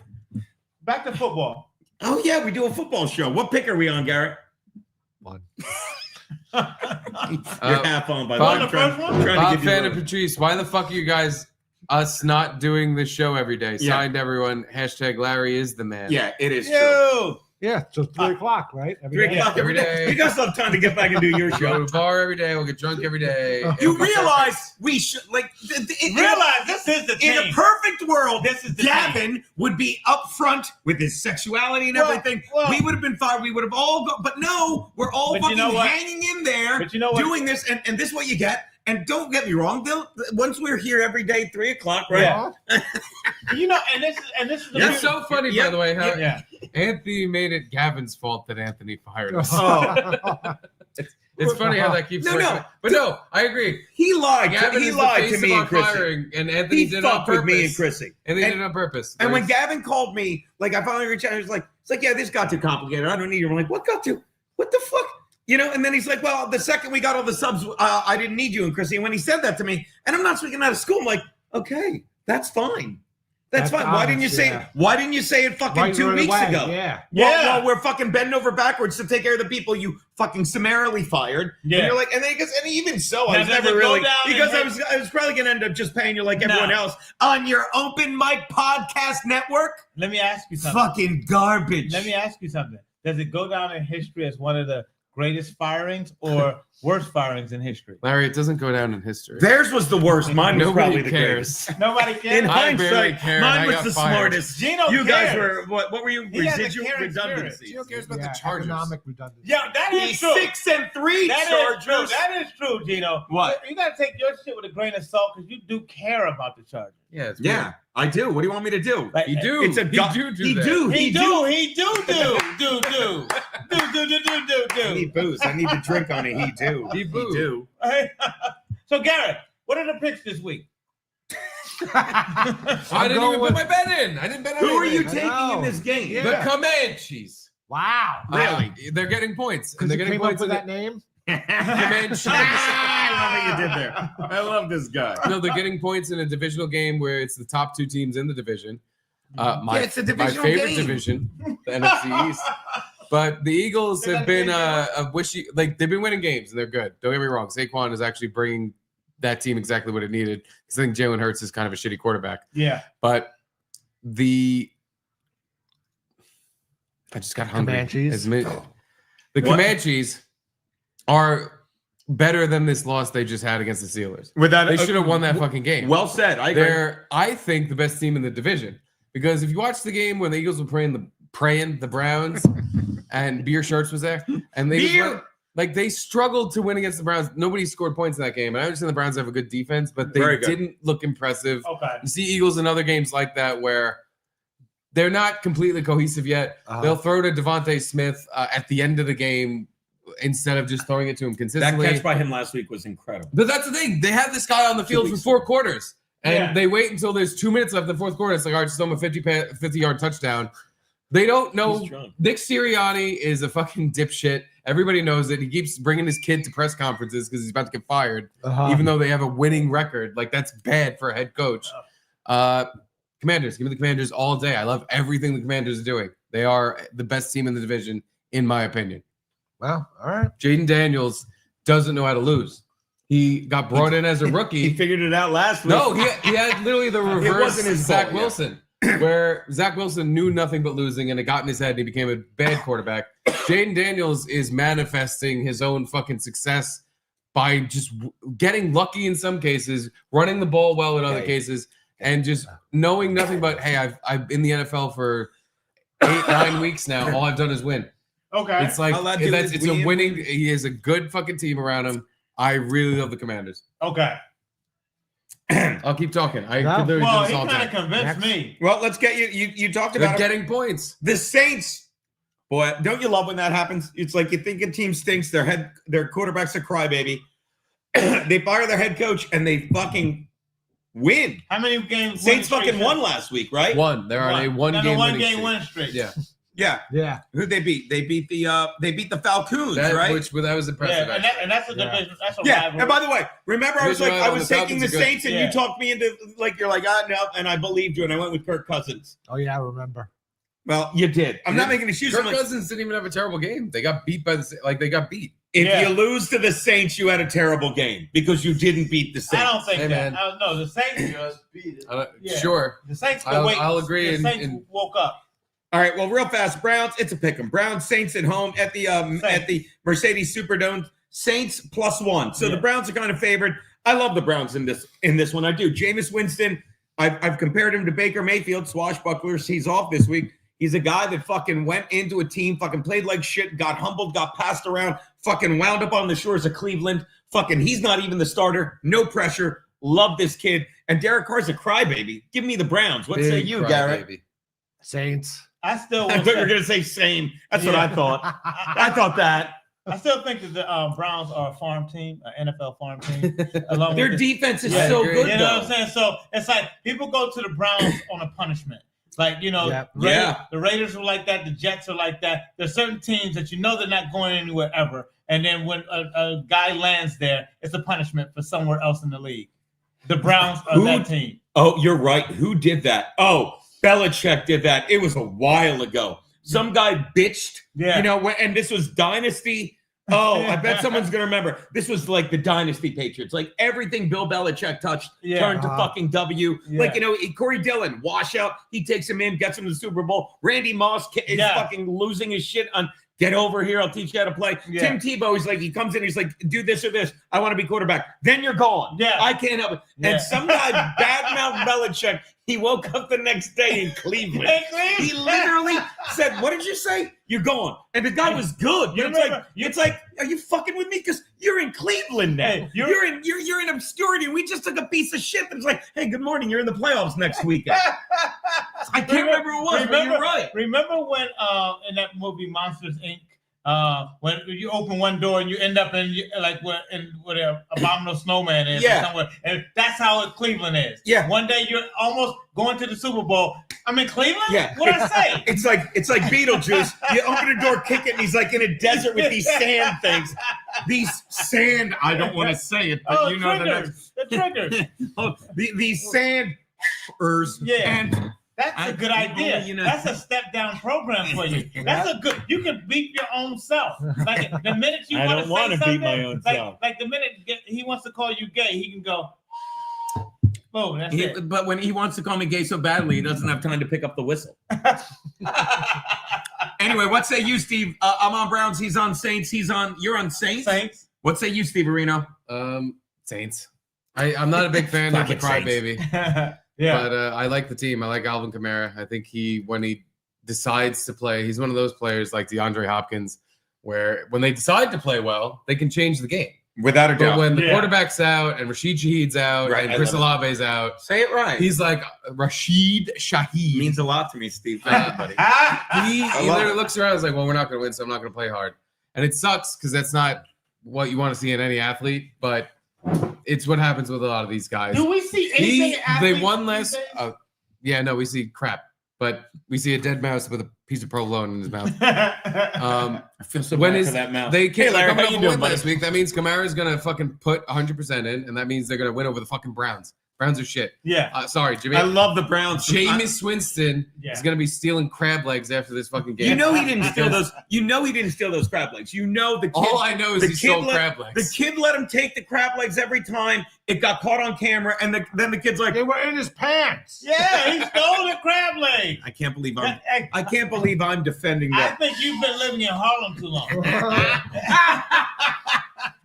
G: back to football.
B: Oh yeah, we do a football show. What pick are we on, Garrett?
C: One.
B: You're half on by the way.
G: On the first one?
B: Trying
A: Bob
B: to give you
A: Fan and
B: a-
A: Patrice, why the fuck are you guys us not doing this show every day?
B: Yeah.
A: Signed everyone. Hashtag Larry is the man.
B: Yeah, it is true.
G: Yo.
C: Yeah, so 3 o'clock, right? Every
B: 3
C: day.
B: o'clock every
A: Every
B: day.
A: day.
B: You guys have time to get back and do your
A: Go
B: show.
A: to a bar every day. We'll get drunk every day.
B: You
A: It'll be
B: realize we should
G: Realize this is the
B: in a
G: thing.
B: perfect world,
G: This is the
B: Gavin would be upfront with his sexuality and
G: Well,
B: everything.
G: well-
B: We would have been fine. We would have all gone, but no, we're all
G: But you
B: fucking
G: know what?
B: hanging in there,
G: But you know what?
B: doing this, and this is what you get. And don't get me wrong, once we're here every day, 3 o'clock, right?
G: Yeah. You know, and this is the
A: It's so funny, by the way, how
G: yeah.
A: Anthony made it Gavin's fault that Anthony fired us.
B: Oh.
A: It's funny how that keeps
B: No,
A: working.
B: no.
A: But no, I agree.
B: He lied.
A: Gavin
B: He
A: is the
B: lied
A: face
B: to
A: of
B: me
A: our
B: and Chrissy.
A: firing, and Anthony
B: He
A: did it on
B: fucked
A: purpose.
B: with me and Chrissy.
A: And they
B: And-
A: did it on purpose.
B: And when
A: There's-
B: Gavin called me, like I finally reached out, he was like, it's like, yeah, this got too complicated. I don't need you. I'm like, what got too? What the fuck? You know, and then he's like, well, the second we got all the subs, I didn't need you and Chrissy. And when he said that to me, and I'm not speaking out of school, I'm like, okay, that's fine. That's fine. Why didn't you
C: honest,
B: say
C: yeah.
B: why didn't you say it fucking
C: Right
B: 2 weeks
C: away,
B: ago?
C: Yeah.
B: Well, we're fucking bending over backwards to take care of the people you fucking summarily fired.
G: Yeah.
B: And you're like, and then he goes, and even so,
G: Now,
B: I was
G: does
B: never
G: it go
B: really
G: down
B: because
G: and
B: I was probably gonna end up just paying you like everyone
G: No.
B: else on your open mic podcast network.
G: Let me ask you something.
B: Fucking garbage.
G: Let me ask you something. Does it go down in history as one of the greatest firings or worst firings in history?
A: Larry, it doesn't go down in history.
B: Theirs was the worst. Mine was probably
A: Nobody
B: the
A: cares.
B: greatest.
G: Nobody
B: In
G: cares.
A: I barely
B: hindsight,
A: care, and I
B: mine was
A: got
B: the
A: fired.
B: smartest.
G: Gino
B: You guys
G: cares.
B: were what were you?
G: He has a
B: Residual
G: caring spirit.
B: redundancy.
A: Gino cares about
C: Yeah,
A: the Chargers.
C: economic redundancy.
G: Yo, that is
B: He's
G: true.
B: 6 and 3
G: That is
B: Chargers.
G: true. That is true, Gino.
B: What?
G: You gotta take your shit with a grain of salt because you do care about the Chargers.
A: Yeah, it's
B: Yeah, I do. What do you want me to do?
G: Like,
A: weird. You do.
B: It's a
A: He
B: go-
A: do do
B: he
A: that.
B: do.
G: He do.
B: I need booze. I need to drink on it. He do.
A: He boo.
B: do.
G: So Garrett, what are the picks this week?
A: I didn't even put my bet in. I didn't bet on
B: Who are you
A: anything.
B: taking
C: know.
B: in this game?
C: Yeah.
A: The Comanches.
C: Wow.
B: Really?
A: They're getting points. And
C: Because
A: they're
C: you
A: getting
C: came up
A: points
C: with
A: in
C: that name?
A: Comanches.
B: I love what you did there. I love this guy.
A: No, they're getting points in a divisional game where it's the top 2 teams in the division. My
B: it's a
A: my
B: divisional
A: favorite
B: game.
A: division, the NFC East. But the Eagles have been a wishy, like they've been winning games and they're good. Don't get me wrong. Saquon is actually bringing that team exactly what it needed. Because I think Jalen Hurts is kind of a shitty quarterback.
G: Yeah.
A: But I just got hungry.
C: Comanches.
A: The Comanches are better than this loss they just had against the Steelers. They should have won that fucking game.
H: Well said. I agree.
A: They're, I think, the best team in the division. Because if you watch the game when the Eagles were praying the Browns and Beer Shirts was there, and they struggled to win against the Browns. Nobody scored points in that game. And I understand the Browns have a good defense, but they didn't look impressive.
G: Okay.
A: You see Eagles in other games like that where they're not completely cohesive yet. They'll throw to Devontae Smith at the end of the game instead of just throwing it to him
B: That
A: consistently.
B: catch by him last week was incredible.
A: But that's the thing. They have this guy on the field for 4 quarters. And they wait until there's 2 minutes left in the fourth quarter. It's like, all right, just throw him a 50-yard touchdown. They don't know. Nick Sirianni is a fucking dipshit. Everybody knows it. He keeps bringing his kid to press conferences because he's about to get fired, even though they have a winning record. Like, that's bad for a head coach. Commanders. Give me the Commanders all day. I love everything the Commanders are doing. They are the best team in the division, in my opinion.
C: Well, all right.
A: Jaden Daniels doesn't know how to lose. He got brought in as a rookie.
B: He figured it out last week.
A: No, he had literally the reverse
B: wasn't his
A: Zach
B: fault, yeah.
A: Wilson, where Zach Wilson knew nothing but losing, and it got in his head, and he became a bad quarterback. Jaden Daniels is manifesting his own fucking success by just getting lucky in some cases, running the ball well in other cases, and just knowing nothing but, hey, I've been in the NFL for 8-9 weeks now. All I've done is win.
G: Okay.
A: It's like it's a winning. He has a good fucking team around him. I really love the Commanders.
G: Okay.
A: I'll keep talking. I
C: No.
A: could literally
G: Well,
A: do
G: he
A: this all
G: kind
A: day.
G: of convinced me.
H: Well, let's get you. You talked
A: They're
H: about it.
A: getting points.
H: The Saints. Boy, don't you love when that happens? It's like you think a team stinks. Their quarterback's a crybaby. They fire their head coach and they fucking win.
G: How many games?
H: Saints fucking won last week, right?
A: One. They're on a one-game
G: winning streak.
A: Yeah.
H: Yeah.
C: Yeah.
H: Who'd they beat? They beat the Falcons, right?
A: That was impressive.
G: Yeah, and that's a division. That's a
H: Yeah.
G: rivalry.
H: And by the way, remember I was
A: Division
H: like, I
A: rival,
H: was
A: the
H: taking the
A: Falcons are good.
H: Saints, and
G: Yeah.
H: you talked me into like you're like, no, and I believed you, and I went with Kirk Cousins.
C: Oh, yeah, I remember.
H: Well, you did. I'm not making excuses.
A: Kirk
H: I'm like,
A: Cousins didn't even have a terrible game. They got beat by they got beat.
H: if you lose to the Saints, you had a terrible game because you didn't beat the Saints.
G: I don't think
A: Hey,
G: that.
A: man.
G: No, the Saints
E: Just beat it.
G: Yeah.
A: Sure.
G: The Saints
A: I'll-
G: wait.
A: I'll agree
G: The
A: in-
G: Saints woke up.
H: All right, well, real fast, Browns. It's a pick 'em. Browns, Saints at home at the Mercedes Superdome. Saints +1. So the Browns are kind of favored. I love the Browns in this one. I do. Jameis Winston. I've compared him to Baker Mayfield. Swashbucklers. He's off this week. He's a guy that fucking went into a team, fucking played like shit, got humbled, got passed around, fucking wound up on the shores of Cleveland. Fucking, he's not even the starter. No pressure. Love this kid. And Derek Carr's a crybaby. Give me the Browns. What say you, Garrett?
A: Baby.
C: Saints.
G: I still.
H: I thought you were going to say same. That's what I thought. I thought that.
G: I still think that the Browns are a farm team, an NFL farm team. Along
H: Their
G: with the,
H: defense is
A: Yeah, I
H: so
A: agree.
H: good,
G: you know what I'm
H: though.
G: saying? So it's like people go to the Browns on a punishment. Like, you know,
C: Yeah.
G: The Raiders are like that. The Jets are like that. There's certain teams that you know they're not going anywhere ever. And then when a guy lands there, it's a punishment for somewhere else in the league. The Browns are that team.
H: Oh, you're right. Who did that? Oh, Belichick did that. It was a while ago. Some guy bitched,
G: Yeah.
H: you know, and this was Dynasty. Oh, I bet someone's going to remember. This was like the Dynasty Patriots. Like everything Bill Belichick touched turned to fucking W.
G: Yeah.
H: Like, you know, Corey Dillon, washout. He takes him in, gets him to the Super Bowl. Randy Moss is fucking losing his shit on get over here. I'll teach you how to play.
G: Yeah.
H: Tim Tebow, he's like, he comes in, he's like, do this or this. I want to be quarterback. Then you're gone.
G: Yeah.
H: I can't help it.
G: Yeah.
H: And some guy badmouthed Belichick. He woke up the next day in Cleveland. He literally said, what did you say? You're gone. And the guy was good.
G: You
H: It's like, are you fucking with me? Because you're in Cleveland now.
G: Hey,
H: you're in obscurity. We just took a piece of shit that's like, hey, good morning. You're in the playoffs next weekend. I can't remember who it was, but you're right.
G: Remember when in that movie Monsters Inc. When you open one door and you end up in where the abominable snowman is or somewhere, and that's how Cleveland is.
H: Yeah.
G: One day you're almost going to the Super Bowl. I'm in Cleveland.
H: Yeah.
G: What I say?
H: It's like Beetlejuice. You open a door, kick it, and he's like in a desert with these sand things. These sand. I don't want to say it, but you know
G: triggers. The triggers.
H: these sanders.
G: Yeah.
H: And
G: That's a good idea.
B: you know.
G: That's a step down program for you. That's a good. You can beat your own self. Like the minute you
B: I
G: want
B: don't
G: to
B: wanna
G: say
B: beat
G: something,
B: my own
G: like,
B: self.
G: like the minute he wants to call you gay, he can go. Boom. That's it.
B: But when he wants to call me gay so badly, he doesn't have time to pick up the whistle. Anyway, what say you, Steve? I'm on Browns. He's on Saints. You're on Saints.
G: Saints.
B: What say you, Steve Areno?
A: Saints. I'm not a big fan of the
B: Fucking
A: crybaby,
G: Yeah.
A: but I like the team. I like Alvin Kamara. I think when he decides to play, he's one of those players like DeAndre Hopkins, where when they decide to play well, they can change the game.
H: Without a
A: But
H: doubt.
A: when the
G: Yeah.
A: quarterback's out and Rashid Shaheed's out
H: Right,
A: and
H: I
A: Chris
H: love
A: Olave's out,
H: Say it right.
A: he's like Rashid Shaheed.
H: means a lot to me, Steve. Thank you, buddy.
A: he
H: love
A: literally
H: it.
A: looks around and is like, well, we're not going to win, so I'm not going to play hard. And it sucks because that's not what you want to see in any athlete, but it's what happens with a lot of these guys.
G: Do we see anything?
A: They won less. Yeah, no, we see crap, but we see a dead mouse with a piece of provolone in his mouth.
B: I feel so
A: When
B: bad
A: is
B: for that mouth.
A: They can't
B: Larry,
A: come
B: how
A: up
B: you
A: with
B: doing,
A: win
B: buddy?
A: last week. That means Kamara's gonna fucking put 100% in, and that means they're gonna win over the fucking Browns. Browns are shit.
G: Yeah.
A: Sorry, Jimmy.
B: I love the Browns.
A: Jameis Winston
G: Yeah.
A: is gonna be stealing crab legs after this fucking game.
B: You know he didn't steal those. You know he didn't steal those crab legs. You know the kid.
A: All I know is
B: the
A: he
B: kid
A: stole
B: let-
A: crab
B: The
A: legs.
B: kid let him take the crab legs every time. It got caught on camera, and then the kid's like,
C: They were in his pants.
G: Yeah, he stole the crab leg.
B: I can't believe
G: I
B: I can't believe I'm defending that.
G: think you've been living in Harlem too long.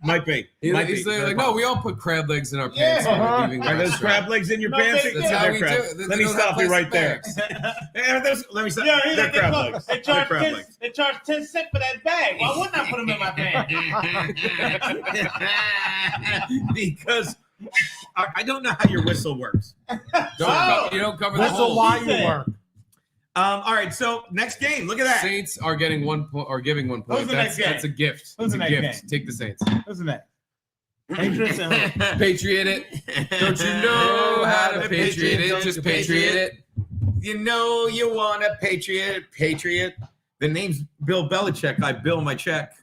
B: Might be. Might
A: He's
B: be.
A: like, no, we all put crab legs in our pants.
G: Yeah.
A: when we're leaving the
B: Are those
A: restaurant."
B: crab legs in your
G: No,
B: pants?
G: they-
A: That's
G: Yeah,
A: how
B: They're
A: we
B: crab-
A: do it.
B: Let me stop you right there. Let me stop.
G: Yeah, he's
B: They're
G: like,
B: crab legs.
G: they
B: They're
G: charge
B: crab
G: 10,
B: legs.
G: they charge 10 cents for that bag. Why wouldn't I put them in my pants?
B: Because I don't know how your whistle works.
A: You don't cover the
C: Whistle
A: hole.
C: while you work.
B: All right, so next game. Look at that.
A: Saints are getting 1 point or giving 1 point.
G: Who's the next
A: That's a
G: game?
A: gift.
G: Who's
A: It's
G: the
A: a
G: next
A: gift.
G: game?
A: Take the Saints.
G: Isn't that? Patriots and who?
A: Patriot it. Don't you know how to patriot it? Just patriot it.
B: You know you want a Patriot. The name's Bill Belichick. I bill my check.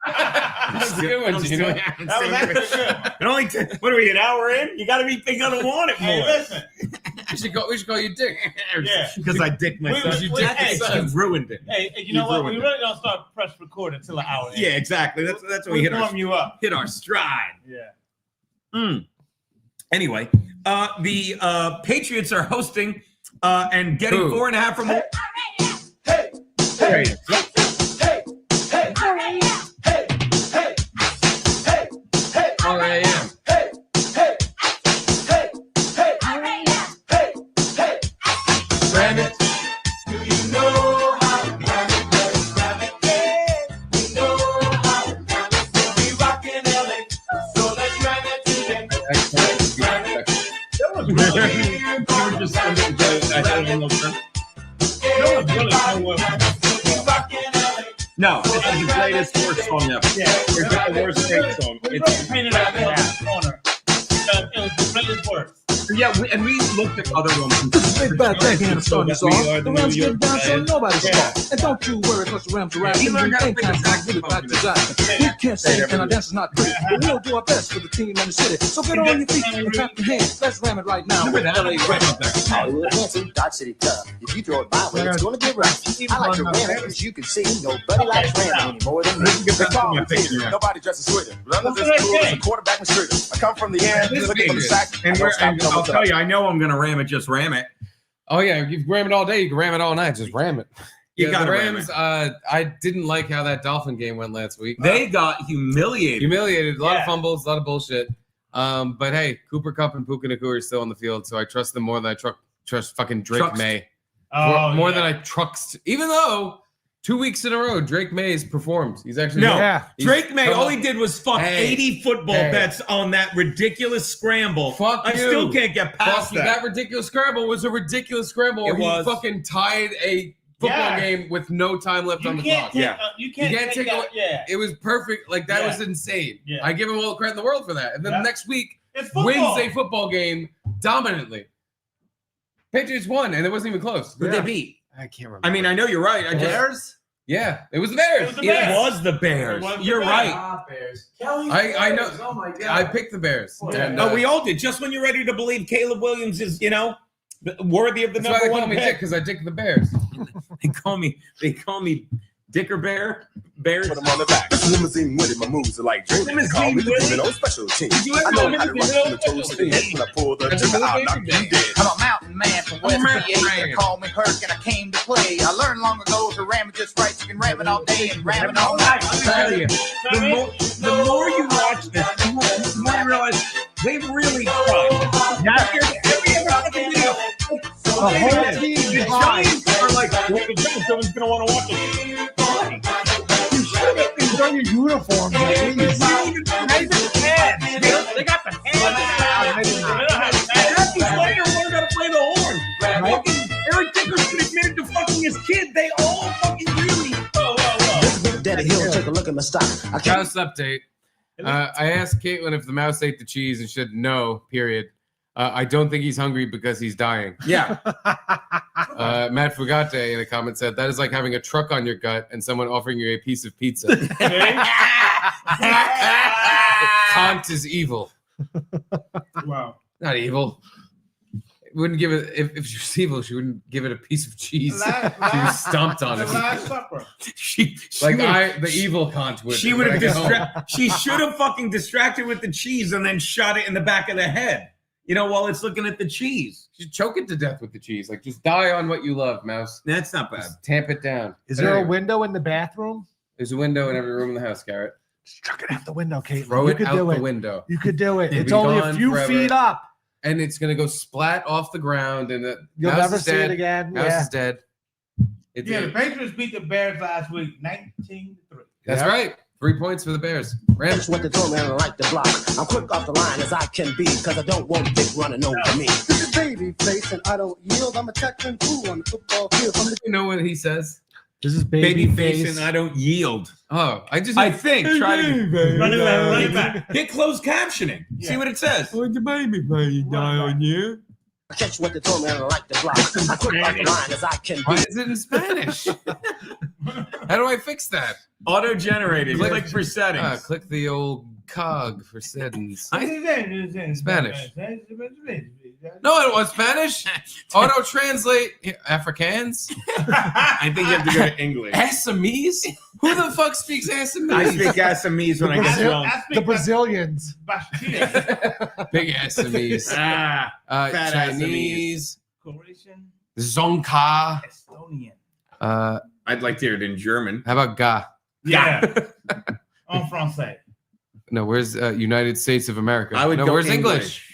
A: That's a good one, Gino.
G: That was actually good.
B: It only what are we, an hour in? You gotta want it
G: Hey,
B: more.
G: listen.
A: We should call you Dick.
G: Yeah.
B: Because I dick myself.
G: We-
A: You dick
G: hey,
A: yourself.
B: You ruined it.
G: Hey, you know what? We
B: ruined
G: really don't start press record until an hour in.
B: Yeah, exactly. That's when we
G: We
B: hit
G: warm you up.
B: our stride.
G: Yeah.
B: Anyway, the Patriots are hosting and getting
A: Who?
B: 4.5 from.
A: R.A.M. Ram it.
B: No, this is the greatest sports song ever.
G: Yeah.
B: It's not the worst great song.
G: We really painted our corner. It was really worse.
B: Yeah, we looked at other ones.
I: Big bad thing here in the sun is
B: We
I: off.
B: are
I: The
B: the
I: Rams
B: New
I: get
B: York
I: down so
B: Giants.
I: nobody's
G: Yeah.
I: fault. And don't you worry, cause the Rams are right.
B: He learned how to
I: Ain't
B: play
I: time
B: the
I: to give it back to Zion. We can't sing and our dance is not pretty, but we'll do our best for the team and the city. So get on your feet and clap your hands. Let's ram it right now.
B: Remember that?
I: LA Rams.
J: Hollywood Hanson, Dodge City Club. If you throw it my way, it's gonna get rough. I like to ram it, as you can see, nobody likes ramming any more than me.
B: Get back to my
J: They
B: picture.
J: call Nobody dresses sweeter. None of
G: What's
J: this
G: the
J: cool
G: next
J: as a
G: game?
J: quarterback mistreated. I come from the end,
A: This
J: looking for the
A: game
J: sack.
B: And,
J: I don't stop
B: I'll
J: coming to
B: tell
J: the-
B: you, I know I'm going to ram it. Just ram it.
A: Oh yeah, you can ram it all day. You can ram it all night. Just ram it.
B: You
A: Yeah,
B: got
A: the
B: to ram
A: Rams.
B: it.
A: I didn't like how that Dolphin game went last week.
B: They got humiliated.
A: Humiliated. A lot
G: Yeah.
A: of fumbles. A lot of bullshit. But hey, Cooper Kupp and Puka Nacua are still on the field, so I trust them more than I trust fucking Drake
B: Truckst.
A: May.
G: Oh,
A: more
G: yeah.
A: than I trust. Even though 2 weeks in a row, Drake May has performed. He's actually
B: No.
C: Yeah.
B: Drake May,
A: Come
B: all
A: on.
B: he did was fuck
A: Hey.
B: 80 football
A: Hey.
B: bets on that ridiculous scramble.
A: Fuck
B: I
A: you.
B: still can't get past
A: Fuck, that ridiculous scramble was a ridiculous scramble.
B: It
A: Where
B: was.
A: He fucking tied a football
G: Yeah.
A: game with no time left on
G: You
A: the
G: can't
A: clock.
G: take.
B: Yeah.
G: You can't,
A: You can't
G: take
A: take
G: that. Yeah.
A: It was perfect. Like that
G: Yeah.
A: was insane.
G: Yeah.
A: I give him all the credit in the world for that. And then
G: Yeah.
A: the next week
G: It's football.
A: wins a football game dominantly. Patriots won, and it wasn't even close.
B: Who'd they beat?
A: I can't remember.
B: I mean, I know you're right. I just,
A: Bears? Yeah, it was the Bears.
G: It was the
B: it
G: Bears.
B: was the Bears.
G: It was the
B: You're
G: Bears.
B: right.
E: Bears. Kelly
A: I know.
E: Oh my god.
A: I picked the Bears.
G: Yeah.
A: And,
B: No, we all did. Just when you're ready to believe Caleb Williams is,
H: Worthy of the
A: That's why
H: number
A: they call
H: one
A: me
H: pick.
A: Dick, because I dick the Bears.
H: They call me Dicker Bears.
K: Put 'em on the back. Limousine with it, my moves are like drinking. They call me the Divisional special team.
H: Did you ever
K: I know
H: know
K: how to
H: Divisional
K: run from the toes to the head when I pull the trigger. I'll knock you dead.
L: I'm a mountain man from West PA. They call me Herc and I came to play. I learned long ago to ram it just right. You can ram it all day and ram it all night.
H: I'm telling you, the more you watch this, the more you realize they really tried. Every other fucking video.
C: The whole team
H: The Giants are like, well, the Giants, someone's going to want to watch it. Why?
C: You should have been wearing your uniform, at least.
G: They got the hands.
H: Happy player learned how to play the horn. Fucking Eric Dickerson admitted to fucking his kid. They all fucking really.
J: Daddy Hill, take a look at my stock. I can't.
A: Mouse update. I asked Caitlin if the mouse ate the cheese, and she said no, period. I don't think he's hungry because he's dying.
H: Yeah.
A: Matt Fugate in a comment said, that is like having a truck on your gut and someone offering you a piece of pizza. Kant is evil.
G: Wow.
A: Not evil. Wouldn't give it, if she was evil, she wouldn't give it a piece of cheese. She was stomped on
G: The
A: it.
G: Last Supper.
A: The evil Kant would.
H: She would have She should have fucking distracted with the cheese and then shot it in the back of the head. You know, while it's looking at the cheese.
A: Just choke it to death with the cheese. Like, just die on what you love, Mouse.
H: That's not bad.
A: Just tamp it down.
C: Is
A: But
C: there a
A: anyway,
C: window in the bathroom?
A: There's a window in every room in the house, Garrett.
C: Just chuck it out the window, Caitlin.
A: Throw
C: You
A: it
C: could
A: out
C: do
A: the
C: it.
A: window.
C: You could do it.
A: It'll
C: It's
A: be
C: only a
A: gone
C: few
A: forever.
C: feet up.
A: And it's going to go splat off the ground. And the
C: You'll
A: mouse
C: never
A: is
C: see
A: dead.
C: it again.
A: Mouse
C: Yeah.
A: is dead. It's
G: Yeah, the Patriots beat the Bears last week, 19-3.
A: That's right. 3 points for the Bears. Rams.
J: That's what they told me, and I like the block. I'm quick off the line as I can be, because I don't want Dick running over me.
I: This is baby face, and I don't yield. I'm a tackling fool on the football field.
A: You know what he says?
C: This is
H: Baby
C: baby
H: face
C: face.
H: and I don't yield.
A: Oh, I
H: think. Try to
G: Run it back.
H: hit closed captioning. See what it says.
A: Oh, the baby face die on you.
J: Catch what they told me, and I like the block. I'm quick off the line as I can
A: Why
J: be.
A: is it in Spanish? How do I fix that?
H: Auto-generated. Click for settings.
A: Click the old cog for settings.
G: In
A: Spanish. No, I don't want Spanish. Auto translate Afrikaans.
H: I think you have to go to English.
A: Assamese? Who the fuck speaks
H: I
A: Assamese?
H: speak Assamese when I get drunk.
C: The Brazilians.
A: Big Assamese.
H: Fat
A: Chinese.
G: Croatian,
A: Zonka.
G: Estonian.
H: I'd like to hear it in German.
A: How about Ga?
G: Yeah. En français.
A: No, where's United States of America?
H: I would
A: no,
H: go
A: where's
H: English.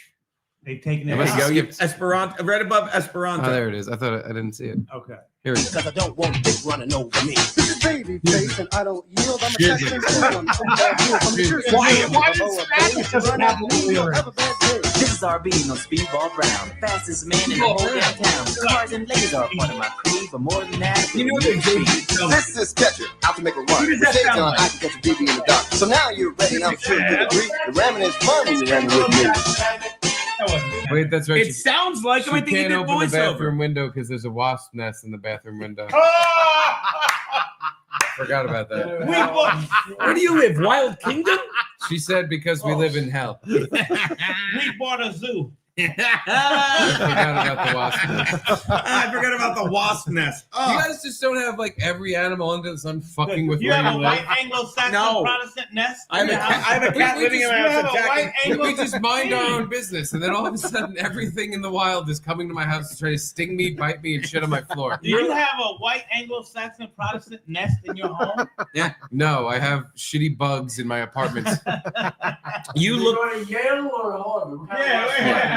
G: They've taken
A: There
G: it
A: must
G: out.
H: There you go.
A: skipped.
H: Esperanto. Right above Esperanto.
A: Oh, there it is. I thought I didn't see it.
G: Okay.
A: Here we go.
J: Because I don't want Dick running over me.
I: This is baby face, and I don't yield. I'm a tackling fool on the football field. From the church
C: Why does Spanish doesn't have the lyrics?
I: Have a bad day.
L: This is RB on Speedball Brown, fastest man in the whole damn town. Cars and ladies are part of my creed, but more than that,
H: You know what they do?
K: This is Catcher, out to make a run.
H: Who does that
K: Shades
H: sound
K: on,
H: like?
K: I can catch a BB in the dark. So now you're ready, I'm sure you agree. The ramming is fun when you're ramming with me.
G: That wasn't
A: Wait, that's right.
H: It sounds like him. I
A: She
H: think he
A: can't
H: did
A: open the bathroom
H: voiceover.
A: window because there's a wasp nest in the bathroom window.
G: Oh!
A: Forgot about that.
H: Where do you live? Wild Kingdom?
A: She said because we live in hell.
G: We bought a zoo.
A: I forgot about the wasp nest.
H: I forgot about the wasp nest.
A: You guys just don't have like every animal under the sun fucking with
G: You
A: where
G: have
A: you
G: a
A: live.
G: white Anglo-Saxon
H: No.
G: Protestant nest?
H: I have a cat, I have a cat living in my
G: You
H: house
G: have a white
H: attacking.
G: Anglo-
A: We just mind our own business, and then all of a sudden, everything in the wild is coming to my house to try to sting me, bite me, and shit on my floor.
G: Do you have a white Anglo-Saxon Protestant nest in your home?
A: No, I have shitty bugs in my apartment.
H: You look.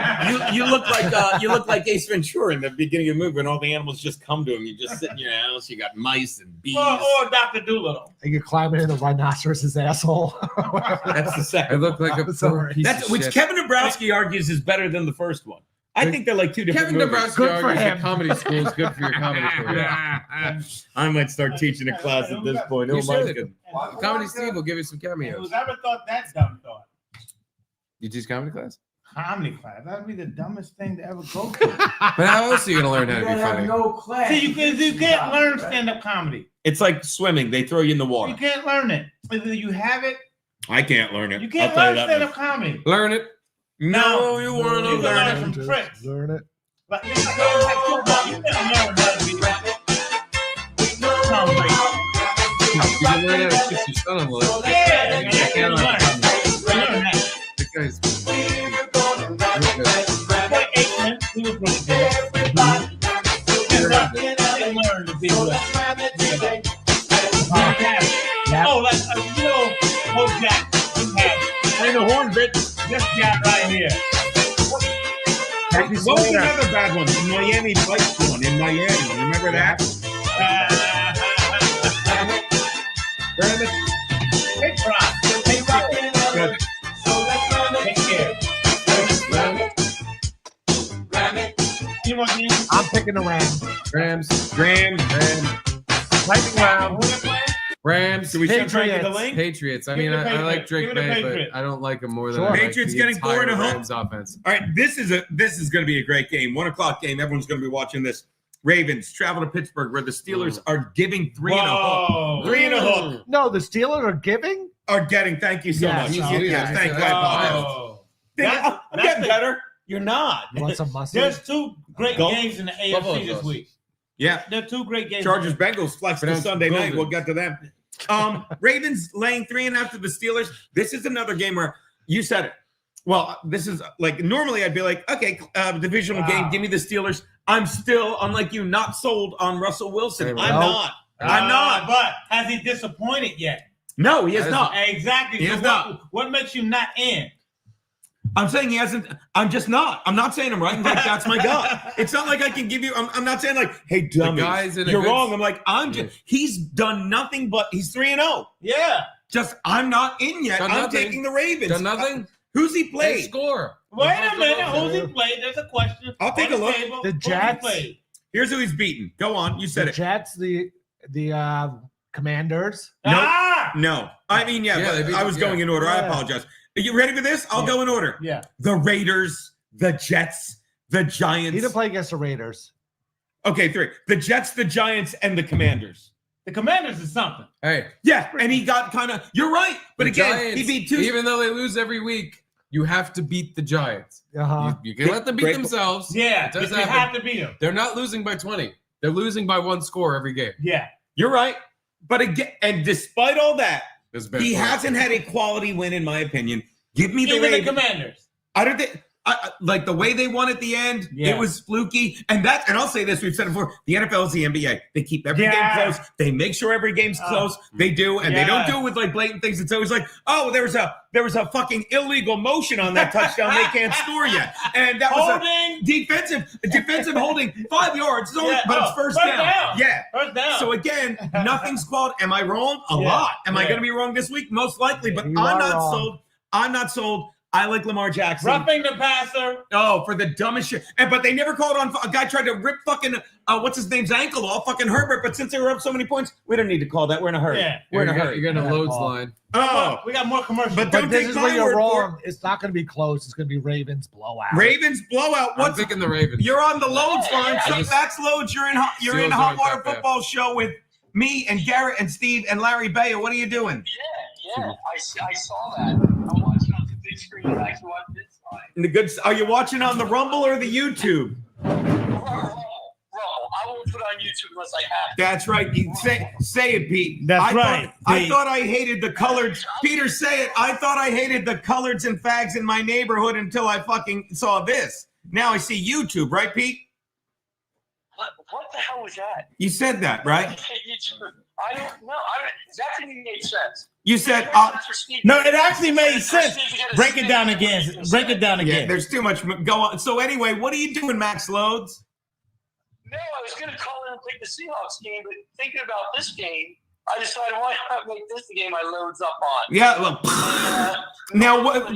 G: Yeah.
H: You look like Ace Ventura in the beginning of the movie when all the animals just come to him. You just sit in your house. You got mice and bees.
G: Or Dr. Doolittle.
C: You could climb into the rhinoceros's asshole.
H: That's the
A: I
H: second.
A: look like a poor
C: Sorry.
A: piece
H: That's
A: of
H: which
A: shit.
H: Kevin Dabrowski argues is better than the first one. I think they're like two different
A: Kevin
H: movies.
A: Dabrowski
C: Good for
A: argues
C: him.
A: that comedy school is good for your comedy career.
H: I might start teaching a class at this point.
A: You
H: Oh my
A: should.
H: God.
A: Comedy Steve will give you some cameos.
G: Who's ever thought that dumb thought?
A: You teach comedy class?
G: Comedy class. That'd be the dumbest thing to ever go to.
A: But how else are you going to learn how to be funny?
G: See, you can't learn stand-up comedy.
H: It's like swimming. They throw you in the
G: You
H: water.
G: can't learn it. Either you have it,
H: I can't learn it.
G: you
H: I'll
G: can't
H: tell you
G: learn
H: that
G: stand-up
H: much.
G: comedy.
A: Learn it.
H: No, you want to
G: You can
H: learn
G: learn
H: it.
G: some tricks.
C: Learn it.
G: Like, you can't learn how to be Tom Brady.
A: You can learn how to kiss your son on the lips.
G: Yeah, you can learn. Learn that.
A: That guy's
G: He was really good. Learn to be good. Oh, like you know, Hope Jack. Ain't the horn, bitch. This guy right here.
H: What was another bad one? The Miami Vice one in Miami. Remember that?
G: Take rock. Take rock. Take care.
C: I'm picking the Rams.
A: Lightning round. Rams.
H: So we should try to get the link?
A: Patriots. I
G: Give
A: mean,
G: me the
A: I like
G: Patriots.
A: Drake
G: Give me the
A: May, but
G: Patriots.
A: I don't like him more than
C: Sure.
A: I like
H: Patriots
A: the
H: getting 4
A: entire
H: at home.
A: Rams offense.
H: All right, this is going to be a great game. 1 o'clock game. Everyone's going to be watching this. Ravens travel to Pittsburgh, where the Steelers are giving 3 and a hook. 3 and a hook
C: No, the Steelers are giving?
H: are getting. Thank you so
C: Yes,
H: much.
C: okay.
H: Yes, thank you. I apologize.
G: Oh.
H: I'm getting better. You're not.
C: You want some mustard?
G: There's 2 great
H: Go.
G: games in the
A: Buffalo
G: AFC this
A: sauce.
G: week.
H: Yeah.
G: There are 2 great games.
H: Chargers Bengals flex to
A: Pronounce
H: Sunday night.
A: golden.
H: We'll get to them. Ravens laying 3.5 to the Steelers. This is another game where you said it. Well, this is like normally I'd be like, okay, divisional game, give me the Steelers. I'm still, unlike you, not sold on Russell Wilson.
A: There we
H: I'm
A: go.
H: not. I'm not.
G: But has he disappointed yet?
H: No, he is
A: That is
H: not.
G: Exactly.
H: He
G: So
H: is not.
G: What makes you not in?
H: I'm saying he hasn't. I'm just not. I'm not saying I'm right. I'm like, that's my gut. It's not like I can give you. I'm not saying like, hey, dummies,
A: guy's in a
H: you're
A: good-
H: wrong. I'm like, I'm just. He's done nothing but he's 3-0.
G: Yeah.
H: Just I'm not in yet.
A: Done
H: I'm
A: nothing.
H: taking the Ravens.
A: Done nothing?
H: Who's he
A: They
H: played?
A: score.
G: Wait a minute. Who's he played? There's a question.
H: I'll take
G: on
H: a look.
G: table.
C: The
G: Who's he
C: Jets.
G: played?
H: Here's who he's beaten. Go on. You said
C: The
H: it.
C: Jets, the Commanders.
H: No.
G: Ah!
H: No. I mean, yeah,
A: Yeah, they
H: but
A: beat
H: I
A: them,
H: was
A: yeah.
H: going in order. I
C: Yeah.
H: apologize. Are you ready for this? I'll go in order.
G: Yeah.
H: The Raiders, the Jets, the Giants.
C: He didn't play against the Raiders.
H: Okay, 3. The Jets, the Giants, and the Commanders.
G: The Commanders is something.
A: Hey,
H: Yeah, and he got kind of. You're right, but
A: the
H: again,
A: Giants,
H: he beat 2.
A: Even though they lose every week, you have to beat the Giants.
C: Uh-huh.
A: You can let them beat
H: Great-
A: themselves.
G: Yeah.
A: It does
G: But you
A: happen.
G: have to beat him.
A: They're not losing by 20. They're losing by 1 score every game.
G: Yeah.
H: You're right, but again, and despite all that,
A: There's been
H: he hasn't had a quality win, in my opinion. Give me the
G: Even the
H: Ravens.
G: Commanders.
H: I don't think. Like the way they won at the end,
G: Yeah.
H: it was fluky. And I'll say this: we've said it before. The NFL is the NBA. They keep every game close. They make sure every game's close. They do, and they don't do it with like blatant things. It's always like, oh, there was a fucking illegal motion on that touchdown. They can't score yet, and that was
G: Holding.
H: a defensive holding 5 yards. It's only,
G: Yeah.
H: but it's first down. Yeah.
G: First down.
H: So again, nothing's called. Am I wrong? A lot. Am I going to be wrong this week? Most likely, but
C: You
H: I'm
C: are
H: not
C: wrong.
H: sold. I'm not sold. I like Lamar Jackson.
G: Roughing the passer.
H: Oh, for the dumbest shit. But they never called on a guy tried to rip fucking what's his name's ankle off, fucking Herbert. But since they were up so many points, we don't need to call that. We're in a hurry.
G: Yeah.
H: We're in a hurry.
A: You're getting a
C: Yeah,
A: loads
C: Paul.
A: line.
H: Oh,
G: We got more commercials.
H: But
C: But
H: don't
C: this
H: take
C: is
H: my
C: where you're
H: word for
C: wrong. It's not going to be close. It's going to be Ravens blowout.
H: Ravens blowout.
A: I'm
H: What's
A: picking the Ravens.
H: you're on the loads line. So
A: just-
H: that's loads. You're in
A: Steelers
H: Hot
A: aren't
H: Water
A: that bad.
H: Football Show with me and Garrett and Steve and Larry Bayer. What are you doing?
M: Yeah, I saw that. I'm watching on the big screen. I actually watched this time.
H: The good. Are you watching on the Rumble or the YouTube?
M: Bro, I won't put on YouTube unless I have to.
H: That's right. You say it, Pete.
G: That's
H: I
G: right,
H: Thought, I
G: Pete.
H: thought I hated the coloreds. Peter, say it. I thought I hated the coloreds and fags in my neighborhood until I fucking saw this. Now I see YouTube, right, Pete?
M: What the hell was that?
H: You said that, right?
M: I don't know. That didn't even make sense.
H: You said.
G: No, it actually made sense. Break it down again. Break it down
H: Yeah,
G: again.
H: there's too much. Go on. So anyway, what are you doing, Max Loads?
M: No, I was going to call in and pick the Seahawks game, but thinking about this game, I decided why not make this the game I loads up on.
H: Yeah. Look. Now what?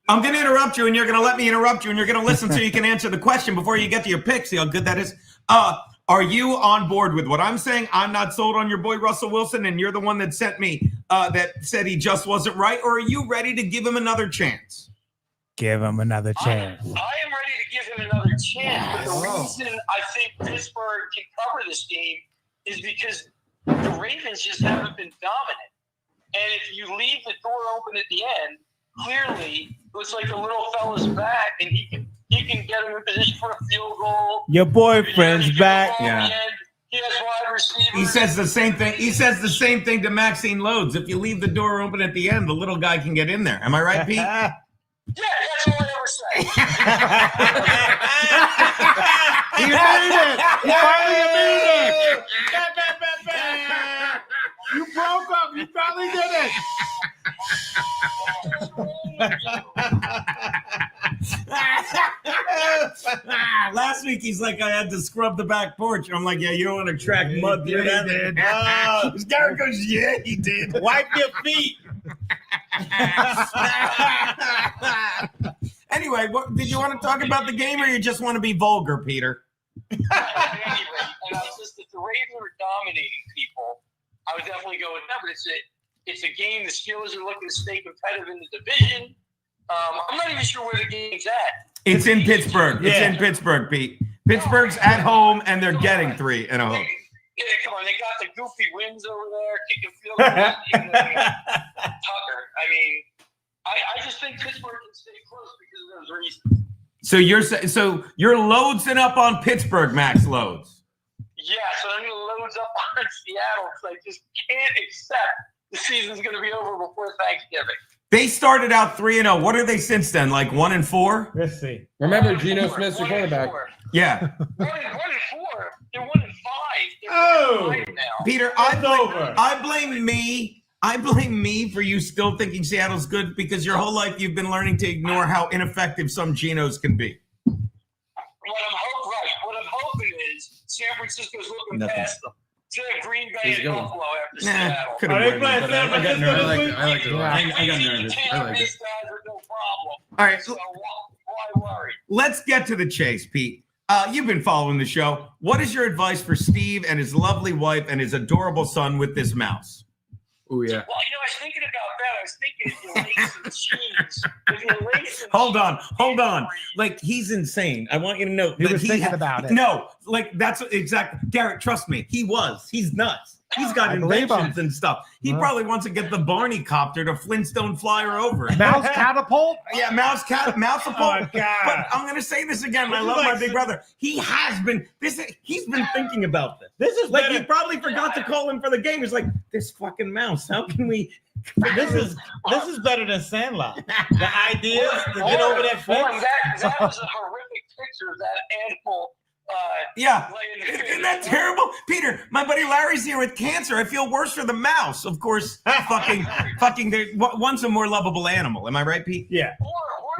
H: I'm going to interrupt you, and you're going to let me interrupt you, and you're going to listen so you can answer the question before you get to your pick. See how good that is. Are you on board with what I'm saying? I'm not sold on your boy Russell Wilson, and you're the one that sent me that said he just wasn't right. Or are you ready to give him another chance?
G: Give him another chance.
M: I am ready to give him another chance, but the reason I think Pittsburgh can cover this game is because the Ravens just haven't been dominant. And if you leave the door open at the end, clearly looks like the little fella's back and he can he can get him in position for a field goal.
G: Your boyfriend's back.
H: Yeah.
M: He has wide receivers.
H: He says the same thing. He says the same thing to Maxine Loads. If you leave the door open at the end, the little guy can get in there. Am I right, Pete?
M: Yeah, that's all I ever say.
C: He made it. He finally made it. You broke up. You finally did it.
H: Last week he's like, I had to scrub the back porch. I'm like, yeah, you don't want to track mud through that. Garrett goes, yeah, he did.
G: Wipe your feet.
H: Anyway, did you want to talk about the game, or you just want to be vulgar, Peter?
M: And I was just, if the Ravens were dominating people, I would definitely go with that. But it's a game. The Steelers are looking to stay competitive in the division. I'm not even sure where the game's at.
H: It's in Pittsburgh.
G: Yeah.
H: It's in Pittsburgh, Pete. Pittsburgh's at home, and they're getting 3 in a home.
M: Yeah, come on. They got the goofy winds over there, kicking field goals. Tucker. I mean, I just think Pittsburgh can stay close because of those reasons.
H: So you're loadsing up on Pittsburgh, Max Loads.
M: Yeah, so I'm going to loads up on Seattle because I just can't accept the season's going to be over before Thanksgiving.
H: They started out 3-0. What are they since then? Like 1-4?
G: Let's see.
A: Remember, Geno Smith's your quarterback.
H: Yeah.
M: 1-4. They're 1-5.
G: Oh,
M: now.
H: Peter, I blame me for you still thinking Seattle's good because your whole life you've been learning to ignore how ineffective some Genos can be.
M: What I'm hoping is San Francisco's looking past them. To Green Bay and Buffalo after Seattle.
H: Could've
G: Are they
H: won,
G: playing
H: but
G: San
A: I got
G: Francisco
A: nervous.
G: this week?
A: I like it. I got nervous. I like it.
M: These guys are no problem.
H: All right,
M: So why worry?
H: let's get to the chase, Pete. You've been following the show. What is your advice for Steve and his lovely wife and his adorable son with this mouse?
A: Oh, yeah.
M: Well, I was thinking about that. I was thinking if you lace some cheese. If you lace some
H: Hold
M: cheese,
H: on. Like, he's insane. I want you to know
C: He
H: that
C: was thinking about it.
H: No, like, that's exactly. Garrett, trust me. He's nuts. He's got
C: I believe
H: inventions
C: him.
H: and stuff. He probably wants to get the Barney copter to Flintstone flyer over it.
C: Mouse catapult?
H: Yeah, mouse
G: Oh,
H: But
G: God.
H: I'm gonna say this again. I
G: This is
H: love
G: like
H: my big brother. He's been thinking about this.
G: This is
H: Like,
G: better.
H: he probably forgot to call him for the game. He's like, this fucking mouse. How can we?
G: This is better than Sandlot. The ideas to get over that
M: Boy,
G: fence.
M: that was a horrific picture of that animal.
H: Yeah.
M: laying there.
H: Isn't that terrible? Peter, my buddy Larry's here with cancer. I feel worse for the mouse. Of course, fucking, one's a more lovable animal. Am I right, Pete?
G: Yeah.
M: Or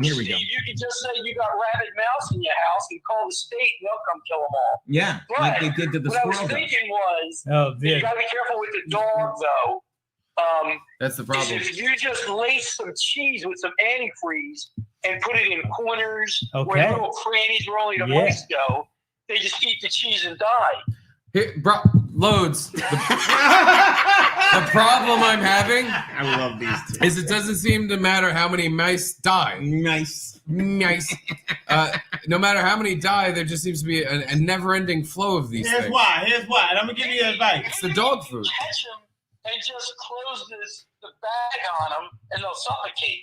H: Here we
M: Steve,
H: go.
M: you could just say you got rabid mouse in your house and call the state and they'll come kill them all.
H: Yeah,
M: But
H: like they did to the
M: what I was
H: squirrel. guy.
M: thinking was,
G: Oh,
M: you
G: dear.
M: got to be careful with the dog, though.
A: That's the
M: Is
A: problem.
M: if you just lace some cheese with some antifreeze and put it in corners
G: Okay.
M: where little crannies where only the
G: Yeah.
M: mice go, they just eat the cheese and die.
A: Here, Loads. The problem I'm having
H: I love these two.
A: is it doesn't seem to matter how many mice die.
H: Nice.
A: No matter how many die, there just seems to be a never-ending flow of these
G: Here's
A: things.
G: why. And I'm gonna give you advice.
A: It's the dog food.
M: Catch them and just close the bag on them and they'll suffocate.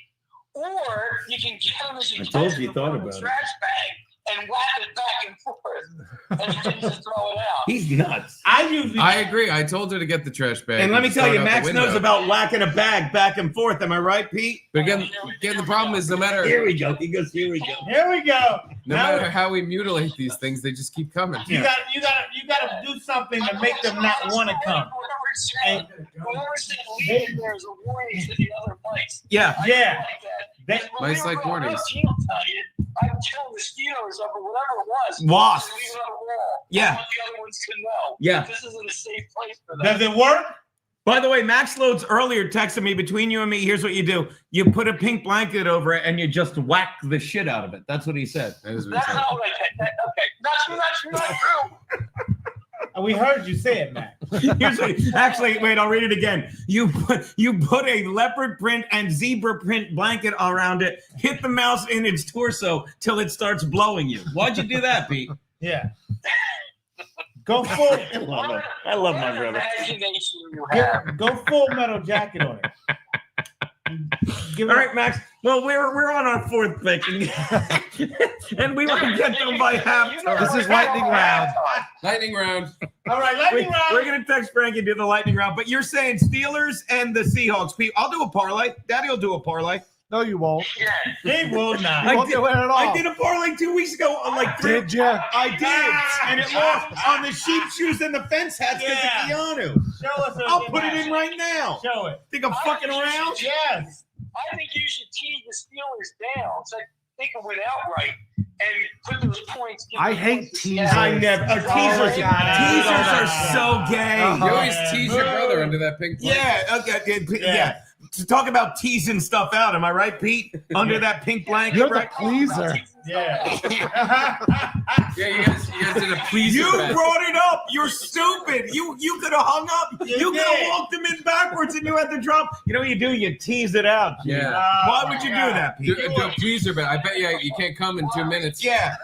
M: Or you can get them as you
H: told
M: catch
H: you
M: them
H: thought
M: from
H: about
M: the
H: it.
M: trash bag and whap it back and forth and then just throw it out.
H: He's nuts.
G: I usually
A: I agree. I told her to get the trash bag.
H: And let me
A: just
H: tell
A: throw
H: you,
A: it out the
H: Max knows
A: window.
H: about whacking a bag back and forth. Am I right, Pete?
A: But again, the problem is no matter
H: Here we go. He goes, here we go.
G: Here we go.
A: no matter how we mutilate these things, they just keep coming.
G: You gotta do something to make them not want to come. And-
M: Whoever said leave there is a warning to the other mice.
H: Yeah.
G: Yeah.
M: When
A: Mice
M: we were
A: like
M: growing up,
A: warnings.
M: He'll tell you, I would kill mosquitoes or whatever it was.
H: Wasps.
M: Just leave it on the wall.
H: Yeah.
M: I want the other ones to know.
H: Yeah.
M: This isn't a safe place for them.
G: Does it work?
H: By the way, Max Loads earlier texted me, between you and me, here's what you do. You put a pink blanket over it and you just whack the shit out of it. That's what he said.
A: That is what
M: That's
A: he said.
M: not what I said. Okay. Not true.
G: We heard you say it, Matt.
H: Here's what actually, wait, I'll read it again. You put a leopard print and zebra print blanket around it, hit the mouse in its torso till it starts blowing you. Why'd you do that, Pete?
G: Yeah. Go full.
H: I love him. I love my brother.
M: Imagination you have.
G: Go full metal jacket on it.
B: All right, Max. Well, we're on our fourth pick, and we want to get them by halftime.
C: This is lightning round.
A: Lightning round.
G: All right, lightning round.
B: We're gonna text Frankie do the lightning round, but you're saying Steelers and the Seahawks. Pete, I'll do a parlay. Daddy will do a parlay.
C: No, you won't.
G: He will not.
C: You won't do it at all.
B: I did a parlay 2 weeks ago.
C: Did you?
B: I did, and it lost on the sheep shoes and the fence hats because of Keanu.
G: Show us.
B: I'll put it in right now.
G: Show it.
B: Think I'm fucking around?
G: Yes.
M: I think you should tease the Steelers down. So they can win outright and put those points.
C: I hate teasers.
B: I never. Teasers are so gay.
A: You always tease your brother under that pink blanket.
B: Yeah. Okay. Yeah. To talk about teasing stuff out, am I right, Pete? Under that pink blanket,
C: You're
B: right?
C: the pleaser.
G: Yeah.
A: Yeah, you guys did a pleaser.
B: You
A: bet.
B: brought it up. You're stupid. You could have hung up. You could have walked them in backwards, and you had to drop. You know what you do? You tease it out.
A: Yeah.
B: Why would you do that, Pete?
A: Do a pleaser bet. I bet you can't come in 2 minutes.
B: Yeah.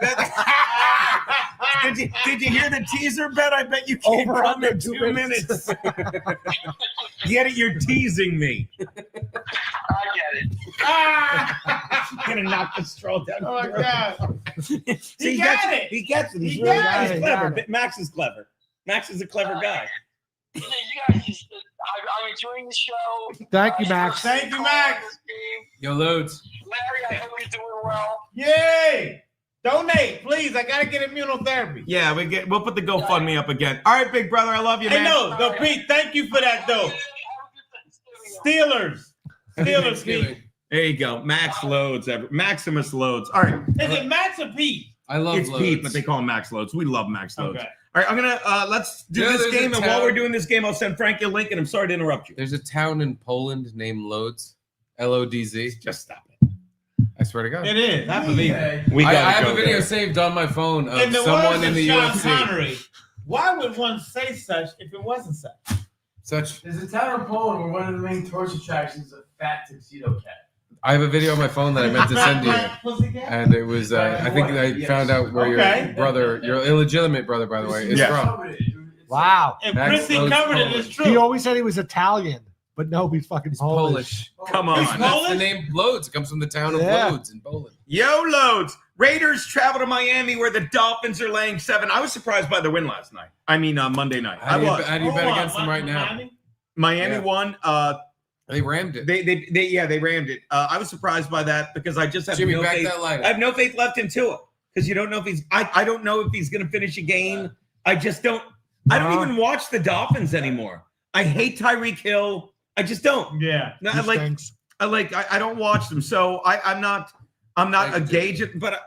B: Did you hear the teaser bet? I bet you can't
C: Over
B: come
C: under
B: in
C: 2
B: 2 minutes. Get it? You're teasing me.
M: I get it.
B: Gonna knock the straw down.
G: Oh my God.
B: See,
G: He got it.
B: He gets it. He's
G: He
B: really
G: got
B: he's
C: it.
B: clever.
C: Got it.
B: Max is clever. Max is a clever guy.
M: You guys just, I'm enjoying the show.
C: Thank you, Max.
G: Thank you, Max.
A: Yo, loads.
M: Larry, I hope you're doing well.
G: Yay! Donate, please. I gotta get immunotherapy.
B: Yeah, we'll put the GoFundMe up again. All right, big brother, I love you,
G: Hey,
B: man.
G: no, Pete. Thank you for that, though. Steelers, Pete.
B: There you go. Max loads. Maximus loads. All right.
G: Is it Max or Pete?
A: I love
B: It's
A: loads.
B: Pete, but they call him Max Loads. We love Max Loads.
G: Okay.
B: All right, I'm gonna let's do
A: Yeah,
B: this
A: there's a
B: game, and while
A: town-
B: we're doing this game, I'll send Frankie a link. And I'm sorry to interrupt you.
A: There's a town in Poland named Lodz, Lodz.
B: Just stop it.
A: I swear to God.
G: It is. I believe it.
B: We
A: I
B: gotta
A: have
B: go
A: a video
B: there.
A: saved on my phone of
G: In the
A: someone
G: words
A: in
G: of
A: the
G: Sean
A: UFC.
G: Connery, why would one say such if it wasn't such?
A: Such.
E: There's a town in Poland where one of the main tourist attractions is a fat tuxedo cat.
A: I have a video on my phone that I meant to send you, and it was. I think I found out where
G: Okay.
A: your brother, your illegitimate brother, by the way, is from.
C: Wow.
G: If
A: Max
G: Chrissy
A: Loads
G: covered it,
A: Polish.
G: it's
C: He
G: true.
C: always said he was Italian, but no, he's fucking Polish.
B: Come on.
A: That's the name Lodz. It comes from the town of
C: Yeah.
A: Lodz in Poland.
B: Yo, Loads. Raiders travel to Miami where the Dolphins are laying 7. I was surprised by the win last night. I mean, Monday night.
A: How
B: I
A: do you,
B: was.
A: how do you bet
G: Hold on,
A: against them right now?
B: Miami
A: Yeah.
B: won.
A: They rammed it.
B: They rammed it. I was surprised by that because I just have
A: Jimmy,
B: no
A: back
B: faith.
A: that light
B: I have no faith left in Tua because you don't know if he's. I don't know if he's going to finish a game. I just don't. I don't even watch the Dolphins anymore. I hate Tyreek Hill. I just don't.
G: Yeah.
B: No,
C: He
B: I
C: stinks.
B: I don't watch them, so I'm not a gauge. But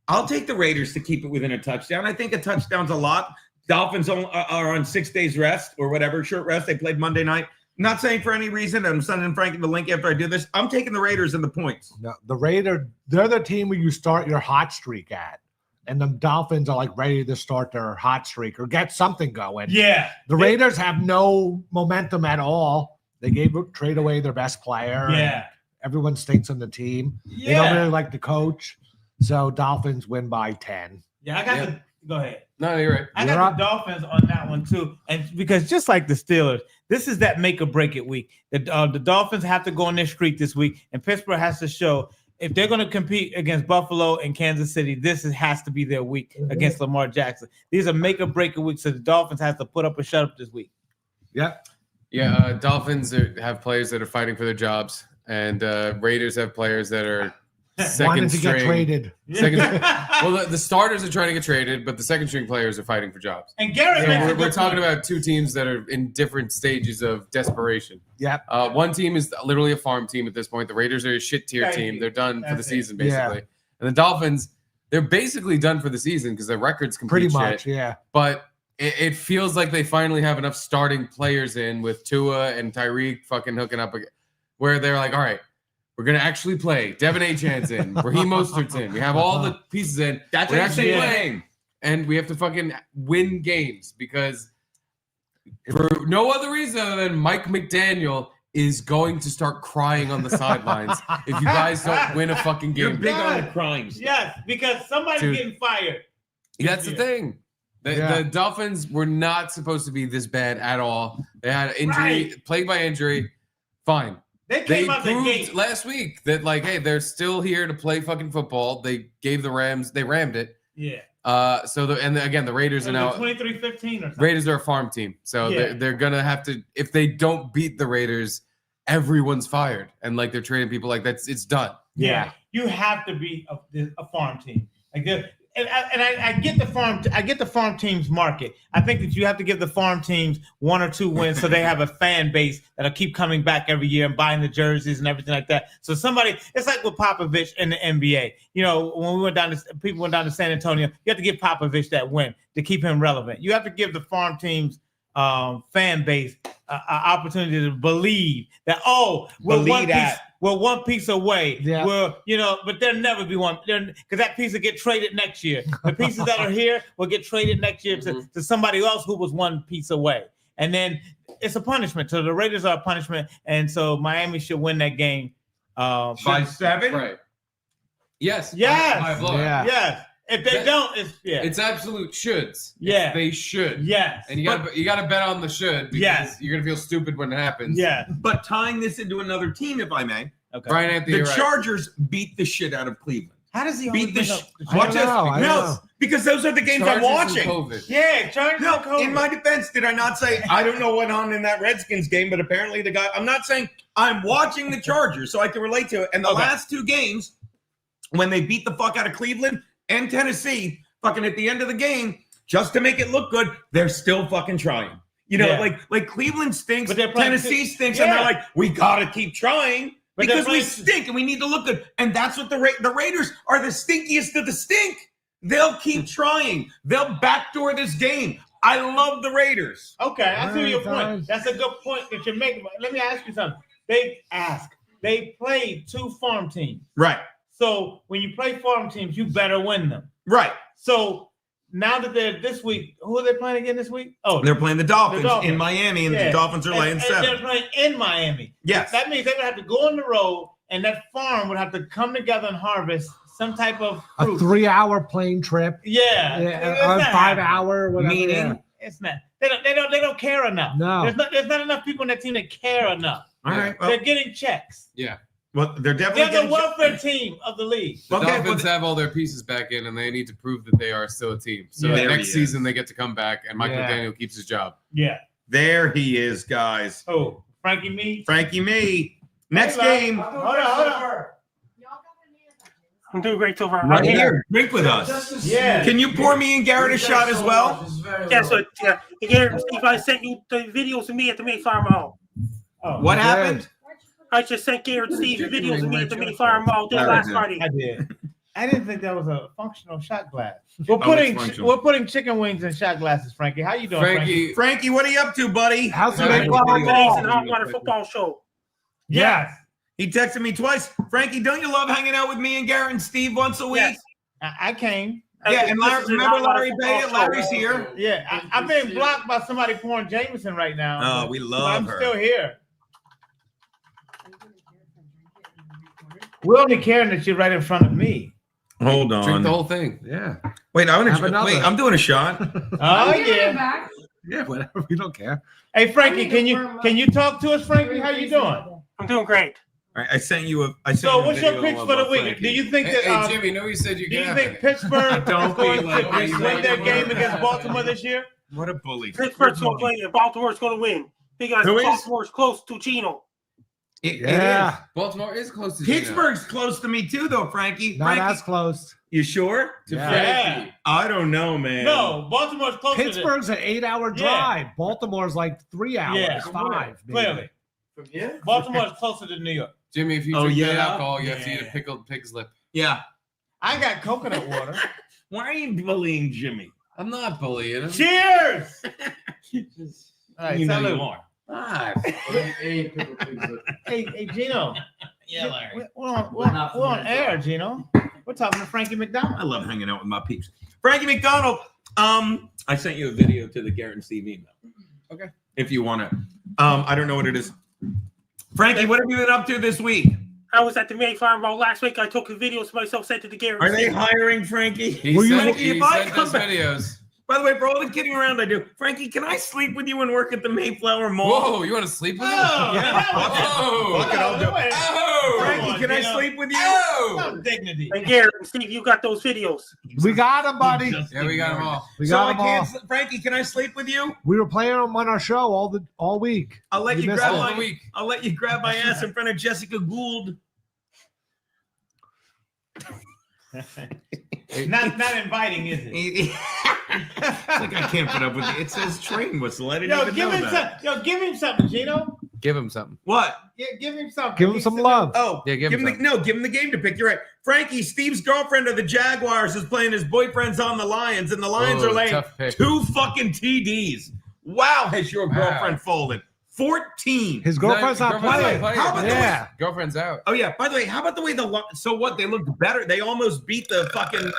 B: I'll take the Raiders to keep it within a touchdown. I think a touchdown's a lot. Dolphins are on 6 days rest or whatever, short rest. They played Monday night. Not saying for any reason. I'm sending Frankie the link after I do this. I'm taking the Raiders and the points.
C: No, the Raider, they're the team where you start your hot streak at. And the Dolphins are like ready to start their hot streak or get something going.
G: Yeah.
C: The Raiders have no momentum at all. They trade away their best player.
G: Yeah.
C: Everyone stinks on the team.
G: Yeah.
C: They don't really like the coach. So Dolphins win by 10.
G: Yeah, I got the. Go ahead.
A: No, you're right.
G: I got the Dolphins on that one too, and because just like the Steelers, this is that make or break it week. The Dolphins have to go on their streak this week, and Pittsburgh has to show if they're going to compete against Buffalo and Kansas City. This has to be their week against Lamar Jackson. These are make or break it week, so the Dolphins have to put up or shut up this week.
C: Yeah.
A: Yeah, Dolphins have players that are fighting for their jobs, and Raiders have players that are second
C: Wanted to
A: string.
C: get traded.
A: Well, the starters are trying to get traded, but the second string players are fighting for jobs.
G: And Garrett,
A: So we're talking about two teams that are in different stages of desperation.
C: Yep.
A: One team is literally a farm team at this point. The Raiders are a shit tier
G: Thank
A: team.
G: you.
A: They're done for the
G: That's it.
A: season, basically.
C: Yeah.
A: And the Dolphins, they're basically done for the season because their record's complete
C: Pretty
A: shit.
C: much, yeah.
A: But it feels like they finally have enough starting players in with Tua and Tyreek fucking hooking up, where they're like, all right, we're going to actually play. Devin Achan's in. Raheem Mostert's in. We have all the pieces in.
B: That's
A: we're
B: what
A: actually
B: I'm saying.
A: playing. And we have to fucking win games because for no other reason other than Mike McDaniel is going to start crying on the sidelines if you guys don't win a fucking game.
B: You're big on the crimes.
G: Yes, because somebody's
A: Dude.
G: getting fired.
A: That's the thing. The Dolphins were not supposed to be this bad at all. They had injury, plagued by injury. Fine.
G: They came out the
A: proved
G: gate
A: last week that like, hey, they're still here to play fucking football. They gave the Rams, they rammed it.
G: Yeah.
A: Again, the Raiders are now
G: 23-15 or something.
A: Raiders are a farm team, so they're gonna have to. If they don't beat the Raiders, everyone's fired, and like they're trading people. Like it's done.
G: Yeah, you have to be a farm team. Like I get the farm. I get the farm teams market. I think that you have to give the farm teams 1 or 2 wins so they have a fan base that'll keep coming back every year and buying the jerseys and everything like that. So it's like with Popovich in the NBA. You know, when people went down to San Antonio, you have to give Popovich that win to keep him relevant. You have to give the farm teams fan base an opportunity to believe that we're one piece away.
C: Yeah.
G: But there'll never be one because that piece will get traded next year. The pieces that are here will get traded next year to somebody else who was one piece away. And then it's a punishment. So the Raiders are a punishment. And so Miami should win that game.
H: By 7?
A: Right. Yes.
G: Yes.
A: By a blowout.
C: Yeah.
G: Yes. If they don't, it's
A: absolute shoulds.
G: Yeah.
A: They should.
G: Yes.
A: And you gotta bet on the should because you're gonna feel stupid when it happens.
G: Yeah.
H: But tying this into another team, if I may,
G: okay.
A: Brian Anthony,
H: the
A: right.
H: Chargers beat the shit out of Cleveland.
G: How does he
H: beat the
G: shit?
H: Watch this. No, because those are the games I'm watching.
G: Yeah, Chargers.
H: No, in my defense, did I not say I don't know what on in that Redskins game, but apparently the guy. I'm not saying I'm watching the Chargers, so I can relate to it. And the last 2 games, when they beat the fuck out of Cleveland and Tennessee, fucking at the end of the game, just to make it look good, they're still fucking trying. You know, like Cleveland stinks,
G: but
H: Tennessee stinks, and they're like, we gotta keep trying.
G: But
H: because we stink and we need to look good. And that's what the Raiders are, the stinkiest of the stink. They'll keep trying. They'll backdoor this game. I love the Raiders.
G: Okay, I see your point. That's a good point that you're making. Let me ask you something. They played 2 farm teams.
H: Right.
G: So when you play farm teams, you better win them.
H: Right.
G: So now that they're this week, who are they playing again this week? Oh,
H: they're playing the Dolphins in Miami, and the Dolphins are laying 7.
G: They're playing in Miami.
H: Yes.
G: That means they would have to go on the road, and that farm would have to come together and harvest some type of fruit.
C: A 3-hour plane trip.
G: Yeah.
C: A 5-hour, whatever.
H: Meaning?
G: It's not. They don't care enough.
C: No.
G: There's not enough people in that team that care enough.
H: All right. Well,
G: they're getting checks.
A: Yeah.
H: Well, they're definitely
G: They're the welfare team of the league.
A: The Dolphins have all their pieces back in, and they need to prove that they are still a team. So next season they get to come back, and Mike McDaniel keeps his job.
G: Yeah.
H: There he is, guys.
G: Oh, Frankie me.
H: Next game.
G: Hold on.
N: I'm doing great so far.
H: Right here. Drink with us.
G: Yeah.
H: Can you pour me and Garrett a shot as well?
N: Yeah, so Garrett, Steve, I sent you the videos of me at the Mayflower Mall.
G: Oh,
H: what happened?
N: I just sent Garrett and Steve videos of me at the Mayflower Mall this last Friday.
G: I did. I didn't think that was a functional shot glass. We're putting chicken wings in shot glasses, Frankie. How you doing, Frankie?
H: Frankie, what are you up to, buddy?
C: How's the
N: Mayflower Mall and Hot Water Football Show?
G: Yes.
H: He texted me twice. Frankie, don't you love hanging out with me and Garrett and Steve once a week?
G: Yes. I came.
H: Yeah, and remember Larry Bay? Larry's here.
G: Yeah, I'm being blocked by somebody pouring Jameson right now.
H: Oh, we love
G: her. I'm
H: her.
G: still here. We're only caring that you're right in front of me.
H: Hold on.
A: Drink the whole thing.
C: Yeah.
H: Wait, I'm doing a shot.
G: Oh yeah.
C: Yeah, whatever. We don't care.
G: Hey Frankie, can you talk to us, Frankie? How you doing?
N: I'm doing great.
H: All right, I sent you a.
G: So what's your picks for the week? Do you think that?
A: Hey Jimmy, know you said you.
G: Do you think Pittsburgh is going to win their game against Baltimore this year?
H: What a bully!
N: Pittsburgh's going to win, and Baltimore's going to win because Baltimore's close to Gino.
H: It is.
A: Baltimore is close to
H: Pittsburgh's close to me too, though, Frankie.
C: Not as close.
H: You sure?
G: Yeah.
H: I don't know, man.
G: No, Baltimore's close.
C: Pittsburgh's an 8-hour drive. Baltimore's like 3 hours,
G: Yeah.
C: 5. maybe.
G: Clearly. From here? Baltimore's closer to New York.
A: Jimmy, if you drink that alcohol, you have to eat a pickled pig's lip.
H: Yeah.
G: I got coconut water.
H: Why are you bullying Jimmy?
A: I'm not bullying him.
G: Cheers! All right,
H: You know
G: salute.
H: you are.
G: Hey, Gino.
D: Yeah, Larry.
G: We're on air, Gino. We're talking to Frankie McDonald.
H: I love hanging out with my peeps. Frankie McDonald. I sent you a video to the Garrett and Steve email.
A: Okay.
H: If you want to. I don't know what it is. Frankie, what have you been up to this week?
N: I was at the Mayflower Mall last week. I took a video of myself, sent it to Garrett.
H: Are they hiring Frankie?
A: He sent us videos.
H: By the way, for all the kidding around I do, Frankie, can I sleep with you and work at the Mayflower Mall?
A: Whoa, you want to sleep with me?
H: Fuck it, I'll do it. Frankie, can I sleep with you?
G: No dignity.
N: And Gary, Steve, you got those videos.
C: We got them, buddy.
A: Yeah, we got them all.
C: We got them all.
H: Frankie, can I sleep with you?
C: We were playing them on our show all week.
H: I'll let you
C: missed
H: grab
C: it.
H: I'll let you grab my ass in front of Jessica Gould.
G: Not inviting, is it?
H: It's like I can't put up with it. It says train whistle. I didn't even know that.
G: Give him something, Gino.
A: Give him something.
H: What?
G: Yeah, give him something.
C: Give him some love.
H: Oh,
A: yeah, give him
H: the game to pick. You're right. Frankie, Steve's girlfriend of the Jaguars is playing his boyfriend's on the Lions, and the Lions are laying 2 fucking TDs. Wow, has your girlfriend folded? 14.
C: His girlfriend's not playing.
H: How about the way,
A: girlfriend's out.
H: Oh yeah. By the way, how about the way so what? They looked better. They almost beat the fucking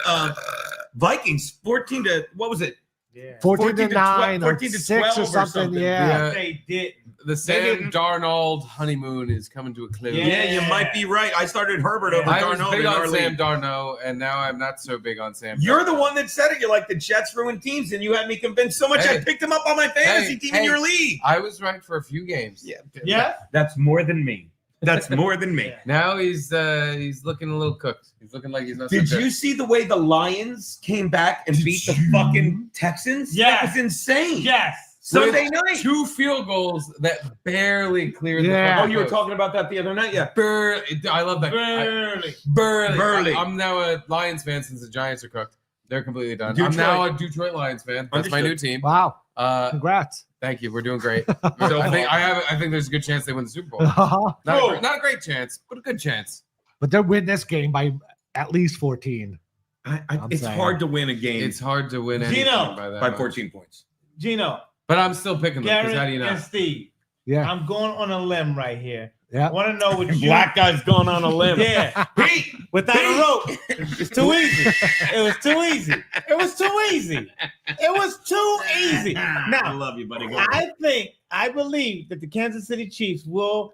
H: Vikings 14 to what was it?
C: Yeah. 14 to 9 or
H: 14 to
C: 6 or something. Yeah.
G: They did.
A: The Sam Darnold honeymoon is coming to a close.
H: Yeah, you might be right. I started Herbert over
A: I
H: Darnold.
A: was big
H: in our
A: on Sam
H: league.
A: Darnold, and now I'm not so big on Sam.
H: You're the one that said it. You're like, the Jets ruined teams, and you had me convinced so much I picked him up on my fantasy team in your league.
A: I was right for a few games.
G: Yeah.
H: That's more than me. That's more than me.
A: Now he's looking a little cooked. He's looking like he's not.
H: Did
A: so good.
H: you see the way the Lions came back and beat the fucking Texans?
G: Yes.
H: That was insane.
G: Yes.
H: Sunday
A: With
H: night.
A: 2 field goals that barely cleared
C: Yeah.
A: the
H: Oh, you were talking about that the other night? Yeah.
A: Barely. I love that.
G: Barely.
A: I'm now a Lions fan since the Giants are cooked. They're completely done.
H: Detroit.
A: I'm now a Detroit Lions fan. That's my new team.
C: Wow. Congrats.
A: Thank you. We're doing great. I think there's a good chance they win the Super Bowl. Not a great chance, but a good chance.
C: But they'll win this game by at least 14.
H: It's hard to win a game.
A: It's hard to win anything
G: Gino.
A: by that
H: by
A: much.
H: 14 points.
G: Gino.
A: But I'm still picking them because
G: Garrett
A: how do you know?
G: and Steve.
C: Yeah.
G: I'm going on a limb right here.
C: Yeah.
G: I want to know what you.
H: Black guy's going on a limb.
G: Yeah.
H: Pete,
G: without a rope. It's too easy. It was too easy. It was too easy. It was too easy.
H: I
G: Now,
H: love you, buddy. Go
G: I believe that the Kansas City Chiefs will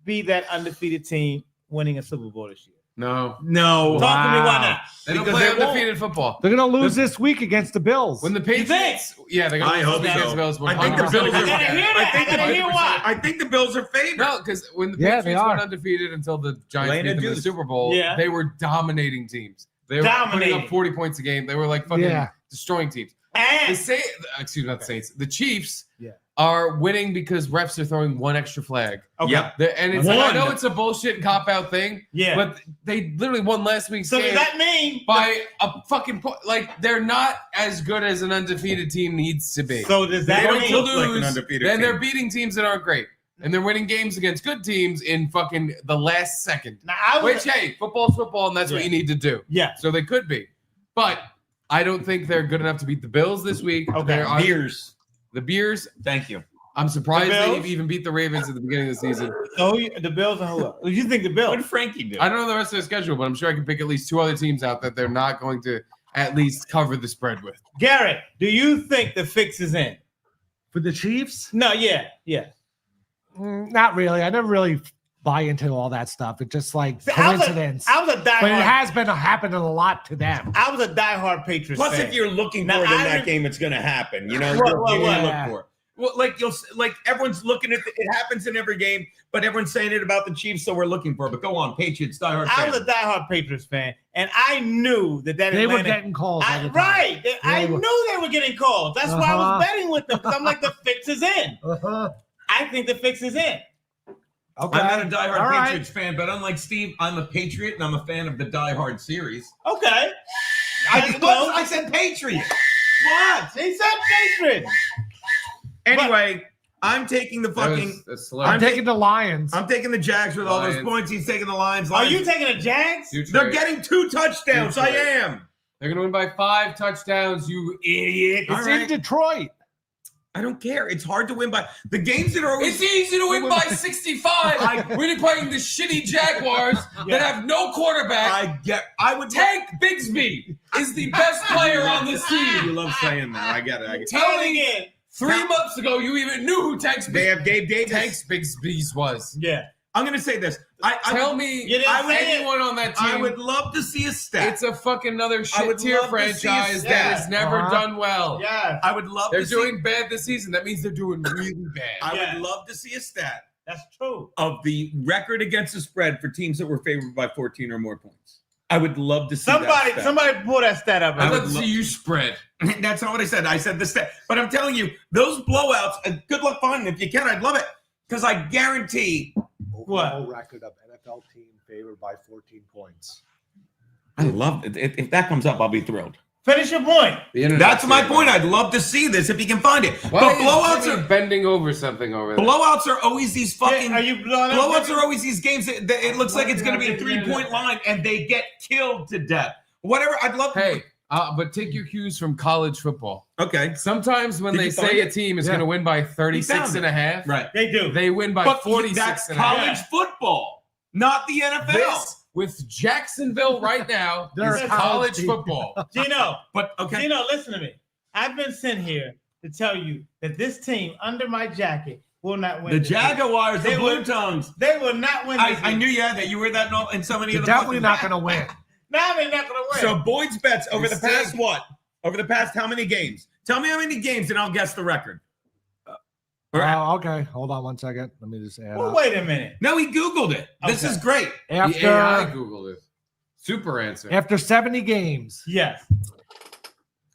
G: be that undefeated team winning a Super Bowl this year.
A: No.
G: Talk to me, why not?
A: They don't
H: Because
A: play
H: they won't.
A: undefeated football.
C: They're going to lose this week against the Bills.
A: When the Patriots, they're going
H: I
A: to
H: hope
A: lose against
H: so.
A: the Bills.
H: I think the
A: 100%
H: Bills
A: agree
H: are.
A: with
G: I gotta hear
A: that.
G: that. I gotta hear why.
H: I think the Bills are favored.
A: No, because when the
C: Yeah,
A: Patriots
C: they
A: went
C: are.
A: undefeated until the Giants
H: Laying
A: beat
H: a
A: them in the
H: deuce.
A: Super Bowl,
G: Yeah.
A: they were dominating teams. They were putting
G: Dominating.
A: up 40 points a game. They were like fucking
C: Yeah.
A: destroying teams.
G: And
A: Not the Saints. The Chiefs
C: Yeah.
A: are winning because refs are throwing one extra flag.
G: okay.
H: Yep.
A: And it's like, I
H: One.
A: know it's a bullshit cop out thing,
G: Yeah.
A: but they literally won last week's
G: So
A: game
G: does that mean?
A: by a fucking point. Like, they're not as good as an undefeated team needs to be.
G: So does
A: They're
G: that
A: going
G: mean?
A: to
H: look like an
A: lose,
H: undefeated
A: then
H: team.
A: they're beating teams that aren't great. And they're winning games against good teams in fucking the last second.
G: Now, I was,
A: Which, hey, football's football, and that's what
G: Yeah.
A: you need to do.
G: yeah.
A: So they could be. But I don't think they're good enough to beat the Bills this week.
G: Okay.
A: They're on-
H: Beers.
A: The Beers,
H: Thank you.
A: I'm surprised
G: The
A: they
G: Bills?
A: even beat the Ravens at the beginning of the season.
G: So the Bills and who else? You think the
H: What
G: Bills?
H: did Frankie do?
A: I don't know the rest of the schedule, but I'm sure I can pick at least 2 other teams out that they're not going to at least cover the spread with.
G: Garrett, do you think the fix is in?
C: For the Chiefs?
G: No, yeah.
C: Not really. I never really buy into all that stuff. It's just like
G: See, I was a
C: coincidence.
G: diehard.
C: But it has been happening a lot to them.
G: I was a diehard Patriots
H: Plus,
G: fan.
H: if you're looking
G: Now,
H: for it in
G: I
H: that
G: re-
H: game, it's going to happen. You know,
G: What,
H: you're
G: what,
H: gonna
C: what?
H: look for it. Well, like everyone's looking at it happens in every game, but everyone's saying it about the Chiefs, so we're looking for it. But go on, Patriots, diehard
G: I
H: fan.
G: was a diehard Patriots fan, and I knew that
C: They were
G: Atlanta,
C: getting calls. all the time.
G: right. I
C: They were-
G: knew they were getting calls. That's why I
C: Uh-huh.
G: was betting with them, because I'm like, the fix is in.
C: Uh-huh.
G: I think the fix is in.
C: Okay.
H: I'm not a diehard
C: All right.
H: Patriots fan, but unlike Steve, I'm a Patriot and I'm a fan of the Die Hard series.
G: Okay.
H: I said Patriot.
G: What? He said Patriots.
H: Anyway, I'm taking the fucking.
C: I'm taking the Lions.
H: I'm taking the Jags with all those
A: Lions.
H: points. He's taking the Lions.
G: Are you taking the Jags?
H: They're getting 2 touchdowns. I
A: Detroit.
H: am.
A: They're going to win by 5 touchdowns, you idiot.
C: It's in Detroit.
H: I don't care. It's hard to win by the games that are always.
A: It's easy to win by 65 when you're playing the shitty Jaguars that have no quarterback.
H: I would.
A: Tank Bigsby is the best player on this team.
H: You love saying that. I get it.
A: Tell me 3 months ago you even knew who Tank
H: They have Gabe Davis.
A: Bigsby's was.
G: Yeah.
H: I'm going to say this.
A: Tell me anyone on that team.
H: I would love to see a stat.
A: It's a fucking another shit tier franchise that has never done well.
G: Yeah.
H: I would love
A: They're
H: to
A: doing bad this season. That means they're doing really bad.
H: I would love to see a stat.
G: That's true.
H: Of the record against the spread for teams that were favored by 14 or more points. I would love to see
G: somebody pull that stat up.
A: I'd love to see you spread.
H: That's not what I said. I said the stat. But I'm telling you, those blowouts, good luck finding them. If you can, I'd love it. Because I guarantee
C: overall record of NFL team favored by 14 points.
H: I love it. If that comes up, I'll be thrilled.
G: Finish your point.
H: That's my point. I'd love to see this if you can find it.
A: Why
H: but blowouts are
A: bending over something over there.
H: Blowouts are always these fucking.
G: Are you blowing up?
H: Blowouts are always these games that it looks like it's going to be a 3-point line and they get killed to death. Whatever. I'd love.
A: Hey, but take your cues from college football.
H: Okay.
A: Sometimes when
H: Did
A: they
H: you find
A: say a
H: it?
A: team is going to win by 36 and a half,
H: right?
G: They do.
A: They win by
H: But
A: 46
H: that's
A: and a half.
H: college football, not the NFL.
A: This, with Jacksonville right now, is college football.
G: Gino,
H: okay.
G: Gino, listen to me. I've been sent here to tell you that this team under my jacket will not win.
H: The
G: this
H: Jaguars,
G: game.
H: the Blue Tongues.
G: They will not win. This
H: I
G: game.
H: knew that you were that in so many
C: They're
H: of the
C: definitely not going to win.
G: Now they're not going to win.
H: So Boyd's bets over the past what? Over the past how many games? Tell me how many games and I'll guess the record.
C: Okay. Hold on one second. Let me just add
G: well,
C: up.
G: wait a minute.
H: No, he Googled it. This is great.
A: The AI Googled it. Super answer.
C: After 70 games.
G: Yes.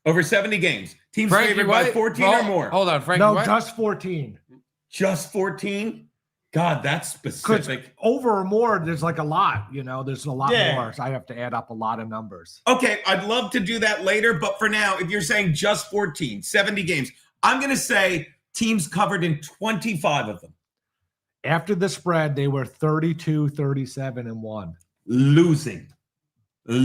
H: Over 70 games. Teams
A: Frankie
H: favored by
A: White?
H: 14
A: Well,
H: or more.
A: Hold on, Frankie.
C: No,
A: White?
C: just 14.
H: Just 14? God, that's
C: Because
H: specific.
C: over or more, there's like a lot. There's a lot
G: Yeah.
C: more. So I have to add up a lot of numbers.
H: Okay, I'd love to do that later, but for now, if you're saying just 14, 70 games, I'm going to say teams covered in 25 of them.
C: After the spread, they were 32, 37, and 1.
H: Losing.
G: Wait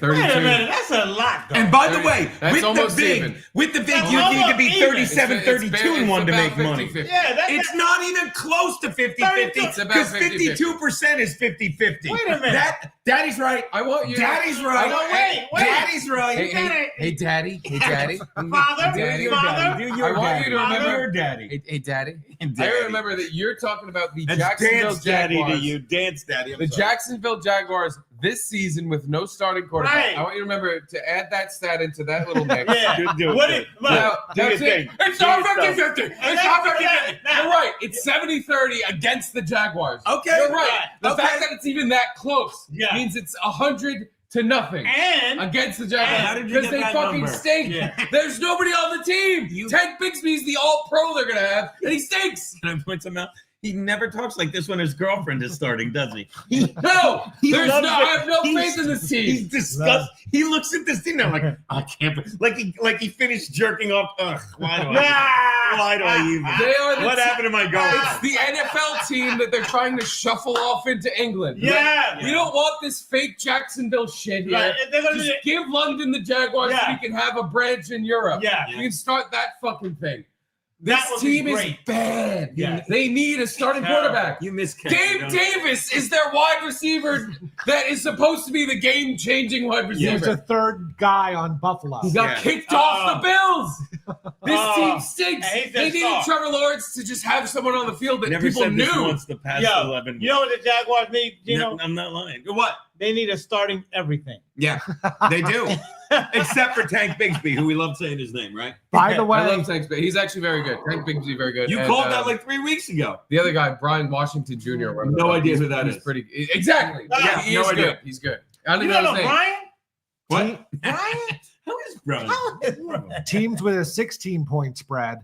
G: a minute. That's a lot, though.
H: And by the way,
A: That's
H: with the
A: almost
H: big,
A: even.
H: you need to be
G: Even.
H: 37,
A: It's
H: 32 and 1 to
A: about
H: make money.
A: 50-50.
G: Yeah,
H: It's not even close to 50-50
A: It's about
H: because
A: 50-50.
H: 52% is 50-50.
G: Wait a minute.
H: Daddy's right.
A: I want you.
H: Daddy's right.
G: Wait.
H: Daddy's right.
A: Hey, daddy. Hey, daddy.
G: Father,
A: Daddy.
G: father.
A: I want you to remember.
H: Your daddy.
A: Hey, daddy.
H: Daddy.
A: I remember that you're talking about the
H: That's
A: Jacksonville
H: dance daddy
A: Jaguars.
H: to you. Dance daddy. I'm
A: The
H: sorry.
A: Jacksonville Jaguars this season with no starting quarterback.
G: Right.
A: I want you to remember to add that stat into that little mix.
G: Yeah.
H: Good do it.
G: What
H: Good.
G: it, look,
A: Now,
H: Do your
A: that's it.
H: thing.
A: It's
H: Do
A: not
H: your stuff.
A: 50-50. It's not 50-50.
G: Now-
A: You're right. It's 70-30 against the Jaguars.
H: Okay.
A: You're right. The
H: Okay.
A: fact that it's even that close
G: Yeah.
A: means it's 100 to nothing
G: and
A: against the
H: How
A: Jaguars
H: did you
A: because
H: get
A: they
H: that
A: fucking
H: number?
A: stink.
G: Yeah.
A: There's nobody on the team. Ted Bixby's the all-pro they're gonna have, and he stinks.
H: Can I point something out? He never talks like this when his girlfriend is starting, does he?
A: No,
H: He
A: there's
H: loves
A: no. I
H: it.
A: have no
H: He's-
A: faith in this team.
H: He's disgusted. He looks at this team and I'm like, I can't. Like he finished jerking off. Ugh, why do I even?
A: They are the
H: What happened to my
A: It's
H: girlfriend?
A: the NFL team that they're trying to shuffle off into England.
G: Yeah.
A: We don't want this fake Jacksonville shit here.
G: Right. They're gonna
A: Just
G: be-
A: give London the Jaguars so
G: Yeah.
A: we can have a branch in Europe.
G: Yeah.
A: We can start that fucking thing.
G: That
A: This
G: would be
A: team is
G: great.
A: bad.
G: Yeah.
A: They need a starting
G: Terrible.
A: quarterback.
H: You miss
A: Gabe Davis is their wide receiver that is supposed to be the game-changing wide receiver.
C: There's a third guy on Buffalo.
A: He got kicked off the Bills. This team stinks.
G: And he's
A: They
G: just
A: needed
G: soft.
A: Trevor Lawrence to just have someone on the field that
H: Never
A: people
H: said this
A: knew.
H: once the past
G: Yo,
H: 11
G: you know what the Jaguars need? You
H: No,
G: know,
H: I'm not lying. What?
G: they need a starting everything.
H: Yeah, they do. Except for Tank Bigsby, who we love saying his name, right?
C: By the
A: I
C: way,
A: love Tank Bigsby. He's actually very good. Tank Bigsby, very good.
H: You
A: And,
H: called that like 3 weeks ago.
A: the other guy, Brian Washington Jr. whatever.
H: No idea who that
A: He's
H: is.
A: pretty exactly.
G: Yeah,
A: he
H: no
A: is
H: idea.
A: good. He's good. I don't
G: You
A: even
G: don't
A: know his
G: know
A: name.
G: Brian?
H: What?
G: Brian?
H: How is Brian?
C: teams with a 16-point spread,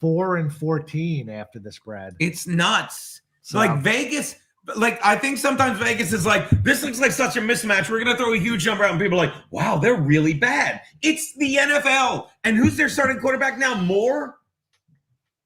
C: 4 and 14 after the spread.
H: It's nuts.
C: So-
H: Like Vegas, like I think sometimes Vegas is like, this looks like such a mismatch. We're gonna throw a huge number out, and people are like, wow, they're really bad. It's the NFL. And who's their starting quarterback now? Moore?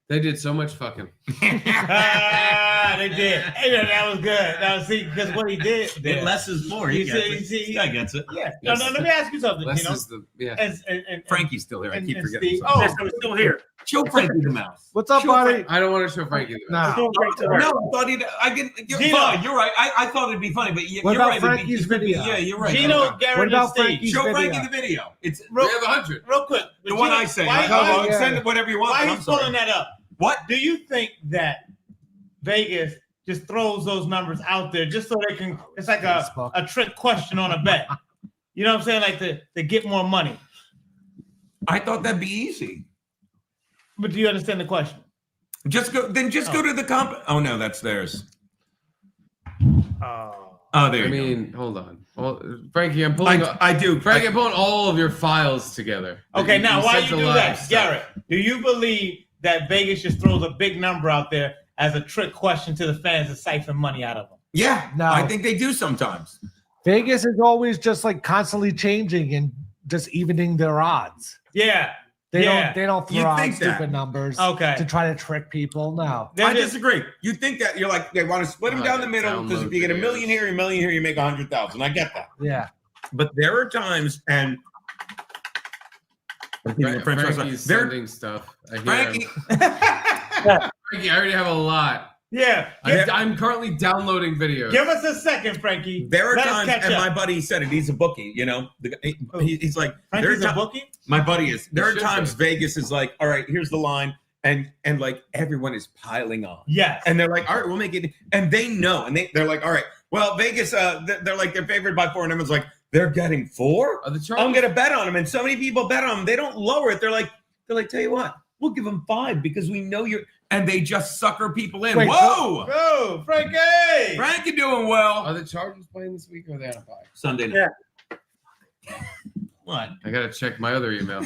A: They did so much fucking.
G: They did. Hey, that was good. That was because what he did. there.
H: Less is more.
G: You
H: He gets
G: see-
H: it.
G: you see-
H: This guy gets it.
G: Yeah. No, let me ask you something.
A: Less
G: You know,
A: is the yeah.
G: and
H: Frankie's still here. I
G: and-
H: keep
G: and
H: forgetting.
G: Steve-
H: something.
G: oh,
N: I'm still here.
H: Show Frankie the mouse.
C: What's up, buddy?
A: I don't want to show Frankie.
C: Nah.
H: No, I thought he'd. I get. You're,
G: Gino.
H: fine, you're right. I thought it'd be funny, but you're
C: What about
H: right. it'd be-
C: Frankie's
H: it could be-
C: video?
H: Yeah, you're right.
G: Gino,
H: Okay.
G: Garrett,
C: What about
G: and Steve.
C: Frankie's
H: Show
C: video?
H: Frankie the video. It's
A: We have 100.
G: Real quick.
H: the one I say.
G: Why,
H: Come on,
C: yeah.
H: send it whatever you want.
G: why
H: but
G: he's
H: I'm sorry.
G: pulling that up?
H: What?
G: Do you think that Vegas just throws those numbers out there just so they can. It's like a trick question on a bet. You know what I'm saying? Like to get more money.
H: I thought that'd be easy.
G: But do you understand the question?
H: Just go to the comp. Oh no, that's theirs.
G: Oh,
H: there you go.
A: I mean, hold on. Well, Frankie, I'm pulling.
H: I do.
A: Frankie, I'm pulling all of your files together.
G: Okay, now
A: You
G: why
A: sent
G: you
A: a
G: do
A: lot
G: that,
A: of stuff.
G: Garrett? Do you believe that Vegas just throws a big number out there as a trick question to the fans to siphon money out of them?
H: Yeah,
C: No.
H: I think they do sometimes.
C: Vegas is always just like constantly changing and just evening their odds.
G: Yeah.
C: They
G: Yeah.
C: don't
H: You'd
C: throw out
H: think that.
C: stupid numbers
G: Okay.
C: to try to trick people. No.
H: I disagree. You think that you're like they want to split them down the middle because if you get a million here, you make 100,000. I get that.
C: Yeah.
H: But there are times, and
A: Frankie's sending stuff. I hear
H: Frankie,
A: Frankie, I already have a lot.
G: Yeah.
A: I'm currently downloading videos.
G: Give us a second, Frankie.
H: there are
G: Let us
H: times,
G: catch
H: and
G: up.
H: my buddy said it. He's a bookie, you know. He's like,
G: Frankie's
H: there are
G: a bookie?
H: My buddy is. There are
A: should
H: times
A: be.
H: Vegas is like, all right, here's the line, and like everyone is piling on.
G: Yes.
H: And they're like, all right, we'll make it. And they know, and they're like, all right, well, Vegas, they're like they're favored by 4, and everyone's like, they're getting 4. I'm gonna bet on them, and so many people bet on them. They don't lower it. They're like, tell you what, we'll give them 5 because we know you're. And they just sucker people in.
C: Wait,
H: Whoa,
G: Go, Frankie!
H: Frankie doing well.
A: Are the Chargers playing this week or are they on a bye?
H: Sunday night. What?
A: I gotta check my other email.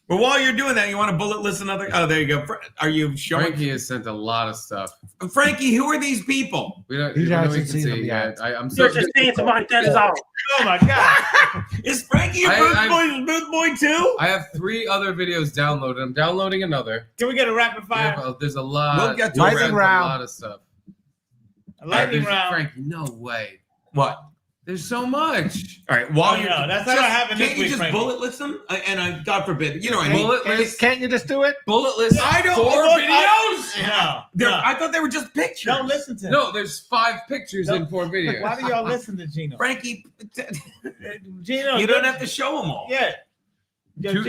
H: Well, while you're doing that, you want to bullet list another? Oh, there you go. Are you showing?
A: Frankie has sent a lot of stuff.
H: Frankie, who are these people?
A: We don't.
C: He
A: We don't
C: hasn't
A: even
C: seen them
A: see
C: yet.
A: yet. I'm so.
N: You're just saying to Mike, that is all.
G: Oh my God!
H: Is Frankie a booth boy too?
A: I have 3 other videos downloaded. I'm downloading another.
G: Can we get a rapid fire?
A: There's a lot.
H: We'll get to
C: Lightning
A: a
C: round.
A: lot of stuff.
G: A lightning
A: There's-
G: round.
A: Frankie, no way.
H: What?
A: There's so much.
H: All right. While
G: Oh,
H: you're
G: no, that's not
H: just-
G: what happened this
H: can't you
G: week,
H: just
G: Frankie.
H: bullet list them? God forbid. You know what I mean?
A: Bullet list.
C: Can't you just do it?
A: Bullet list.
H: I don't.
A: 4 videos.
G: No.
H: I thought they were just pictures.
G: Don't listen to him.
A: No, there's 5 pictures in 4 videos.
G: Why do y'all listen to Gino?
H: Frankie,
G: Gino,
H: you don't have to show them all.
G: Yeah.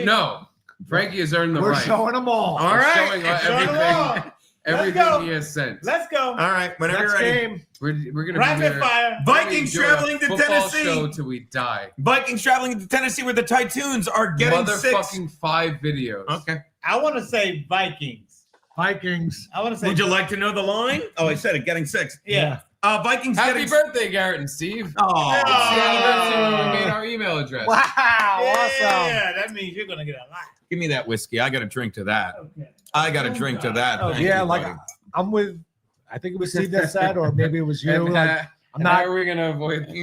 A: No, Frankie has earned the
C: We're
A: right.
C: showing them all.
H: All right.
A: Showing
G: Showing them all.
A: everything
G: go.
A: he has sent.
G: Let's go.
H: All right. Whenever
C: Next
H: you're ready.
C: game.
A: We're gonna
G: Rapid
A: be there.
G: fire.
H: Vikings
A: We're gonna
H: traveling
A: do a
H: to
A: football
H: Tennessee.
A: show till we die.
H: Vikings traveling to Tennessee where the Titans are getting 6.
A: Motherfucking 5 videos.
H: Okay.
G: I want to say Vikings.
C: Vikings.
G: I want to say.
H: Would you like to know the line? Oh, I said it. Getting 6.
G: Yeah.
H: Vikings
A: Happy
H: getting.
A: birthday, Garrett and Steve.
H: Oh.
A: Happy anniversary when we made our email address.
C: Wow. Awesome.
G: Yeah, that means you're gonna get a lot.
H: Give me that whiskey. I got to drink to that.
G: Okay.
H: I got to drink to that.
G: Oh,
H: Thank
C: Yeah,
H: you,
C: like
H: buddy.
C: I'm with. I think it was Steve that said, or maybe it was you.
A: And,
C: Like, I'm
A: and
C: not.
A: how are we gonna avoid this?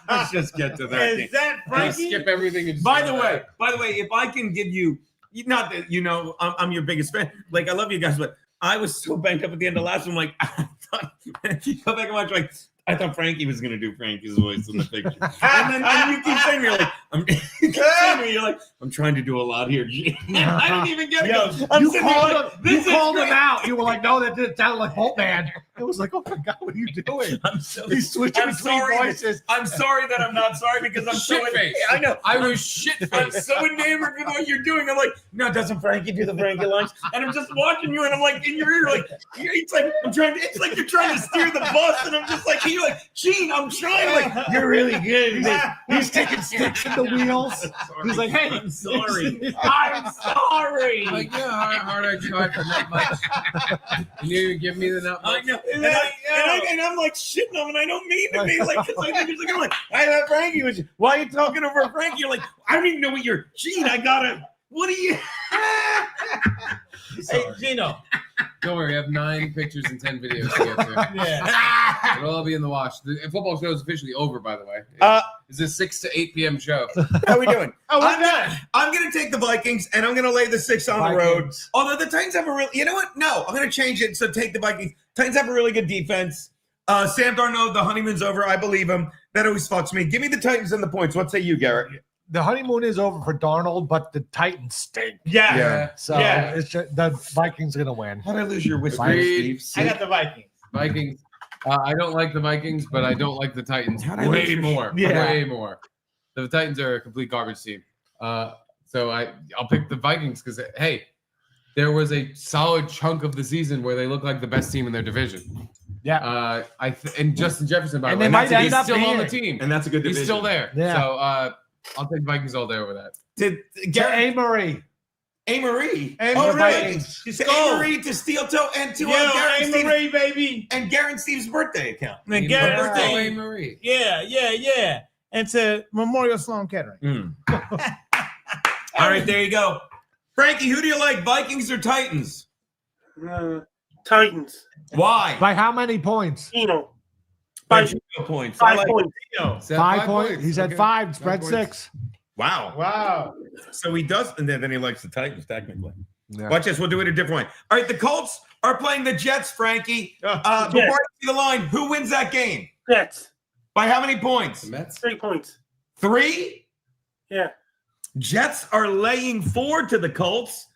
H: Let's just get to that.
G: Is that
A: Can we
G: Frankie?
A: skip everything and just
H: By
A: go
H: the
A: back?
H: way, if I can give you, not that you know, I'm your biggest fan. Like I love you guys, but I was so banked up at the end of last one. Like I thought, go back and watch. Like I thought Frankie was gonna do Frankie's voice in the picture, and then you keep saying you're like, you're like, I'm trying to do a lot here. I didn't even get it.
G: Yo,
H: I'm
C: You
H: sitting there
C: called
H: like,
C: him.
H: this
C: You
H: is
C: called
H: great.
C: him out. You were like, "No, that didn't sound like Boltman." I was like, "Oh my god, what are you doing?"
H: I'm so.
C: He's switching
H: I'm
C: between
H: sorry.
C: voices.
H: I'm sorry that I'm not sorry because I'm so.
A: Shit-faced.
H: I know.
A: I was shit
H: I'm so enamored with what you're doing. I'm like, no, doesn't Frankie do the Frankie lines? And I'm just watching you, and I'm like, in your ear, like, it's like I'm trying to. It's like you're trying to steer the bus, and I'm just like, you're like, Gene, I'm trying. Like, you're really good. He's like,
C: He's taking sticks in the wheels. He's like, "Hey,
H: I'm sorry.
C: I'm sorry."
A: Like, yeah, how hard I tried for that much. And you give me the nut
H: I
A: much.
H: know, and I'm like shitting him, and I don't mean to be like, cause I think it's like, I'm like, I thought Frankie was. Why are you talking over Frankie? You're like, I don't even know what you're. Gene, I gotta. What are you?
G: Hey, Gino.
A: Don't worry, I have 9 pictures and 10 videos to get to.
G: Yeah.
A: It'll all be in the wash. The football show is officially over, by the way. It's a 6 to 8 p.m. show.
H: How are we doing?
G: Oh, we're done.
H: I'm gonna take the Vikings, and I'm gonna lay the 6 on the road. Although the Titans have a real, you know what? No, I'm gonna change it. So take the Vikings. Titans have a really good defense. Sam Darnold, the honeymoon's over. I believe him. That always fucks me. Give me the Titans and the points. What say you, Garrett?
C: The honeymoon is over for Darnold, but the Titans stink.
G: Yeah.
C: So
G: Yeah.
C: it's just, the Vikings are gonna win.
H: How did I lose your whiskey,
A: Agreed.
H: Steve?
G: I got the Vikings.
A: Vikings. I don't like the Vikings, but I don't like the Titans
H: How'd I
A: way
H: lose your-
A: more.
C: Yeah.
A: Way more. The Titans are a complete garbage team. So I'll pick the Vikings because, hey, there was a solid chunk of the season where they looked like the best team in their division.
C: Yeah.
A: And Justin Jefferson, by
C: And
A: the way,
C: they might end
A: he's
C: up
A: still on the
C: being-
A: team.
H: And that's a good division.
A: He's still there.
C: Yeah.
A: So I'll take Vikings all day over that.
H: Did
C: Amory.
H: Amory.
G: Amory.
H: Oh, really?
G: Let's
H: To
G: go.
H: Amory, to Steel Toe, and to
G: Yo,
H: Garrett Steve's,
G: Amory, baby.
H: and Garrett Steve's birthday account.
G: And Garrett
A: Birthday
G: Steve.
A: Marie.
G: Yeah. And to Memorial Sloan Kettering.
H: All right, there you go. Frankie, who do you like, Vikings or Titans?
N: Titans.
H: Why?
C: By how many points?
H: By 2 points. I
N: 5
H: like
N: points.
C: 5 points. He said 5. Spread 6.
H: Wow. So he does, and then he likes the Titans, technically.
C: Yeah.
H: Watch this. We'll do it a different way. All right, the Colts are playing the Jets, Frankie. Before I see the line, who wins that game?
N: Jets.
H: By how many points?
A: The Mets?
N: 3 points.
H: 3?
N: Yeah.
H: Jets are laying 4 to the Colts.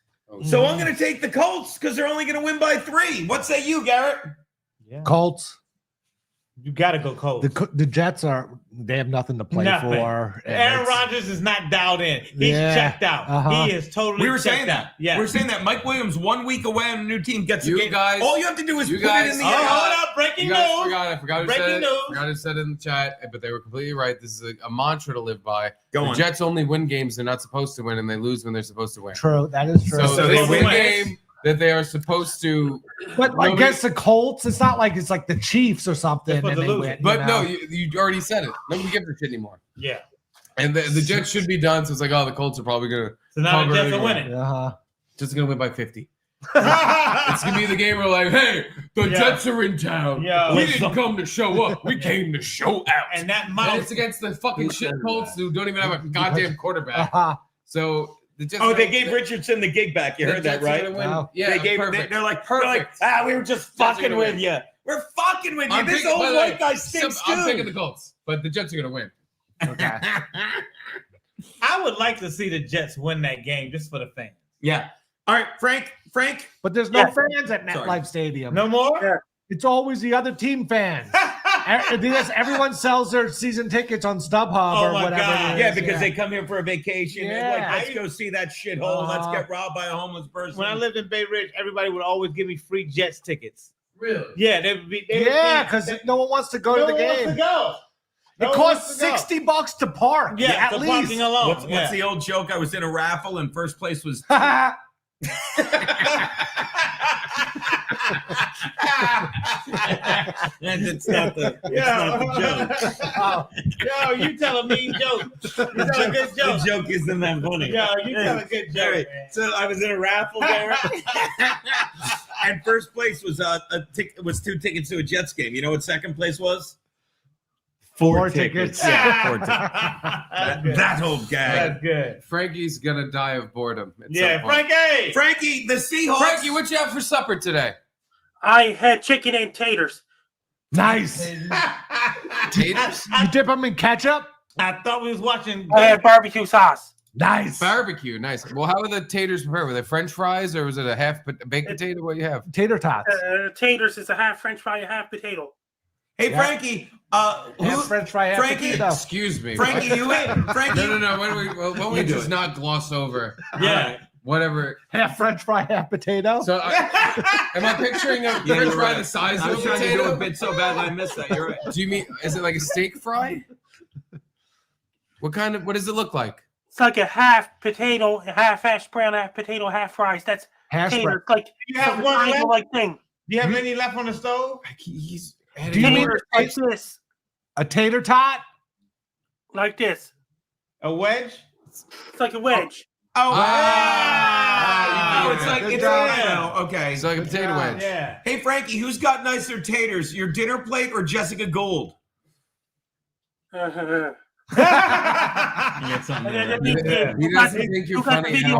H: So I'm going to take the Colts because they're only going to win by 3. What say you, Garrett?
C: Colts.
G: You got to go Colts.
C: The Jets they have nothing to play
G: Nothing.
C: for. and
G: Aaron
C: it's-
G: Rodgers is not dialed in. He's
C: Yeah.
G: checked out.
C: Uh-huh.
G: He is totally
H: We were
G: checked
H: saying
G: out.
H: that.
G: Yeah.
H: We were saying that. Mike Williams, 1 week away on a new team, gets
A: You
H: the game.
A: guys-
H: All you have to do is
A: you
H: put
A: guys-
H: it in the
G: Oh,
H: air.
G: hold up. Breaking
A: You guys
G: news.
A: I forgot to
G: Breaking
A: say it.
G: news.
A: Forgot to say it in the chat, but they were completely right. This is a mantra to live by.
H: Go
A: the
H: on.
A: Jets only win games they're not supposed to win, and they lose when they're supposed to win.
C: True. That is true.
A: So
H: they
A: they win
H: win.
A: a game that they are supposed to.
C: But
A: Nobody-
C: against the Colts, it's not like it's like the Chiefs or something.
G: They're
C: And
G: supposed
C: they
G: to lose
C: win,
G: it.
A: But no, you already said it. Nobody gives a shit anymore.
G: Yeah.
A: And the Jets should be done. So it's like, oh, the Colts are probably gonna.
G: So now the
A: cover
G: Jets are
A: anyway.
G: winning.
C: Uh-huh.
A: Just gonna win by 50. It's gonna be the game where like, hey, the
G: Yeah.
A: Jets are in town.
G: Yeah.
A: We didn't come to show up. We came to show out.
G: And that
A: And
G: mouth.
A: it's against the fucking shit Colts who don't even have a goddamn quarterback.
C: Uh-huh.
A: So the Jets.
H: Oh, they gave Richardson the gig back. You
A: the
H: heard that,
A: Jets are
H: right?
A: gonna win.
C: Wow.
A: Yeah,
H: They're
A: perfect.
H: like,
A: Perfect.
H: we were just
A: Jets are
H: fucking
A: gonna
H: with
A: win.
H: you. We're fucking with you.
A: I'm
H: This
A: picking-
H: old
A: by the way,
H: white guy stinks
A: I'm picking
H: too.
A: the Colts, but the Jets are gonna win.
C: Okay.
G: I would like to see the Jets win that game just for the fans.
H: Yeah. All right, Frank.
C: But there's no
N: Yeah.
C: fans at
H: Sorry.
C: MetLife Stadium.
G: No more?
N: Yeah.
C: It's always the other team fans. Because everyone sells their season tickets on StubHub
G: Oh
C: or
G: my
C: whatever.
G: God.
C: it is.
H: Yeah, because they come here for a vacation. They're like,
C: Yeah.
H: let's go see that shithole. Let's get robbed by a homeless person.
G: When I lived in Bay Ridge, everybody would always give me free Jets tickets.
A: Really?
G: Yeah, they would be. They would
C: Yeah,
G: be-
C: because
G: they-
C: no one wants to go
G: no
C: to the
G: one wants
C: game.
G: to go. No
C: It
G: one
C: costs
G: wants to go.
C: $60 to park.
G: Yeah,
C: at
G: for
C: least.
G: parking alone.
H: What's
G: Yeah.
H: the old joke? I was in a raffle and first place was. And it's not the joke.
G: Oh, yo, you tell a mean joke. You tell a good
H: The
G: joke.
H: joke isn't that funny.
G: Yo, you tell a good
H: All
G: joke.
H: right,
G: Man.
H: so I was in a raffle there, and first place was was 2 tickets to a Jets game. You know what second place was? 4
C: tickets.
H: Yeah, 4 tickets. That old gag.
G: That's good.
A: Frankie's gonna die of boredom. at
G: Yeah,
A: some point.
G: Frankie.
H: The Seahawks.
A: Frankie, what you have for supper today?
N: I had chicken and taters.
C: Nice.
A: Taters?
C: You dip them in ketchup?
G: I thought we was watching.
N: I had barbecue sauce.
C: Nice.
A: Barbecue, nice. Well, how were the taters prepared? Were they French fries or was it a half baked potato? What do you have?
C: Tater tots.
N: Taters is a half French fry, a half potato.
H: Hey,
C: Yeah.
H: Frankie.
C: Half French fry, half
H: Frankie,
C: potato.
A: Excuse me.
H: Frankie, you Frankie.
A: No. Why don't we
H: You do
A: just
H: it.
A: not gloss over?
G: Yeah.
A: Whatever.
C: Half French fry, half potato.
A: So, am I picturing a
H: Yeah,
A: French
H: you're
A: fry
H: right.
A: the size
H: I
A: of
H: was
A: a
H: trying to do
A: potato?
H: a bit so bad I missed that. You're right.
A: Do you mean? Is it like a steak fry? What does it look like?
N: It's like a half potato, half hash brown, half potato, half fries. That's
C: Hash brown.
N: tater. It's like
G: You have
N: some
G: one left?
N: triangle like thing.
G: Do you have any left on the stove?
A: He's
C: Do you mean
N: Taters like this,
C: a tater tot?
N: like this.
G: A wedge?
N: It's like a wedge.
H: Oh,
A: Ah,
H: it's like
C: good
H: it's
C: job.
H: okay.
A: It's like a potato wedge.
G: Yeah.
H: Hey, Frankie, who's got nicer taters, your dinner plate or Jessica Gold?
A: He doesn't think you're funny at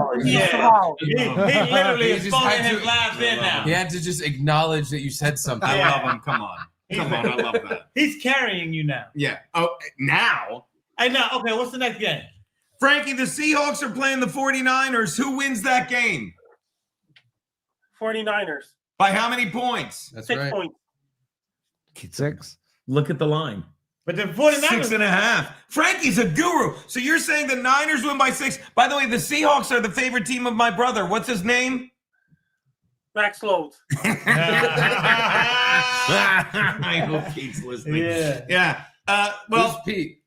A: all.
G: He literally
A: He
G: is
A: just
G: phoning
A: had
G: his
A: to-
G: lives in now.
A: He had to just acknowledge that you said something.
H: I love him. Come on. I love that.
G: He's carrying you now.
H: Yeah. Oh, now.
G: I know. Okay, what's the next game?
H: Frankie, the Seahawks are playing the 49ers. Who wins that game?
N: 49ers.
H: By how many points?
A: That's
N: 6
A: right.
N: points.
C: 6.
H: Look at the line.
G: But the 49ers.
H: 6.5. Frankie's a guru. So you're saying the Niners win by 6. By the way, the Seahawks are the favorite team of my brother. What's his name?
N: Max loads.
B: I hope Pete's listening. Yeah. Well,
A: Who's Pete?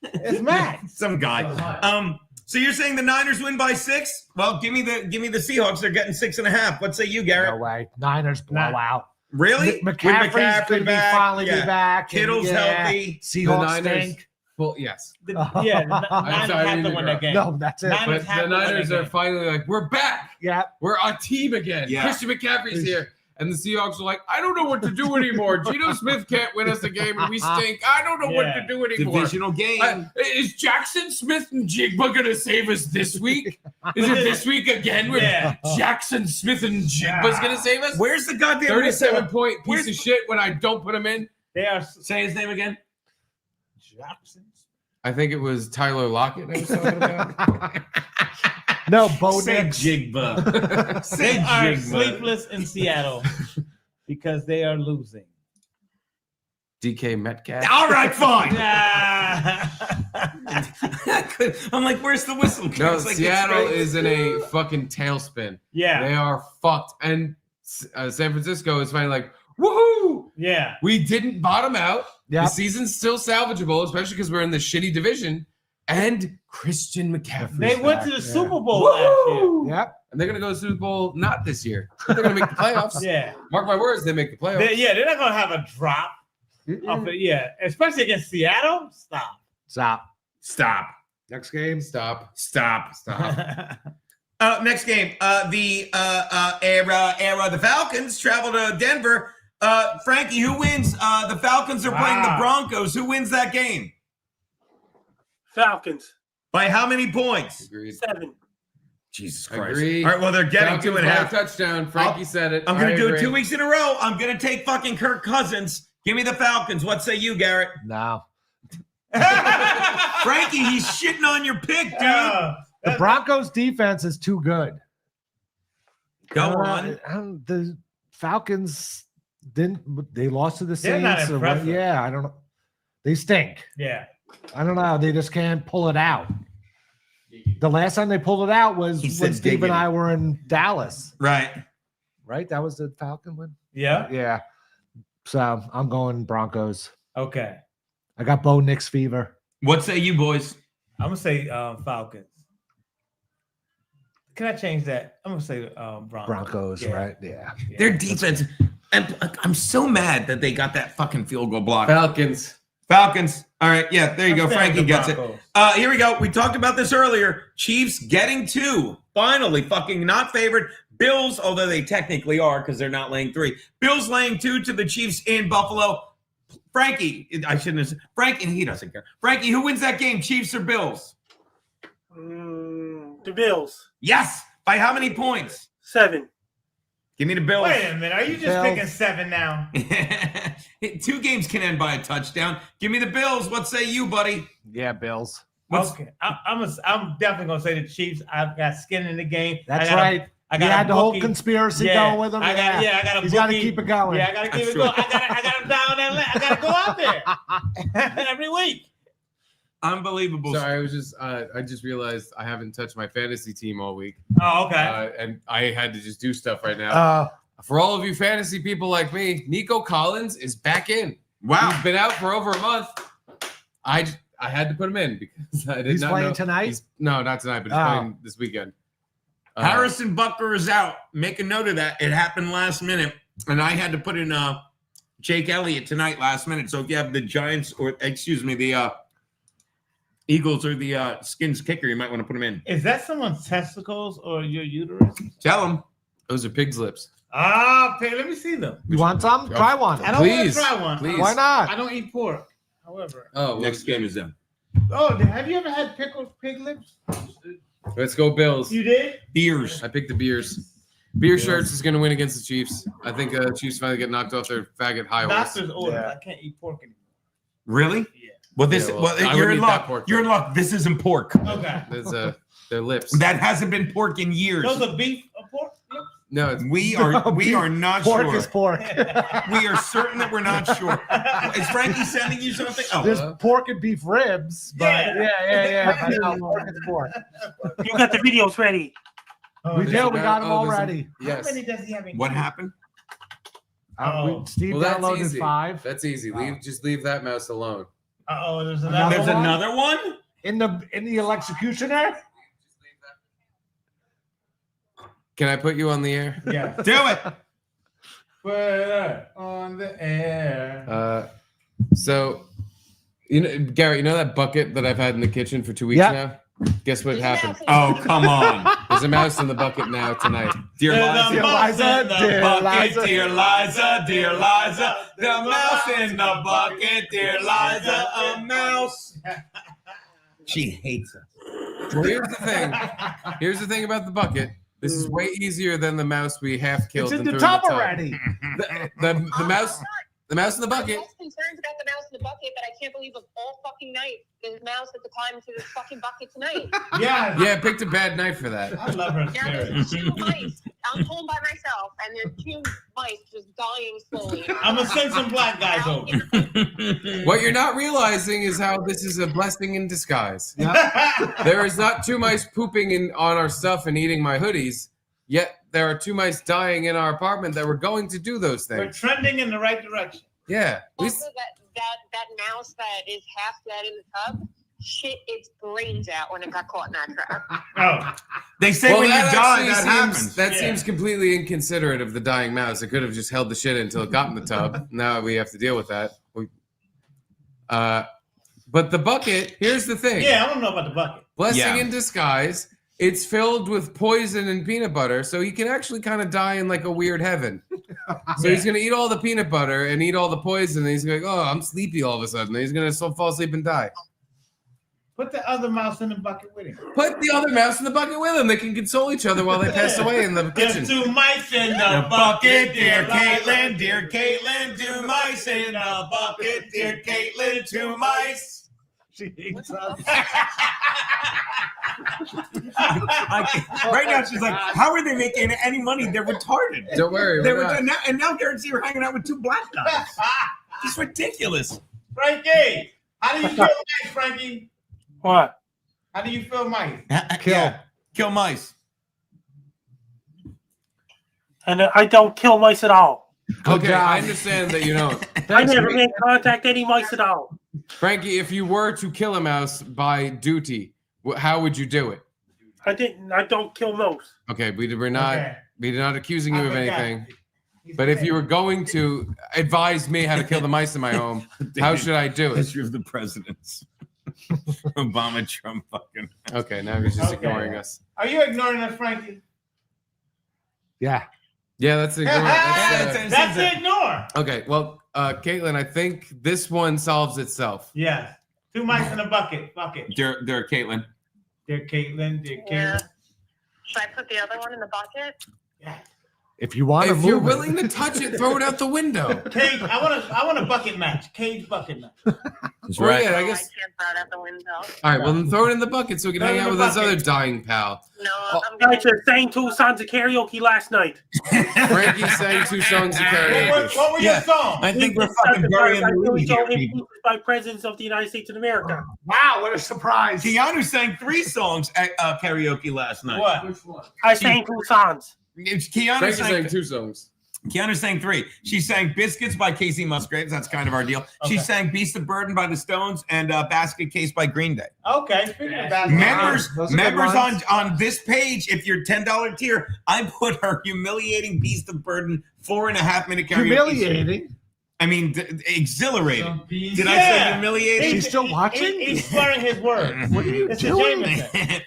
G: It's Max.
B: Some guy. So you're saying the Niners win by 6? Well, give me the Seahawks. They're getting 6.5. What say you, Garrett?
C: No way. Niners blowout.
B: Really?
C: McCaffrey's going to be finally be back.
B: Kittle's healthy.
C: Seahawks stink.
A: Well, yes.
G: The Niners have to win that game.
C: No, that's it.
A: But the Niners are finally like, we're back.
C: Yeah.
A: We're a team again.
B: Yeah.
A: Christian McCaffrey's here. And the Seahawks are like, I don't know what to do anymore. Geno Smith can't win us a game and we stink. I don't know what to do anymore.
B: Divisional game.
A: Is Jackson Smith and Jigba going to save us this week? Is it this week again where Jackson Smith and Jigba's going to save us?
B: Where's the goddamn
A: 37-point piece of shit when I don't put him in?
G: They are.
B: Say his name again.
G: Jackson.
A: I think it was Tyler Lockett I was talking about.
C: No, Bo
B: Say
C: Nix.
B: Jigba.
G: They are sleepless in Seattle because they are losing.
A: DK Metcalf.
B: All right, fine. I'm like, where's the whistle?
A: No,
B: It's like,
A: Seattle
B: it's
A: is in a fucking tailspin.
G: Yeah.
A: They are fucked. And San Francisco is finally like, woohoo!
G: Yeah.
A: We didn't bottom out.
C: Yep.
A: The season's still salvageable, especially because we're in the shitty division. And Christian McCaffrey.
G: They went to the Super Bowl last year.
C: Yep.
A: And they're going to go to the Super Bowl not this year. They're going to make the playoffs.
G: Yeah.
A: Mark my words, they make the playoffs.
G: They're not going to have a drop. Of it, yeah. Especially against Seattle.
C: Stop. Next game.
A: Stop.
B: Next game. The Falcons travel to Denver. Frankie, who wins? The Falcons are playing the Broncos. Who wins that game?
N: Falcons.
B: By how many points?
A: Agreed.
N: 7.
B: Jesus Christ.
A: Agreed.
B: All right, well, they're getting
A: Falcons
B: 2.5.
A: by a touchdown. Frankie said it.
B: I'm going to do it
A: agree.
B: 2 weeks in a row. I'm going to take fucking Kirk Cousins. Give me the Falcons. What say you, Garrett?
C: No.
B: Frankie, he's shitting on your pick, dude.
C: The Broncos defense is too good.
B: Go on.
C: The Falcons they lost to the
G: They're not
C: Saints.
G: impressive.
C: Yeah, I don't know. They stink.
G: Yeah.
C: I don't know. They just can't pull it out. The last time they pulled it out was
B: He
C: when
B: said
C: Steve and
B: diggity.
C: I were in Dallas.
B: Right.
C: Right? That was the Falcon win?
G: Yeah.
C: Yeah. So I'm going Broncos.
G: Okay.
C: I got Bo Nix fever.
B: What say you, boys?
G: I'm going to say Falcons. Can I change that? I'm going to say Broncos.
C: Broncos,
G: Yeah.
C: right? Yeah.
B: Their defense. I'm so mad that they got that fucking field goal block.
A: Falcons.
B: All right. Yeah, there you go.
G: I'm saying
B: Frankie
G: the
B: gets it.
G: Broncos.
B: Here we go. We talked about this earlier. Chiefs getting 2. Finally, fucking not favored. Bills, although they technically are because they're not laying 3. Bills laying 2 to the Chiefs in Buffalo. Frankie, I shouldn't have said. Frankie, he doesn't care. Frankie, who wins that game, Chiefs or Bills?
N: The Bills.
B: Yes. By how many points?
N: 7.
B: Give me the Bills.
G: Wait a minute. Are you just
C: Bills.
G: picking 7 now?
B: 2 games can end by a touchdown. Give me the Bills. What say you, buddy?
C: Yeah, Bills.
G: Okay. I'm definitely going to say the Chiefs. I've got skin in the game.
C: That's
G: I got
C: right.
G: I
C: You
G: got
C: had
G: a
C: the whole
G: bookie.
C: conspiracy
G: Yeah.
C: going with him.
G: I got a
C: He's got to
G: bookie.
C: keep it going.
G: Yeah, I got to keep
B: That's
G: it going. I got him down that. I got to go out there every week.
B: Unbelievable.
A: Sorry, I just realized I haven't touched my fantasy team all week.
G: Oh, okay.
A: And I had to just do stuff right now. For all of you fantasy people like me, Nico Collins is back in.
B: Wow.
A: He's been out for over a month. I had to put him in because I did
C: He's
A: not
C: playing
A: know.
C: tonight?
A: No, not tonight, but he's playing this weekend.
B: Harrison Butker is out. Make a note of that. It happened last minute, and I had to put in Jake Elliott tonight last minute. So if you have the Giants the Eagles or the Skins kicker, you might want to put him in.
G: Is that someone's testicles or your uterus?
B: Tell him.
A: Those are pig's lips.
G: Let me see them.
C: You want some? Try one.
G: I don't want to
A: Please,
G: try one.
A: please.
C: Why not?
G: I don't eat pork. However.
A: Oh, well,
B: Next game is them.
G: Oh, have you ever had pickled pig lips?
A: let's go Bills.
G: You did?
B: Beers.
A: I picked the Beers. Beer Shirts is going to win against the Chiefs. I think Chiefs finally get knocked off their faggot high horse.
G: Doctor's order. I can't eat pork anymore.
B: Really?
G: Yeah.
B: Well, this.
A: Yeah, well, I
B: you're
A: wouldn't
B: in
A: eat that
B: luck.
A: pork,
B: You're in
A: though.
B: luck. This isn't pork.
G: Okay.
A: There's their lips.
B: That hasn't been pork in years.
G: Those are beef or pork lips?
A: No, it's
B: We are not
C: Pork
B: sure.
C: is pork.
B: We are certain that we're not sure. Is Frankie sending you something? Oh,
C: There's pork and beef ribs, but yeah. But no, pork is pork.
N: You got the videos ready.
C: We do. We got them already.
A: Yes.
G: How many does he have in
H: What
G: queue?
H: happened?
C: Steve
A: Well, that's
C: downloaded
A: easy.
C: 5.
A: That's easy. Just leave that mouse alone.
G: Uh-oh, there's
C: Another
G: another
C: one?
G: one?
C: In the executioner.
A: Can I put you on the air?
G: Yeah.
H: Do it.
G: Put her on the air.
A: So, Gary, you know that bucket that I've had in the kitchen for 2 weeks now? Guess what happened?
H: Oh, come on.
A: There's a mouse in the bucket now tonight.
H: Dear Liza,
C: dear Liza.
H: dear Liza, dear Liza, the mouse in the bucket, dear Liza, a mouse. She hates us.
A: Well, here's the thing about the bucket. This is way easier than the mouse we half killed.
C: It's in
A: and
C: the
A: threw
C: tub
A: in
C: already.
A: The mouse in the bucket.
F: I'm concerned about the mouse in the bucket, but I can't believe of all fucking night there's a mouse at the climb into this fucking bucket tonight.
G: Yeah.
A: Yeah, I picked a bad night for that.
G: I love her
F: Now
G: spirit.
F: there's 2 mice. I'm home by myself, and there's 2 mice just dying slowly.
G: I'm going to send some black guys over.
A: What you're not realizing is how this is a blessing in disguise. There is not 2 mice pooping on our stuff and eating my hoodies, yet there are 2 mice dying in our apartment that were going to do those
G: We're
A: things.
G: trending in the right direction.
A: Yeah.
F: Also, that mouse that is half dead in the tub shit its brains out when it got caught in that trap.
G: Oh.
H: They say when you
A: that
H: die,
A: actually
H: that happens.
A: That seems completely inconsiderate of the dying mouse. It could have just held the shit until it got in the tub. Now we have to deal with that. But the bucket, here's the thing.
G: Yeah, I don't know about the bucket.
A: Blessing in disguise. It's filled with poison and peanut butter, so he can actually kind of die in like a weird heaven. So he's going to eat all the peanut butter and eat all the poison, and he's going to go, oh, I'm sleepy all of a sudden. And he's going to fall asleep and die.
G: Put the other mouse in the bucket with him.
A: Put the other mouse in the bucket with him. They can console each other while they pass away in the kitchen.
G: There's 2 mice in the bucket, dear Caitlin, dear Caitlin. 2 mice in the bucket, dear Caitlin. 2 mice.
C: She hates us.
H: Right now, she's like, how are they making any money? They're retarded.
A: Don't worry.
H: They
A: we're
H: were
A: not.
H: and now Garrett and C are hanging out with 2 black guys. It's ridiculous.
G: Frankie, how do you feel mice, Frankie?
N: What?
G: How do you feel mice?
H: Kill mice.
N: And I don't kill mice at all.
A: Okay, I understand that you don't.
N: I never made contact any mice at all.
A: Frankie, if you were to kill a mouse by duty, how would you do it?
N: I don't kill mouse.
A: Okay, we're not accusing you of anything. But if you were going to advise me how to kill the mice in my home, how should I do it?
H: History of the presidents. Obama, Trump, fucking.
A: Okay, now he's just ignoring us.
G: Are you ignoring us, Frankie?
C: Yeah.
A: Yeah, that's ignore.
G: That's ignore.
A: Okay, well, Caitlin, I think this one solves itself.
G: Yes. 2 mice in a bucket.
H: Dear Caitlin.
G: Dear Caitlin, dear Caitlin.
F: Yeah. Should I put the other one in the bucket?
G: Yeah.
C: If you want to
A: If
C: move
A: you're
C: it.
A: willing to touch it, throw it out the window.
G: Cage, I want a bucket match. Cage bucket match.
H: That's
A: Well,
H: right.
A: yeah, I
F: I
A: guess.
F: can't throw it out the window.
A: All right, well, then throw it in the bucket so we can
G: Throw it
A: hang
G: in
A: out
G: the
A: with his
G: bucket.
A: other dying pal.
F: No, I'm
N: I
F: going
N: just sang 2 songs of karaoke last night.
A: Frankie sang 2 songs of karaoke.
G: What were your songs?
H: I think we're fucking burying the lead here, people.
N: Impeached by presidents of the United States of America.
C: Wow, what a surprise.
H: Keanu sang 3 songs at karaoke last night.
G: What?
E: Which one?
N: I sang 2 songs.
H: Keanu
A: Frankie
H: sang
A: sang 2 songs.
H: Keanu sang 3. She sang Biscuits by Casey Musgraves. That's kind of our deal. She
G: Okay.
H: sang Beast of Burden by the Stones and Basket Case by Green Day.
G: Okay, speaking of that.
C: Those are good
H: Members
C: ones.
H: on this page, if you're $10 tier, I put her humiliating Beast of Burden 4.5-minute karaoke.
C: Humiliating.
H: I mean, exhilarating. Did I
G: Yeah.
H: say humiliating?
C: She's still watching?
G: He's slurring his words.
C: What are you
G: It's a
C: doing?
G: Jameson.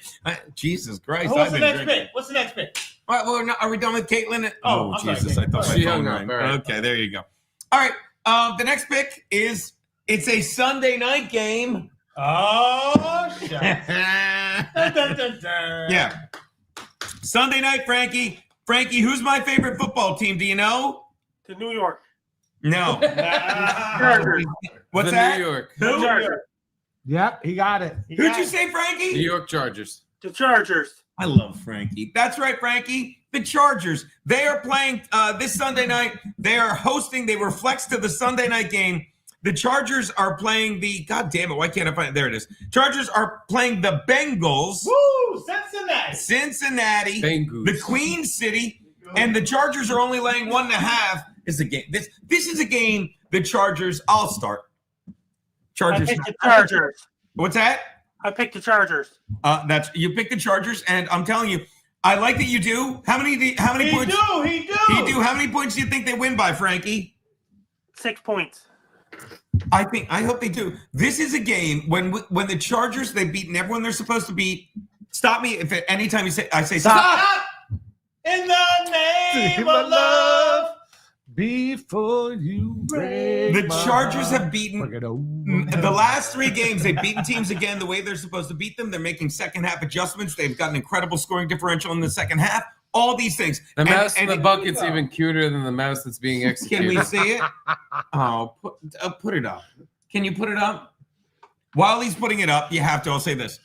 H: Jesus Christ.
G: What's
H: I've
G: the
H: been
G: next
H: drinking.
G: pick? What's the next pick?
H: All right, well, are we done with Caitlin?
G: Oh, I'm sorry,
H: Jesus. I thought
A: She
H: my
A: hung
H: phone
A: up.
H: rang.
A: All right.
H: Okay, there you go. All right, the next pick is it's a Sunday night game.
G: Oh, shit.
H: Yeah. Sunday night, Frankie. Frankie, who's my favorite football team? Do you know?
N: To New York.
H: No.
N: Chargers.
H: What's
A: The
H: that?
A: New York.
H: Who?
N: Chargers.
C: Yep, he got it.
H: Who'd you say, Frankie?
A: New York Chargers.
N: The Chargers.
H: I love Frankie. That's right, Frankie. The Chargers. They are playing this Sunday night. They are hosting. They were flexed to the Sunday night game. The Chargers are playing the. God damn it! Why can't I find it? There it is. Chargers are playing the Bengals.
G: Woo! Ooh, Cincinnati.
B: Cincinnati,
A: Bengals.
B: the Queen City, and the Chargers are only laying 1.5. Is a game. This is a game. The Chargers. I'll start. Chargers.
N: I picked the Chargers.
B: What's that?
N: I picked the Chargers.
B: That's you picked the Chargers, and I'm telling you, I like that you do. How many points?
G: He do.
B: How many points do you think they win by, Frankie?
N: 6 points.
B: I hope they do. This is a game when the Chargers, they've beaten everyone they're supposed to beat. Stop me if at any time I say stop.
G: In the name of love.
C: Before you break
B: The
C: my
B: Chargers
C: heart.
B: have beaten the last 3 games. They've beaten teams again the way they're supposed to beat them. They're making second half adjustments. They've got an incredible scoring differential in the second half. All these things.
A: The mouse in the bucket's even cuter than the mouse that's being executed.
B: Can we see it? Oh, put it up. Can you put it up? While he's putting it up, you have to. I'll say this.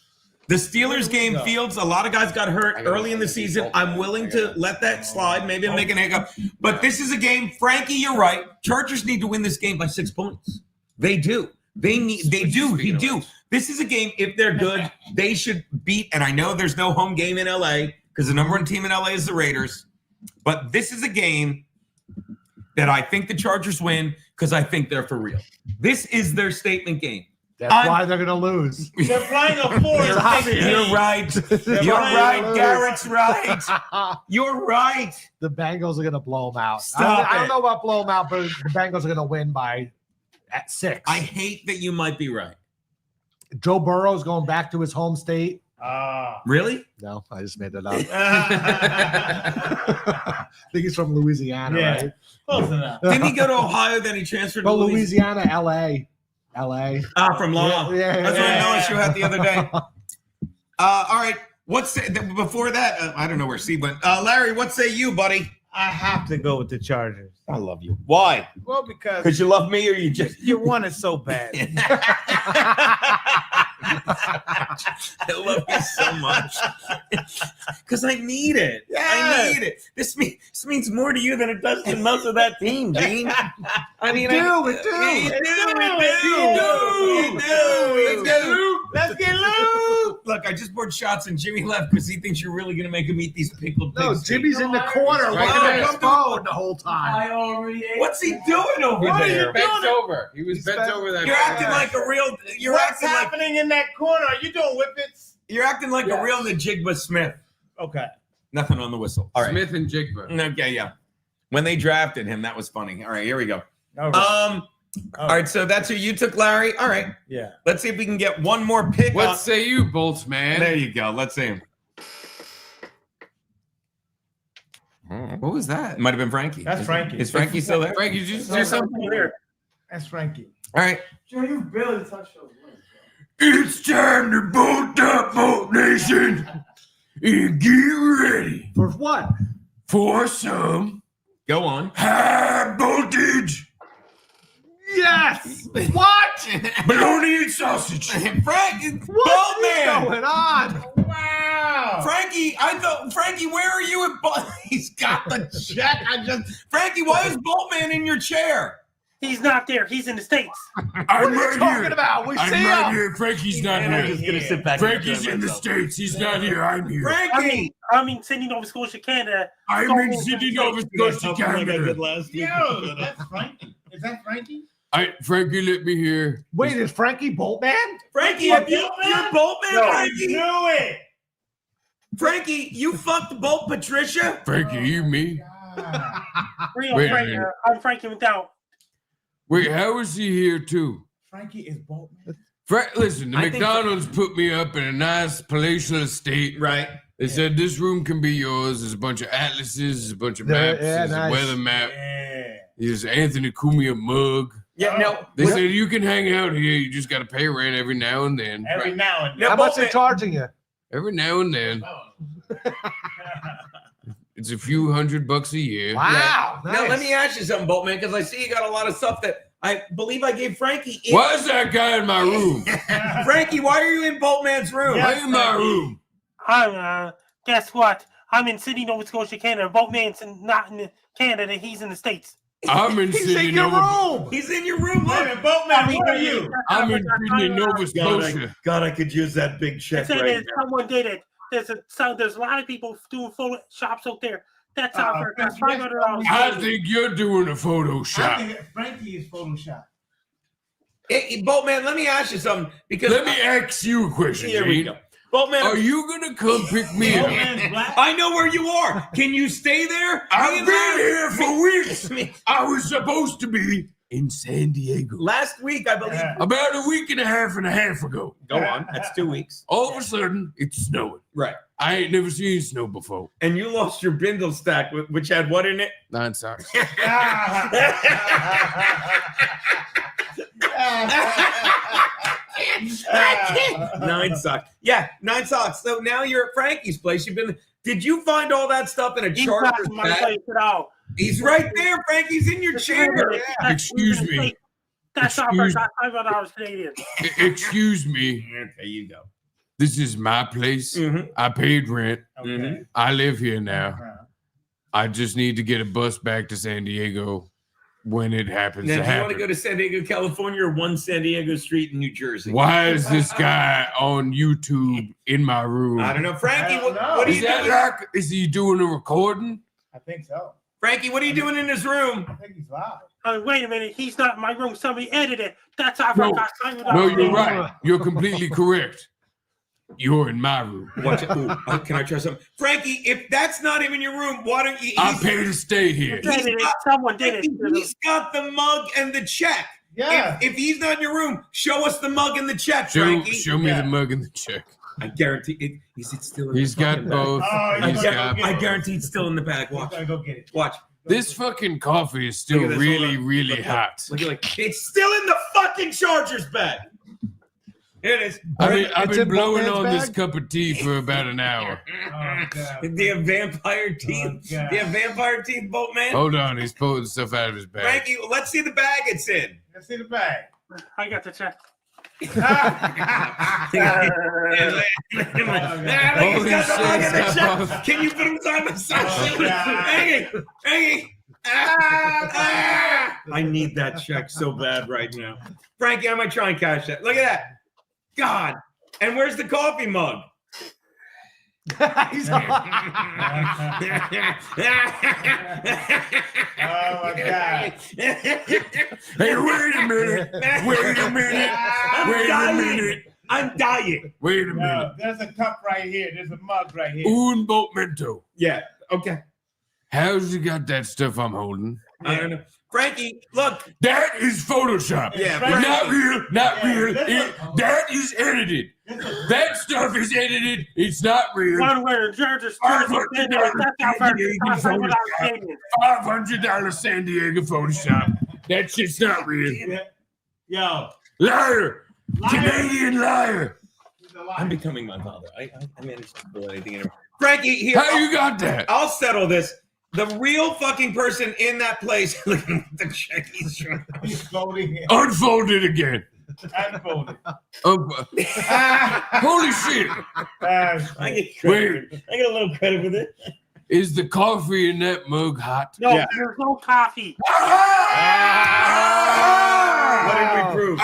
B: The Steelers game, Fields, a lot of guys got hurt early in the season. I'm willing to let that slide. Maybe I'm making a hiccup. But this is a game, Frankie, you're right. Chargers need to win this game by 6 points. They do. They do. This is a game, if they're good, they should beat. And I know there's no home game in LA because the number 1 team in LA is the Raiders. But this is a game that I think the Chargers win because I think they're for real. This is their statement game.
C: That's why they're going to lose.
G: They're flying a force.
B: You're right. You're right. Garrett's right. You're right.
C: The Bengals are going to blow them out.
B: Stop
C: I don't know about blow them out, but the Bengals are going to win at 6.
B: I hate that you might be right.
C: Joe Burrow's going back to his home state.
B: Really?
C: No, I just made that up. I think he's from Louisiana, right?
G: Close enough.
B: Didn't he go to Ohio, then he transferred to
C: Louisiana, LA.
B: From Law.
C: Yeah,
B: That's what Noah show had the other day. All right. Before that? I don't know where Steve went. Larry, what say you, buddy?
G: I have to go with the Chargers.
B: I love you. Why?
G: Well, because
B: Because you love me, or you just
G: you want it so bad.
B: I love you so much. Because I need it.
G: Yeah.
B: I need it. This means more to you than it does to most of that team, Gene. I mean,
C: We do.
G: Let's get loose.
B: Look, I just poured shots and Jimmy left because he thinks you're really going to make him eat these pickled
C: No,
B: pigs.
C: Jimmy's in the corner looking at his phone the whole time.
G: I already ate.
B: What's he doing over there?
A: Bent over. He was bent over that.
B: You're acting like a real. You're
G: What's
B: acting like
G: happening in that corner? Are you doing whippets?
B: you're acting like a real Najigba Smith.
G: Okay.
B: Nothing on the whistle. All right.
A: Smith and Jigba.
B: Okay, yeah. When they drafted him, that was funny. All right, here we go.
G: All right.
B: All right, so that's who you took, Larry. All right.
G: Yeah.
B: Let's see if we can get one more pick.
A: What say you, Boltman?
B: There you go. Let's see him.
A: What was that?
B: It might have been Frankie.
G: That's Frankie.
B: Is Frankie still there?
A: Frankie, did you just do something weird?
G: That's Frankie.
B: All right.
G: Joe, you barely touched those wings.
B: It's time to bolt up, Bolt Nation. And get ready
C: For what?
B: for some. Go on. High voltage.
C: Yes. What?
B: Bologna and sausage. Frankie,
C: What is
B: Boltman.
C: going on?
G: Wow.
B: Frankie, where are you at? He's got the check. Frankie, why is Boltman in your chair?
N: He's not there. He's in the States.
C: What are you talking about? We see him.
B: here. Frankie's not
G: I'm just gonna sit back.
B: Frankie's in the States. He's not here. I'm here. Frankie,
N: I'm in Sydney, Nova Scotia, Canada.
B: I'm in Sydney, Nova Scotia, Canada.
G: Yo, that's Frankie. Is that Frankie?
A: Frankie, let me hear.
C: Wait, is Frankie Boltman?
B: Frankie,
G: You're
B: you're Boltman,
G: No,
B: Frankie.
G: do it.
B: Frankie, you fucked Bolt Patricia.
A: Frankie, you me?
N: Real
A: Wait a
N: Frankie.
A: minute.
N: I'm Frankie McDonald.
A: Wait, how is he here too?
G: Frankie is Boltman.
A: Listen, the
B: I think
A: McDonald's put me up in a nice palatial estate.
B: Right.
A: They said this room can be yours. There's a bunch of atlases, there's a bunch of maps, there's a weather map.
G: Yeah.
A: There's Anthony Cumia mug.
B: Yeah, no.
A: They said you can hang out here. You just got to pay rent every now and then.
G: Every now and then.
C: How much they charging you?
A: Every now and then. It's a few $100 a year.
C: Wow.
B: Now,
C: Nice.
B: let me ask you something, Boltman, because I see you got a lot of stuff that I believe I gave Frankie.
A: Why is that guy in my room?
B: Frankie, why are you in Boltman's room?
A: Why in my room?
N: I'm, guess what? I'm in Sydney, Nova Scotia, Canada. Boltman's not in Canada. He's in the States.
A: I'm in
C: He's
A: Sydney,
C: in your
A: Nova.
C: room.
B: He's in your room.
G: Wait a
B: Look.
G: minute, Boltman, where are you?
A: I'm in Sydney, Nova Scotia.
B: God, I could use that big check
N: It said
B: right
N: that someone did it. There's a lot of people doing Photoshops out there. That's out there. That's $500.
A: I think you're doing a
G: I
A: Photoshop.
G: think Frankie is Photoshop.
H: Hey, Boltman, let me ask you something. Because
A: Let me ask you a question.
H: Here we
A: Gene.
H: go. Boltman,
A: Are you gonna come pick me up?
H: I know where you are. Can you stay there?
A: I've been here for weeks. I was supposed to be in San Diego
H: Last week, I believe.
A: about a week and a half ago.
H: Go on. That's 2 weeks.
A: All of a sudden, it's snowing.
H: Right.
A: I ain't never seen snow before.
H: And you lost your bindle stack, which had what in it?
A: 9 socks.
H: 9 socks. Yeah, 9 socks. So now you're at Frankie's place. Did you find all that stuff in a
N: He's not
H: charger's
N: in my
H: bag?
N: place at all.
H: He's right there, Frankie's in your chair.
A: Excuse me.
N: That's not
A: Excuse-
N: $500 Canadian.
A: Excuse me.
H: Okay, you go.
A: This is my place.
H: Mhm.
A: I paid rent.
G: Okay.
A: I live here now. I just need to get a bus back to San Diego when it happens
H: Now,
A: to
H: do you want
A: happen.
H: to go to San Diego, California, or 1 San Diego Street in New Jersey?
A: Why is this guy on YouTube in my room?
H: I don't know. Frankie,
G: I don't know.
H: what are
A: Is
H: you
A: that
H: doing?
A: like? Is he doing a recording?
G: I think so.
H: Frankie, what are you doing in this room?
G: I think he's live.
N: Wait a minute. He's not in my room. Somebody edited. That's our
A: No.
N: $500.
A: No, you're right. You're completely correct. You're in my room.
H: Watch it. Ooh, can I try something? Frankie, if that's not him in your room, why don't you?
A: I pay to stay here.
N: Someone did it.
H: He's got the mug and the check.
G: Yeah.
H: If he's not in your room, show us the mug and the check,
A: Show
H: Frankie.
A: me the mug and the check.
H: I guarantee it. Is it still in
A: He's
H: the
A: got
H: fucking bag?
A: both.
G: Oh, you
A: He's
G: gotta
A: got.
G: go get
H: I
G: it.
H: guarantee it's still in the bag.
G: I'm
H: Watch.
G: gonna go get it.
H: Watch.
A: This fucking coffee is still
H: Look at this, hold
A: really,
H: on.
A: really
H: Look,
A: hot.
H: Look, it's still in the fucking charger's bag. Here it is.
A: I've
C: It's
A: been
C: in
A: blowing
C: Boltman's
A: on
C: bag?
A: this cup of tea for about an hour.
G: Oh, God.
H: Do you have vampire teeth?
G: Oh,
H: Do
G: God.
H: you have vampire teeth, Boltman?
A: Hold on, he's pulling stuff out of his bag.
H: Frankie, let's see the bag it's in.
G: Let's see the bag.
N: I got the check.
A: Holy shit.
H: Can you put them side by side?
G: Oh, God.
H: Hey. I need that check so bad right now. Frankie, I might try and cash that. Look at that. God. And where's the coffee mug?
G: Oh, my God.
A: Hey, wait a minute. Wait a minute. Wait a minute.
H: I'm dying.
A: Wait a minute.
G: No, there's a cup right here. There's a mug right here.
A: Un momento.
H: Yeah. Okay.
A: How's you got that stuff I'm holding?
H: I don't know. Frankie, look.
A: That is Photoshop.
H: Yeah,
A: But not real. Not
G: Yeah,
A: real. That is edited. That stuff is edited. It's not real.
N: One where Georgia Stewart's in there. That's our $500 Canadian.
A: $500 San Diego Photoshop. That shit's not real.
G: Yo.
A: Liar. Canadian liar.
H: I'm becoming my father. I managed to pull anything in. Frankie, here.
A: How you got that?
H: I'll settle this. The real fucking person in that place. Look at the check he's trying.
G: He's folding it.
A: Unfold it again.
G: Unfold it.
A: Holy shit.
H: I get credit. I get a little credit with it.
A: Is the coffee in that mug hot?
N: No, there's no coffee.
H: What did we prove?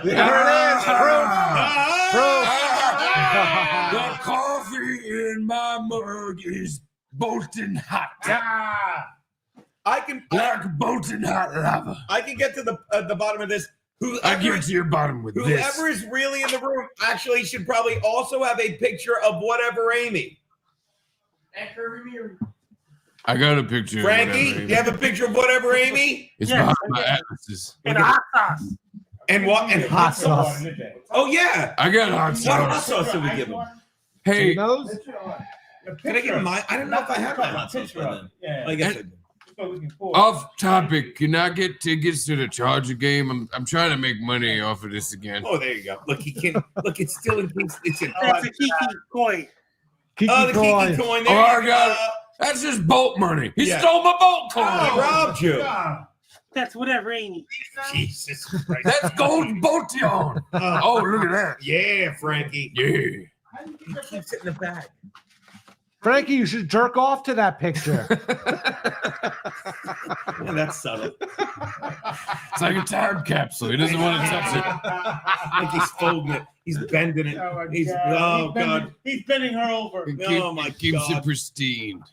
C: There it is. Proof.
A: The coffee in my mug is Bolton hot.
H: I can
A: Like Bolton hot lava.
H: I can get to the bottom of this.
A: I get to your bottom with this.
H: Whoever is really in the room actually should probably also have a picture of whatever Amy.
A: I got a picture.
H: Frankie,
A: of whatever,
H: you have a picture of whatever Amy?
A: It's
N: Yes.
A: behind my atlases.
N: And a hot sauce.
H: And what? And
C: Hot sauce.
H: Oh yeah.
A: I got hot
H: What hot
A: sauce.
H: sauce did we give him?
A: Hey,
C: Nose?
H: Can I give him mine? I don't know if I have my hot sauce by then.
G: Yeah.
H: I guess I do.
A: off topic. Can I get tickets to the Charger game? I'm trying to make money off of this again.
H: Oh, there you go. Look, he can look. It's still in. It's in.
N: That's a Kiki coin.
H: Oh, the Kiki coin. There
A: Oh,
H: you
A: I got
H: go.
A: it. That's just Bolt money. He
H: Yeah.
A: stole my Bolt coin.
H: Oh, robbed you.
N: That's whatever Amy.
H: Jesus Christ.
A: That's gold Boltion. Oh, look at that.
H: Yeah, Frankie.
A: Yeah.
H: He keeps it in the bag.
C: Frankie, you should jerk off to that picture.
B: Yeah, that's subtle.
A: It's like a time capsule. He doesn't want to touch it.
B: Like he's folding it. He's bending it.
G: Oh, my
B: He's
G: God.
B: God.
G: He's bending her over.
A: It keeps it pristine.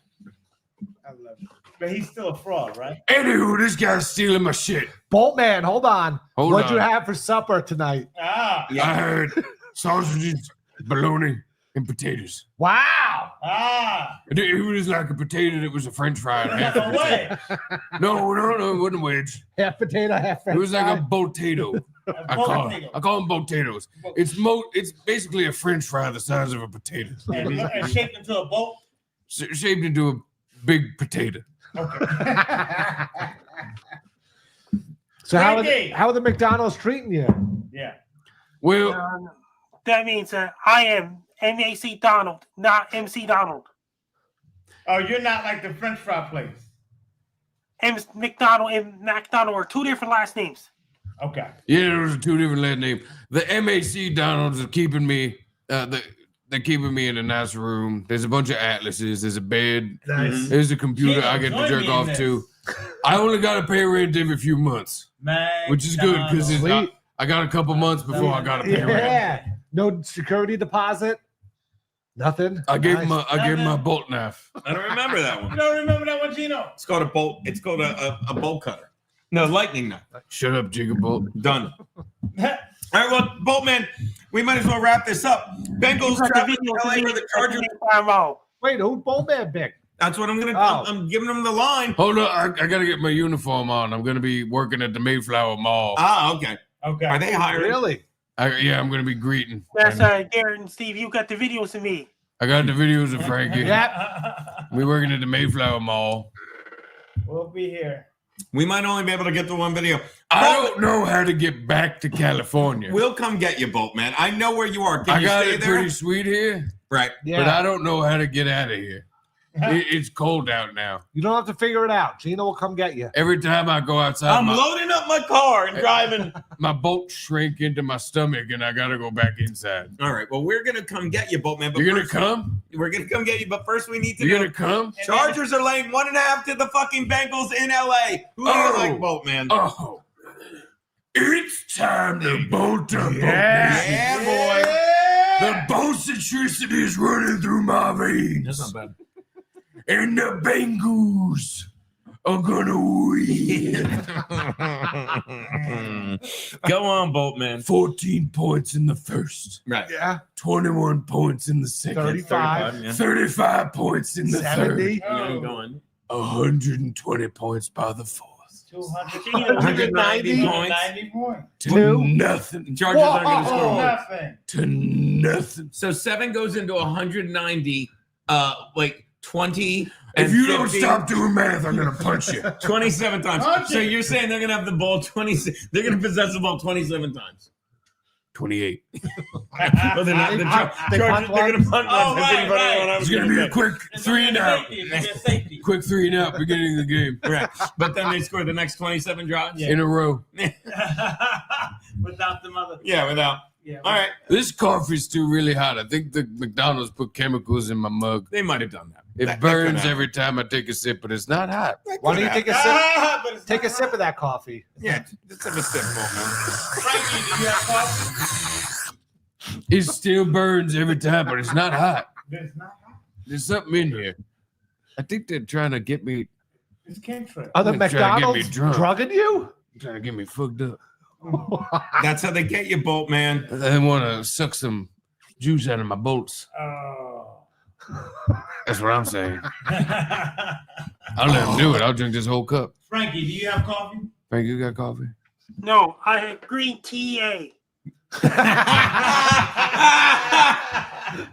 G: I love it. But he's still a fraud, right?
A: Anywho, this guy's stealing my shit.
C: Boltman, hold on.
A: Hold
C: What'd
A: on.
C: you have for supper tonight?
G: Ah.
A: I heard sausages, bologna, and potatoes.
C: Wow.
G: Ah.
A: It was like a potato that was a French fry. And half
G: A
A: a potato.
G: wedge.
A: No, it wasn't a wedge.
C: Half potato, half French
A: It was like
C: fry.
A: a potato. I call them potatoes. It's basically a French fry the size of a potato.
G: And shaped into a boat.
A: Shaped into a big potato.
G: Okay.
C: So how
G: Frankie.
C: are the McDonald's treating you?
G: Yeah.
A: Well,
N: That means I am MAC Donald, not MC Donald.
G: Oh, you're not like the French fry place.
N: McDonald and McDonald are two different last names.
G: Okay.
A: yeah, those are two different last names. The MAC Donalds are keeping me. They're keeping me in a nice room. There's a bunch of atlases. There's a bed.
C: Nice.
A: There's a computer
G: Gino,
A: I get to
G: join
A: jerk
G: me in
A: off
G: this.
A: to. I only got to pay rent every few months, which is good because
C: Sweet.
A: I got a couple months before I got to pay rent.
C: Yeah. No security deposit. Nothing.
A: I gave
C: Nice.
A: him my bolt knife.
B: I don't remember that
G: You
B: one.
G: don't remember that one, Gino?
B: It's called a bolt. It's called a bolt cutter. No, lightning knife.
A: Shut up, Jigabolt.
B: Done. All right, well, Boltman, we might as well wrap this up. Bengals travel to LA for the Chargers.
C: Wait, who's Boltman pick?
B: That's what I'm gonna.
C: Oh.
B: I'm giving them the line.
A: Hold on, I got to get my uniform on. I'm going to be working at the Mayflower Mall.
B: Ah, okay.
G: Okay.
B: Are they hiring?
C: Really?
A: Yeah, I'm going to be greeting.
N: That's Garrett and Steve. You got the videos of me.
A: I got the videos of Frankie.
C: Yep.
A: We working at the Mayflower Mall.
G: We'll be here.
B: We might only be able to get the one video.
A: I don't know how to get back to California.
B: We'll come get you, Boltman. I know where you are. Can
A: I
B: you
A: got
B: stay
A: it
B: there?
A: pretty sweet here,
B: Right.
C: Yeah.
A: but I don't know how to get out of here. It's cold out now.
C: You don't have to figure it out. Gino will come get you.
A: Every time I go outside,
B: I'm loading up my car and driving.
A: my bolts shrink into my stomach, and I got to go back inside.
B: All right. Well, we're gonna come get you, Boltman. But
A: You're gonna
B: first-
A: come?
B: We're gonna come get you, but first we need to
A: You're
B: know.
A: gonna come?
B: Chargers are laying 1.5 to the fucking Bengals in LA. Who do you like, Boltman?
A: Oh, it's time to bolt up.
B: Yeah, boy.
A: The bolcentricity is running through my veins.
B: That's not bad.
A: And the Bengals are gonna win.
B: Go on, Boltman.
A: 14 points in the first.
B: Right.
C: Yeah.
A: 21 points in the second.
C: 35.
A: 35 points in the
C: 70.
A: third.
B: Yeah, going.
A: 120 points by the fourth.
B: 190 points.
G: 90 points.
A: To nothing.
B: Chargers aren't going to
C: Whoa.
B: score.
G: Nothing.
A: To nothing.
B: So 7 goes into 190, like 20.
A: If
B: and
A: you don't
B: 50,
A: stop doing math, I'm gonna punch you.
B: 27 times.
G: Punch
B: So
G: it.
B: you're saying they're going to have the ball 26. They're going to possess the ball 27 times.
A: 28.
B: Well, they're not.
C: They
B: The
C: punt- they
B: Chargers,
C: punt
B: they're going to punt
G: Oh,
B: one.
G: right.
A: It's gonna be a quick 3 and out.
G: Safety.
A: Quick 3 and out beginning of the game.
B: Right. But then they score the next 27 drives.
A: In a row.
G: Without the mother.
B: Yeah, without.
G: Yeah.
B: All right.
A: This coffee's still really hot. I think the McDonald's put chemicals in my mug.
B: They might have done that.
A: It
B: That could
A: burns
B: happen.
A: every time I take a sip, but it's not hot.
C: Why don't you take a sip?
G: But it's
C: Take a
G: not
C: sip of that coffee.
B: Yeah, just have a sip, Boltman.
G: Frankie, did you have coffee?
A: It still burns every time, but it's not hot.
G: It's not hot.
A: There's something in here. I think they're trying to get me,
G: It's cantrip.
C: Are the
A: They're trying to get me
C: McDonald's
A: drunk.
C: drugging you?
A: trying to get me fucked up.
B: That's how they get you, Boltman.
A: They want to suck some juice out of my bolts.
G: Oh.
A: That's what I'm saying. I'll let them do it. I'll drink this whole cup.
G: Frankie, do you have coffee?
A: Frank, you got coffee?
N: No, I had green TA.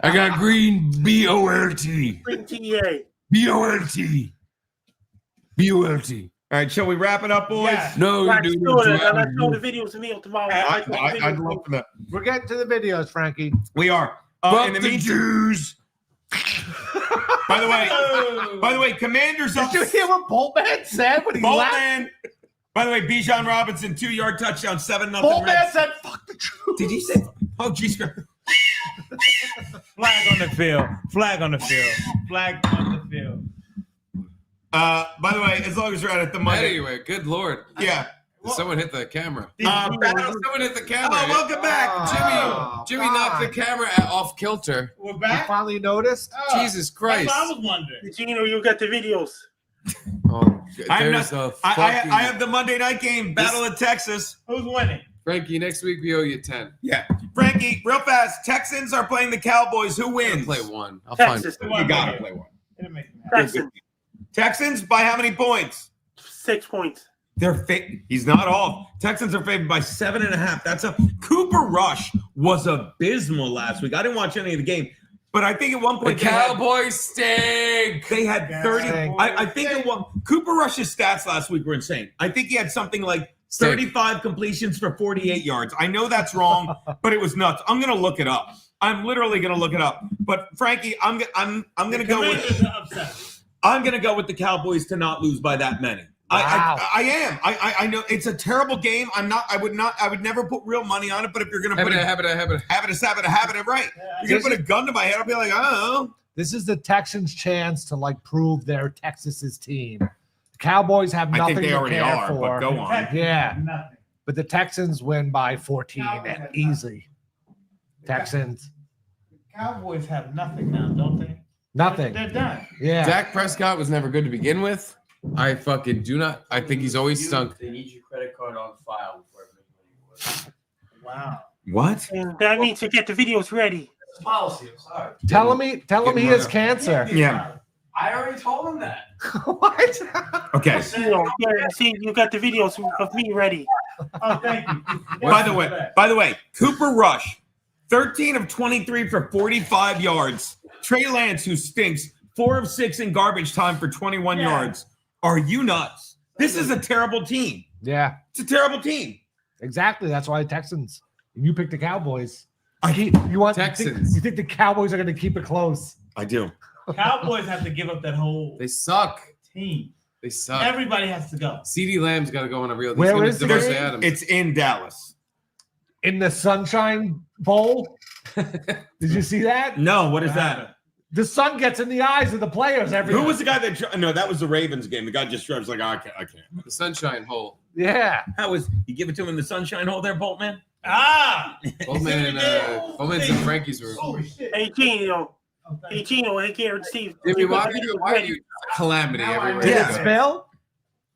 A: I got green B-O-L-T.
N: Green TA.
A: B-O-L-T. B-O-L-T.
B: All right, shall we wrap it up, boys?
G: Yeah.
A: No, you
N: Let's
A: do.
N: do it. Let's show the videos of me tomorrow.
B: I'd love for that.
C: We're getting to the videos, Frankie.
B: We are.
A: Fuck
B: In the
A: the
B: meantime,
A: Jews.
B: by the way, Commanders up.
C: Did you hear what Boltman said when he left?
B: Boltman. By the way, Bijan Robinson 2-yard touchdown, 7-0.
C: Boltman said, "Fuck the truth."
B: Did he say? Oh, geez.
G: Flag on the field. Flag on the field. Flag on the field.
H: By the way, as long as you're out at the Monday.
A: Anyway, good lord.
H: Yeah.
A: Someone hit the camera.
H: Someone
A: hit the camera.
H: Oh, welcome back.
A: Jimmy knocked the camera off kilter.
G: We're
C: You
G: back.
C: finally noticed?
A: Jesus Christ.
G: That's what I was wondering.
N: Gino, you got the videos.
A: Oh,
H: I
A: I
H: have the Monday night game, Battle of Texas.
G: Who's winning?
A: Frankie, next week we owe you 10.
H: Yeah. Frankie, real fast. Texans are playing the Cowboys. Who
A: I'll
H: wins?
A: play one. I'll
N: Texas.
A: find
H: You gotta play one.
N: Texans.
H: Texans by how many points?
N: 6 points.
H: He's not off. Texans are favored by 7.5. That's a Cooper Rush was abysmal last week. I didn't watch any of the game, but I think at one
A: the
H: point
A: Cowboys stink.
H: they had 30. I think at one Cooper Rush's stats last week were insane. I think he had something like 35 completions for 48 yards. I know that's wrong, but it was nuts. I'm gonna look it up. I'm literally gonna look it up. But Frankie, I'm gonna go with the Cowboys to not lose by that many.
C: Wow.
H: I am. I know it's a terrible game. I would never put real money on it. But if you're gonna put have it right, you're gonna put a gun to my head. I'll be like, oh.
C: This is the Texans' chance to like prove they're Texas's team. The Cowboys have nothing
H: I think they
C: to
H: already
C: care
H: are.
C: for.
H: But go on.
C: Yeah,
G: Nothing.
C: but the Texans win by 14 and easy. Texans,
G: Cowboys have nothing now, don't they?
C: nothing.
G: They're done.
C: Yeah.
A: Dak Prescott was never good to begin with. I fucking do not. I think he's always stunk.
D: They need your credit card on file before everybody.
G: Wow.
H: What?
N: And that means to get the videos ready.
D: It's policy. I'm sorry.
C: Tell him he has cancer.
H: Yeah.
D: I already told him that.
C: What?
H: Okay.
N: Gino, yeah, see, you got the videos of me ready.
G: Oh, thank you.
H: By the way, Cooper Rush, 13 of 23 for 45 yards. Trey Lance, who stinks, 4 of 6 in garbage time for 21 yards. Are you nuts? This is a terrible team.
C: Yeah,
H: It's a terrible team.
C: exactly. That's why Texans. You picked the Cowboys. You
A: Texans.
C: think the Cowboys are going to keep it close?
H: I do.
G: Cowboys have to give up that whole
A: They suck.
G: team.
A: They suck.
G: Everybody has to go.
A: CeeDee Lamb's got to go on a real.
C: Where is it?
A: Devontae Adams.
H: It's in Dallas.
C: In the Sunshine Bowl? Did you see that?
H: No, what is that?
C: The sun gets in the eyes of the players every
H: Who was the guy that? No, that was the Ravens game. The guy just was like, I can't.
A: The Sunshine Hole.
C: Yeah.
H: How was you give it to him in the sunshine hole there, Boltman?
G: Ah!
A: Boltman's in Frankie's room.
G: Holy shit.
N: Hey, Gino. Hey, Gino. Hey, Garrett, Steve.
A: Jimmy, why are you calamity everywhere?
C: Did
A: you
C: it
A: go?
C: spill?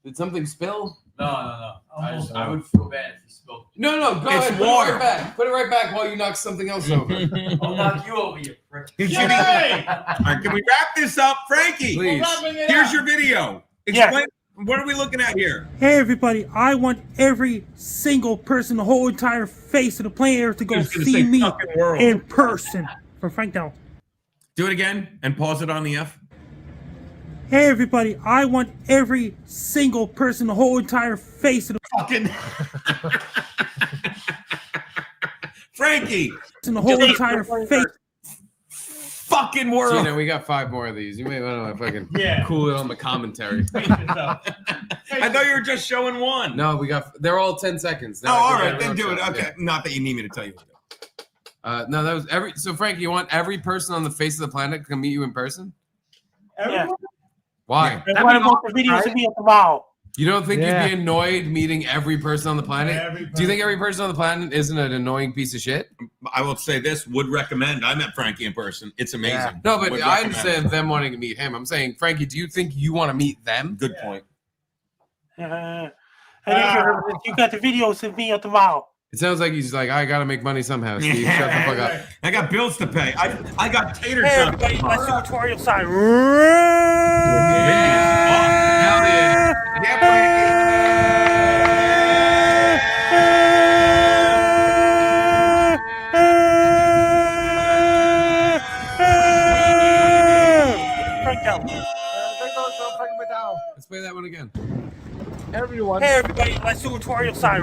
A: Did something spill?
D: No. I would feel bad if you spilled.
A: No, go
H: It's
A: ahead.
H: water.
A: Put it right back while you knock something else over.
D: I'll knock you over, you prick.
H: All right, can we wrap this up, Frankie?
A: Please.
H: Here's your video. Explain. What are we looking at here?
O: Hey everybody, I want every single person, the whole entire face of the planet to go
H: Who's gonna
O: see
H: say
O: me
H: fucking world?
O: in person. For Frank Down.
H: Do it again and pause it on the F.
O: Hey everybody, I want every single person, the whole entire face of the
H: fucking Frankie.
O: the whole entire face.
H: Fucking world.
A: Gino, we got 5 more of these. You may want to fucking
G: Yeah.
A: cool it on the commentary.
H: I thought you were just showing one.
A: No, they're all 10 seconds.
H: Oh, all right, then do it. Okay, not that you need me to tell you.
A: No, that was so Frank, you want every person on the face of the planet to come meet you in person?
N: Yeah.
A: Why?
N: That's why I want the videos to be at the mall.
A: You don't think
C: Yeah.
A: you'd be annoyed meeting every person on the planet? Do you think every person on the planet isn't an annoying piece of shit?
H: I will say this, would recommend. I met Frankie in person. It's amazing.
C: Yeah.
A: No, but
H: Would
A: I
H: recommend.
A: understand them wanting to meet him. I'm saying, Frankie, do you think you want to meet them?
H: Good point.
N: And you got the videos of me at the mall.
A: It sounds like he's like, I got to make money somehow, Steve. Shut the fuck up.
H: I got bills to pay. I got tater
N: Hey
H: tots.
N: everybody, my tutorial side. Frank Down.
A: Let's play that one again.
C: Everyone.
N: Hey everybody, my tutorial side.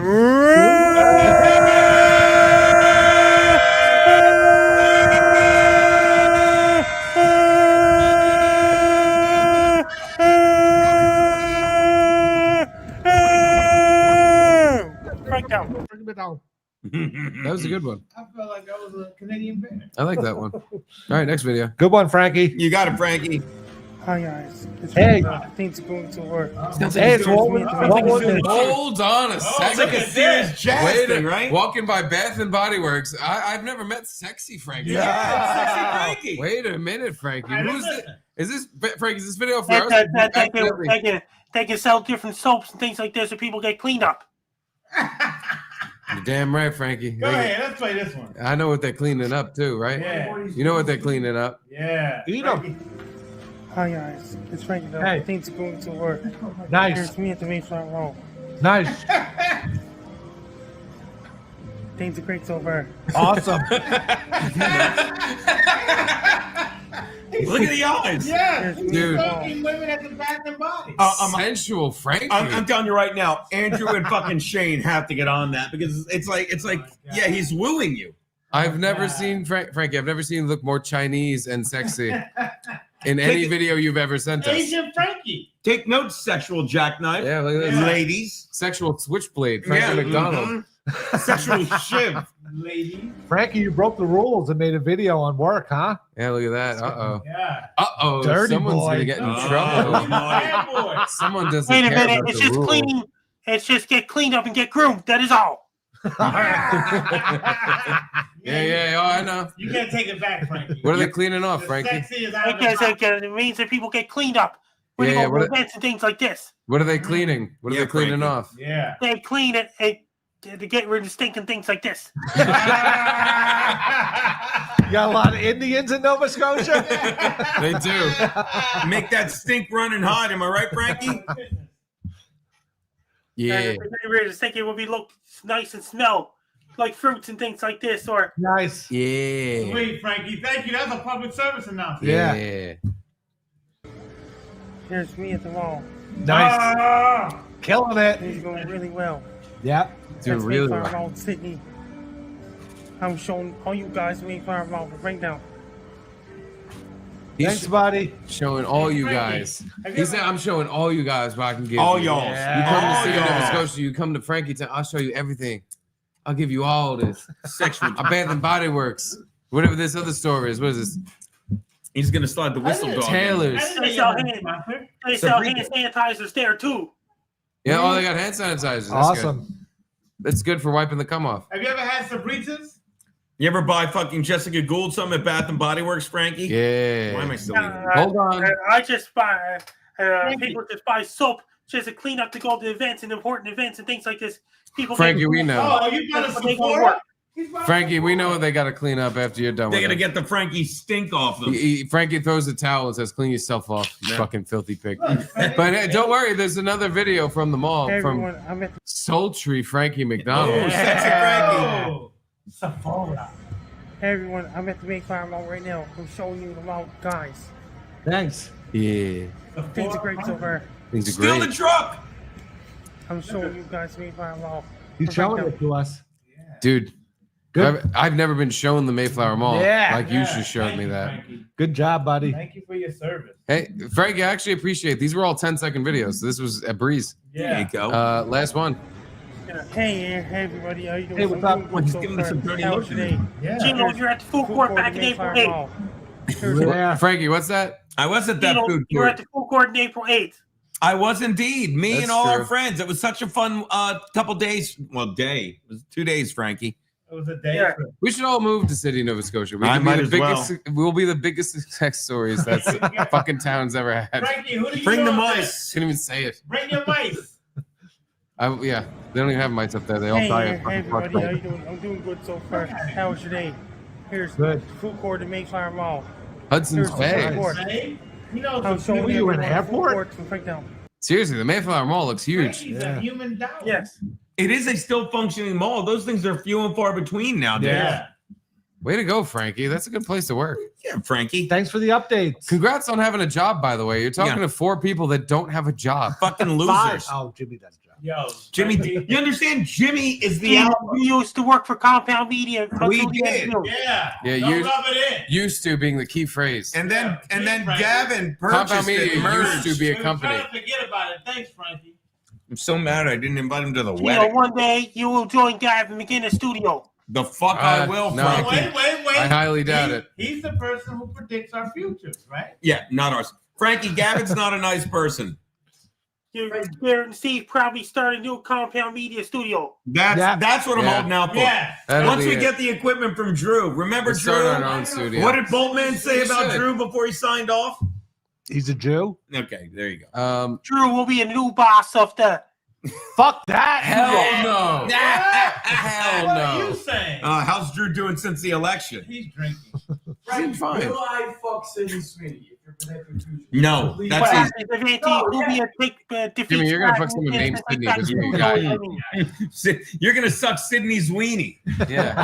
N: Frank Down.
C: Bring it down.
A: That was a good one.
G: I feel like like I was a Canadian bear.
A: I like that one. All right, next video.
C: Good one, Frankie.
H: You got it, Frankie.
O: Hi guys. It's
C: Hey.
O: Things are going to work.
C: Hey, it's what was it?
A: Hold on a second.
H: It's like a serious jazz
A: Wait
H: thing,
A: a-
H: right?
A: Walking by Bath and Body Works. I've never met Sexy Frankie.
H: Sexy Frankie.
A: Wait a minute, Frankie.
G: Hey,
A: Who's
G: listen.
A: it? Is this Frankie? Is this video for
N: They,
A: us?
N: they can sell different soaps and things like this, so people get cleaned up.
A: You're damn right, Frankie.
G: Go ahead, let's play this one.
A: I know what they're cleaning up too, right?
G: Yeah.
A: You know what they're cleaning up.
G: Yeah.
C: Eat 'em.
O: Hi guys. It's Frankie.
C: Hey.
O: Things are going to work.
C: Nice.
O: Here's me at the Mayflower Mall.
C: Nice.
O: Things are great so far.
C: Awesome.
H: Look at the eyes.
G: Yeah.
A: Dude.
G: Fucking women at the Bath and Body.
A: Sensual Frankie.
H: I'm telling you right now, Andrew and fucking Shane have to get on that because it's like, yeah, he's wooing you.
A: I've never seen Frankie. I've never seen you look more Chinese and sexy in any video you've ever sent us.
G: Asian Frankie.
H: Take notes, sexual jackknife.
A: Yeah, look at this.
H: Ladies.
A: Sexual switchblade, Frankie McDonald.
H: Sexual shiv.
G: Ladies.
C: Frankie, you broke the rules and made a video on work, huh?
A: Yeah, look at that. Uh-oh.
G: Yeah.
A: Uh-oh.
C: Dirty
A: Someone's
C: boy.
A: gonna get in
H: Oh,
A: trouble.
G: Bad boy.
A: Someone doesn't
N: Wait a
A: care
N: minute,
A: about
N: it's
A: the
N: just
A: rule.
N: cleaning. It's just get cleaned up and get groomed. That is all.
A: Yeah. Oh, I know.
G: You can't take it back, Frankie.
A: What are they cleaning off,
G: The
A: Frankie?
G: sexy is out of the
N: Because
G: box.
N: it means that people get cleaned up when
A: Yeah,
N: they
A: yeah,
N: go
A: what
N: to
A: are-
N: events and things like this.
A: What are they cleaning? What are
H: Yeah,
A: they cleaning
H: Frankie.
A: off?
G: Yeah.
N: They clean it to get rid of stinking things like this.
C: You got a lot of Indians in Nova Scotia?
A: They do.
H: Make that stink run and hide. Am I right, Frankie?
A: Yeah.
N: And if they get rid of stinking, it will be look nice and smell like fruits and things like this. Or
C: Nice.
A: Yeah.
G: Sweet, Frankie. Thank you. That's a public service announcement.
C: Yeah.
O: Here's me at the mall.
C: Nice.
G: Ah!
C: Killing it.
O: Things are going really well.
C: Yep.
A: Doing
O: That's
A: really
O: Mayflower
A: well.
O: Mall, Sydney. I'm showing all you guys Mayflower Mall right now.
C: Thanks, buddy.
A: Showing all you guys. He said, I'm showing all you guys what I can give
H: All
A: you.
H: y'all.
A: You come to
H: All
A: see Nova
H: y'all.
A: Scotia, you come to Frankie Town, I'll show you everything. I'll give you all this.
H: Sexual.
A: A Bath and Body Works. Whatever this other store is. What is this?
H: He's gonna slide the whistle dog.
A: Taylor's.
N: they sell hand sanitizers there too.
A: Yeah, oh, they got hand sanitizers. That's
C: Awesome.
A: Good. That's good for wiping the cum off.
G: Have you ever had Sabritas?
H: You ever buy fucking Jessica Gould something at Bath and Body Works, Frankie?
A: Yeah.
H: Why am I still eating?
A: Hold on.
N: I just buy people just buy soap just to clean up to go to events and important events and things like this. People
A: Frankie, we know.
G: Oh, you got a
N: They go to
G: Sephora?
N: work.
A: Frankie, we know they got to clean up after you're done
H: They're
A: with
H: gonna
A: it.
H: get the Frankie stink off them.
A: Frankie throws a towel and says, "Clean yourself off, you
H: Yeah.
A: fucking filthy pig."
G: Look, Frankie.
A: But hey, don't worry, there's another video from the mall
O: Hey,
A: from
O: everyone, I'm at the
A: sultry Frankie
H: Oh,
A: McDonald.
H: sexy Frankie.
G: Oh, Sephora.
O: Hey everyone, I'm at the Mayflower Mall right now. I'm showing you the mall, guys.
C: Thanks.
A: Yeah,
O: Things are great so far.
A: things are
H: Steal
A: great.
H: the truck.
O: I'm showing you guys the Mayflower Mall.
C: He's showing it to us.
A: Dude.
C: Good.
A: I've never been shown the Mayflower Mall.
C: Yeah.
A: Like you should show
G: Thank
A: me
G: you,
A: that.
G: Frankie.
C: Good job, buddy.
G: Thank you for your service.
A: Hey, Frankie, I actually appreciate these were all 10-second videos. So this was a breeze.
H: There
G: Yeah.
H: you go.
A: Last one.
O: Hey everybody, how you doing?
C: Hey, what's
O: I'm
C: up?
O: doing
H: He's
O: good so
H: giving us
O: far.
H: some dirty
O: How
H: look
O: was your day?
G: Yeah.
N: Gino, you're at the food court back in April 8th.
O: Mall.
C: Yeah.
A: Frankie, what's that?
H: I was at that
N: Gino,
H: food
N: you're at
H: court.
N: the food court in April 8th.
H: I was indeed. Me
A: That's
H: and all our
A: true.
H: friends. It was such a fun couple days. Well, day. It was 2 days, Frankie.
G: It was a day
N: Yeah.
G: trip.
A: We should all move to City, Nova Scotia. We
H: I
A: can be
H: might
A: the
H: as
A: biggest. We'll be the biggest success stories that fucking town's ever had.
G: Frankie, who do you
H: Bring the
G: know
H: mice.
A: Couldn't even say it.
G: Bring your mice.
A: Yeah, they don't even have mics up there. They all
O: Hey,
A: die
O: hey
A: of fucking
O: everybody, how you
A: frostbite.
O: doing? I'm doing good so far. How was your day? Here's
C: Good.
O: the food court in Mayflower Mall.
A: Hudson's
O: Here's the
A: Bay.
O: food court.
G: Hey, you know,
O: I'm showing
C: Were you
O: everyone
C: in
O: the
C: airport?
O: food court from breakdown.
A: Seriously, the Mayflower Mall looks huge.
G: Frankie's
C: Yeah.
G: a human down.
N: Yes.
H: It is a still functioning mall. Those things are few and far between nowadays.
G: Yeah.
A: Way to go, Frankie. That's a good place to work.
H: Yeah, Frankie.
C: Thanks for the updates.
A: Congrats on having a job, by the way. You're talking
H: Yeah.
A: to 4 people that don't have a job.
H: Fucking
C: Five.
H: losers.
C: Oh, Jimmy does job.
G: Yo,
H: Jimmy,
G: Frankie.
H: you understand? Jimmy is the
N: Gino,
H: alpha.
N: you used to work for Compound Media.
H: We
N: until the end of
H: did.
N: June.
G: Yeah.
A: Yeah,
G: Don't
A: you-
G: rub it in.
A: Used to being the key phrase.
H: And then
G: Frankie.
H: Gavin
A: Compound
H: purchased
A: Media
H: it.
A: used
H: Merged.
A: to be a
G: We were
A: company.
G: trying to forget about it. Thanks, Frankie.
H: I'm so mad I didn't invite him to the
N: Gino,
H: wedding.
N: one day you will join Gavin McGinnis' studio.
H: The fuck I will,
A: no.
H: Frankie.
G: Wait.
A: I highly doubt it.
G: He's the person who predicts our futures, right?
H: Yeah, not ours. Frankie, Gavin's not a nice person.
N: Garrett and Steve probably start a new Compound Media studio.
H: That's what I'm holding out for.
G: Yeah.
H: Once we get the equipment from Drew. Remember Drew?
A: Start our own studio.
H: What did Boltman say about Drew before he signed off?
C: He's a Jew.
H: Okay, there you go.
N: Drew will be a new boss of the.
C: Fuck that.
A: Hell no.
H: Hell
G: What
H: no.
G: are you saying?
H: How's Drew doing since the election?
G: He's drinking.
A: Seems fine.
E: Will I fuck Sidney Sweeney if you're predicting future?
H: No, that's
A: Jimmy, you're gonna fuck someone named Sydney because you're a guy.
H: You're gonna suck Sydney's weenie.
A: Yeah.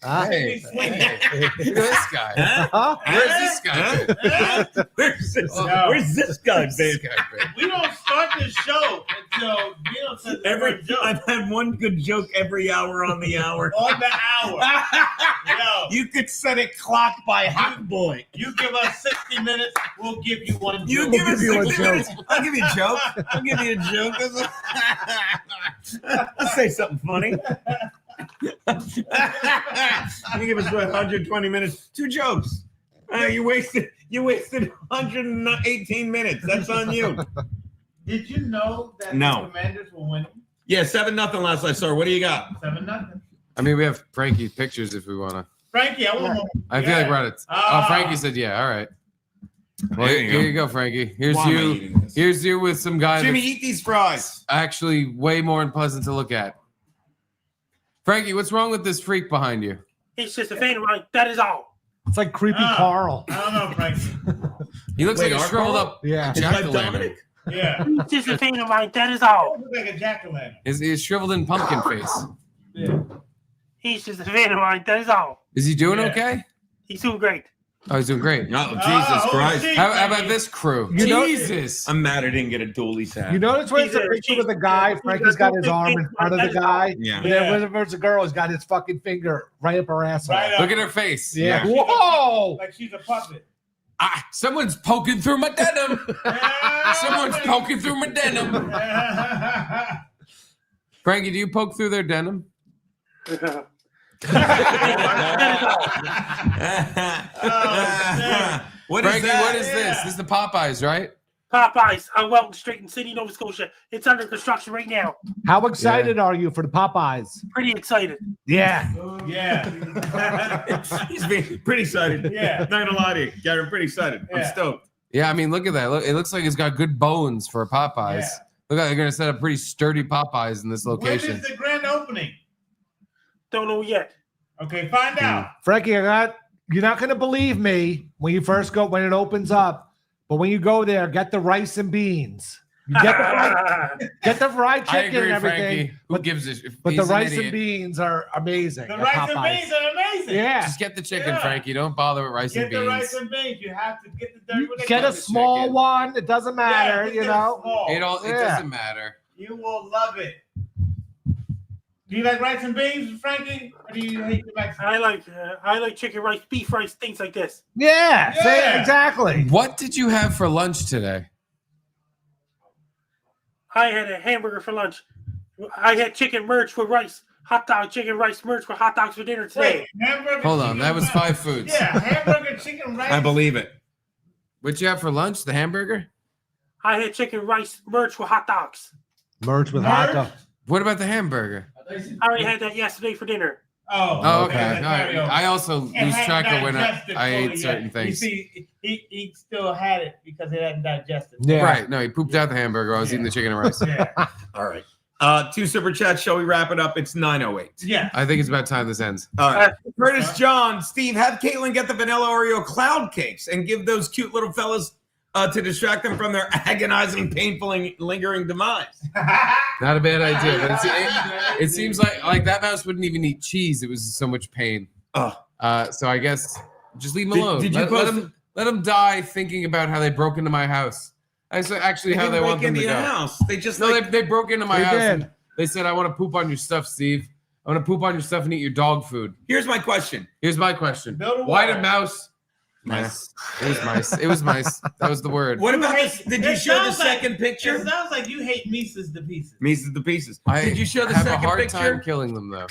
A: Hey, look at this guy. Where's this guy?
H: Where's this guy, babe?
G: We don't start this show until Neil says every joke.
H: I've had one good joke every hour on the hour.
G: On the hour. Yo,
H: You could set it clock by Hot Boy.
G: you give us 60 minutes, we'll give you one joke.
H: You give us 60 minutes. I'll give you a joke. I'll give you a joke. I'll say something funny. You give us 120 minutes. 2 jokes. You wasted 118 minutes. That's on you.
G: Did you know that
H: No.
G: the Commanders were winning?
H: Yeah, 7-0 last I saw. What do you got?
G: 7-0.
A: I mean, we have Frankie's pictures if we want to.
G: Frankie, I want more.
A: I feel like we're at it. Oh, Frankie said, yeah. All right. Well,
H: There you
A: here
H: go.
A: you go, Frankie. Here's
H: Why am I
A: you.
H: eating this?
A: Here's you with some guy
H: Jimmy,
A: that's
H: eat these fries.
A: actually way more unpleasant to look at. Frankie, what's wrong with this freak behind you?
N: He's just a fan of mine. That is all.
C: It's like creepy Carl.
G: I don't know, Frankie.
A: He looks
H: Wait,
A: like a
H: our
A: shriveled
H: Carl?
A: up
C: Yeah.
A: jack-o'-lantern.
H: Dominic?
G: Yeah.
N: He's just a fan of mine. That is all.
G: Looks like a jack-o'-lantern.
A: His shriveled in pumpkin face.
G: Yeah.
N: He's just a fan of mine. That is all.
A: Is he doing
G: Yeah.
A: okay?
N: He's doing great.
A: Oh, he's doing great.
H: Oh, Jesus Christ.
A: How about this crew?
C: You know-
A: Jesus.
H: I'm mad I didn't get a dualies hat.
C: You notice when it's a
N: He's a-
C: picture with a guy, Frankie's got his arm in front of the guy.
H: Yeah.
C: And then when there's a girl, he's got his fucking finger right up her asshole.
G: Right up.
A: Look at her face.
C: Yeah.
H: Yeah.
C: Whoa!
G: Like she's a puppet.
A: Ah, someone's poking through my denim. Someone's poking through my denim. Frankie, do you poke through their denim?
H: What is
A: Frankie,
H: that?
A: what is this? This is the Popeyes, right?
N: Popeyes on Welton Street in Sydney, Nova Scotia. It's under construction right now.
C: How excited are you for the Popeyes?
N: Pretty excited.
C: Yeah.
G: Yeah.
H: He's being pretty excited.
G: Yeah.
H: Not gonna lie to you, Gary. I'm pretty excited. I'm
G: Yeah.
H: stoked.
A: Yeah, I mean, look at that. Look, it looks like it's got good bones for a Popeyes.
G: Yeah.
A: Look like they're gonna set up pretty sturdy Popeyes in this
G: When
A: location.
G: is the grand opening?
N: Don't know yet.
G: Okay, find out.
C: Frankie, you're not going to believe me when you first go, when it opens up. But when you go there, get the rice and beans. You get the fried
A: I
C: chicken
A: agree,
C: and everything.
A: Frankie. Who gives a shit?
C: But the
A: He's an
C: rice and
A: idiot.
C: beans are amazing.
G: The
C: at
G: rice and
C: Popeyes.
G: beans are amazing.
C: Yeah.
A: Just get the chicken,
G: Yeah.
A: Frankie. Don't bother with rice
G: Get
A: and
G: the
A: beans.
G: rice and beans. You have to get the dirty.
C: Get a
A: the
C: small
A: chicken.
C: one. It doesn't matter,
G: Yeah,
C: you
G: get
C: know.
G: small.
A: It
C: Yeah.
A: doesn't matter.
G: You will love it. Do you like rice and beans, Frankie? Or do you hate the Mexican?
N: I like chicken rice, beef rice, things like this.
C: Yeah. Say
G: Yeah.
C: exactly.
A: What did you have for lunch today?
N: I had a hamburger for lunch. I had chicken merged with rice. Hot dog, chicken rice merged with hot dogs for dinner today.
G: Wait, hamburger.
A: Hold on,
G: chicken
A: that was
G: rice.
A: 5 foods.
G: Yeah, hamburger, chicken rice.
H: I believe it.
A: What'd you have for lunch? The hamburger?
N: I had chicken rice merged with hot dogs.
C: Merged with hot dog.
A: What about the hamburger?
N: I already had that yesterday for dinner.
A: Oh, okay. All right. I also
G: It
A: lose
G: hadn't
A: track of when
G: digested
A: I
G: fully
A: ate certain
G: yet.
A: things.
G: You see, he still had it because it hadn't digested.
C: Yeah.
A: Right. No, he pooped out the hamburger. I was eating the chicken and rice.
G: Yeah.
H: All right. 2 super chats. Shall we wrap it up? It's 9:08.
G: Yeah.
A: I think it's about time this ends.
H: All right. Curtis John, Steve, have Caitlin get the vanilla Oreo cloud cakes and give those cute little fellas to distract them from their agonizing, painful, and lingering demise.
A: Not a bad idea, but it seems like that mouse wouldn't even eat cheese. It was so much pain.
H: Oh.
A: So I guess just leave him alone.
H: Did you
A: let him die thinking about how they broke into my house. That's actually how they want them to
H: into
A: go.
H: your house. They just
A: No, they broke into my
C: They
A: house.
C: did.
A: And they said, "I want to poop on your stuff, Steve. I want to poop on your stuff and eat your dog food."
H: Here's my question.
A: Here's my question:
G: Build a
A: Why
G: wall.
A: did mouse Mice. It was mice. It was mice. That was the word.
H: What about this? Did you show the second picture?
G: It sounds like you hate Mises to pieces.
H: Mises to pieces.
A: I
H: Did you show the
A: have
H: second
A: a hard
H: picture?
A: time killing them though.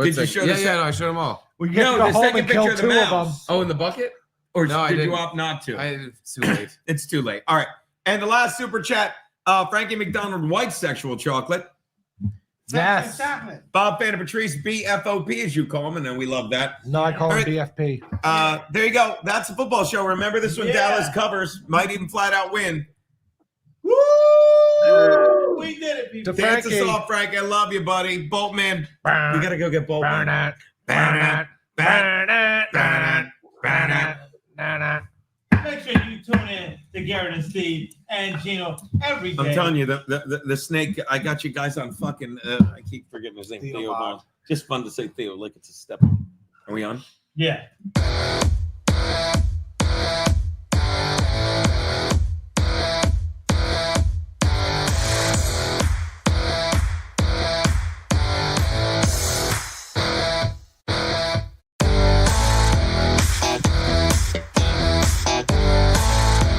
H: Did you show?
A: Yeah, no, I showed them all.
C: We get
H: No,
C: to go
H: the
C: home
H: second
C: and kill
H: picture of the
C: 2 of them.
H: mouse.
A: Oh, in the bucket?
H: Or
A: No, I
H: did you
A: didn't.
H: opt not to?
A: It's too late.
H: It's too late. All right. And the last super chat, Frankie McDonald, white sexual chocolate.
C: Yes.
H: Bob Fan Patrice, BFOP, as you call him, and then we love that.
C: No, I call
H: All
C: him
H: right.
C: BFP.
H: There you go. That's a football show. Remember this one,
G: Yeah.
H: Dallas covers. Might even flat out win.
G: Woo! We did it, people.
H: Dance us
C: Frankie.
H: off, Frank. I love you, buddy. Boltman. We got to go get Boltman.
C: Burn it.
H: Burn it.
C: Burn it.
H: Burn it. Burn it.
C: Burn it.
G: Make sure you tune in to Garrett and Steve and Gino every day.
H: I'm telling you, the snake, I got you guys on fucking, I keep forgetting his name.
C: Theo
H: Theo
C: Von.
H: Von. Just fun to say Theo, like it's a step. Are we on?
G: Yeah.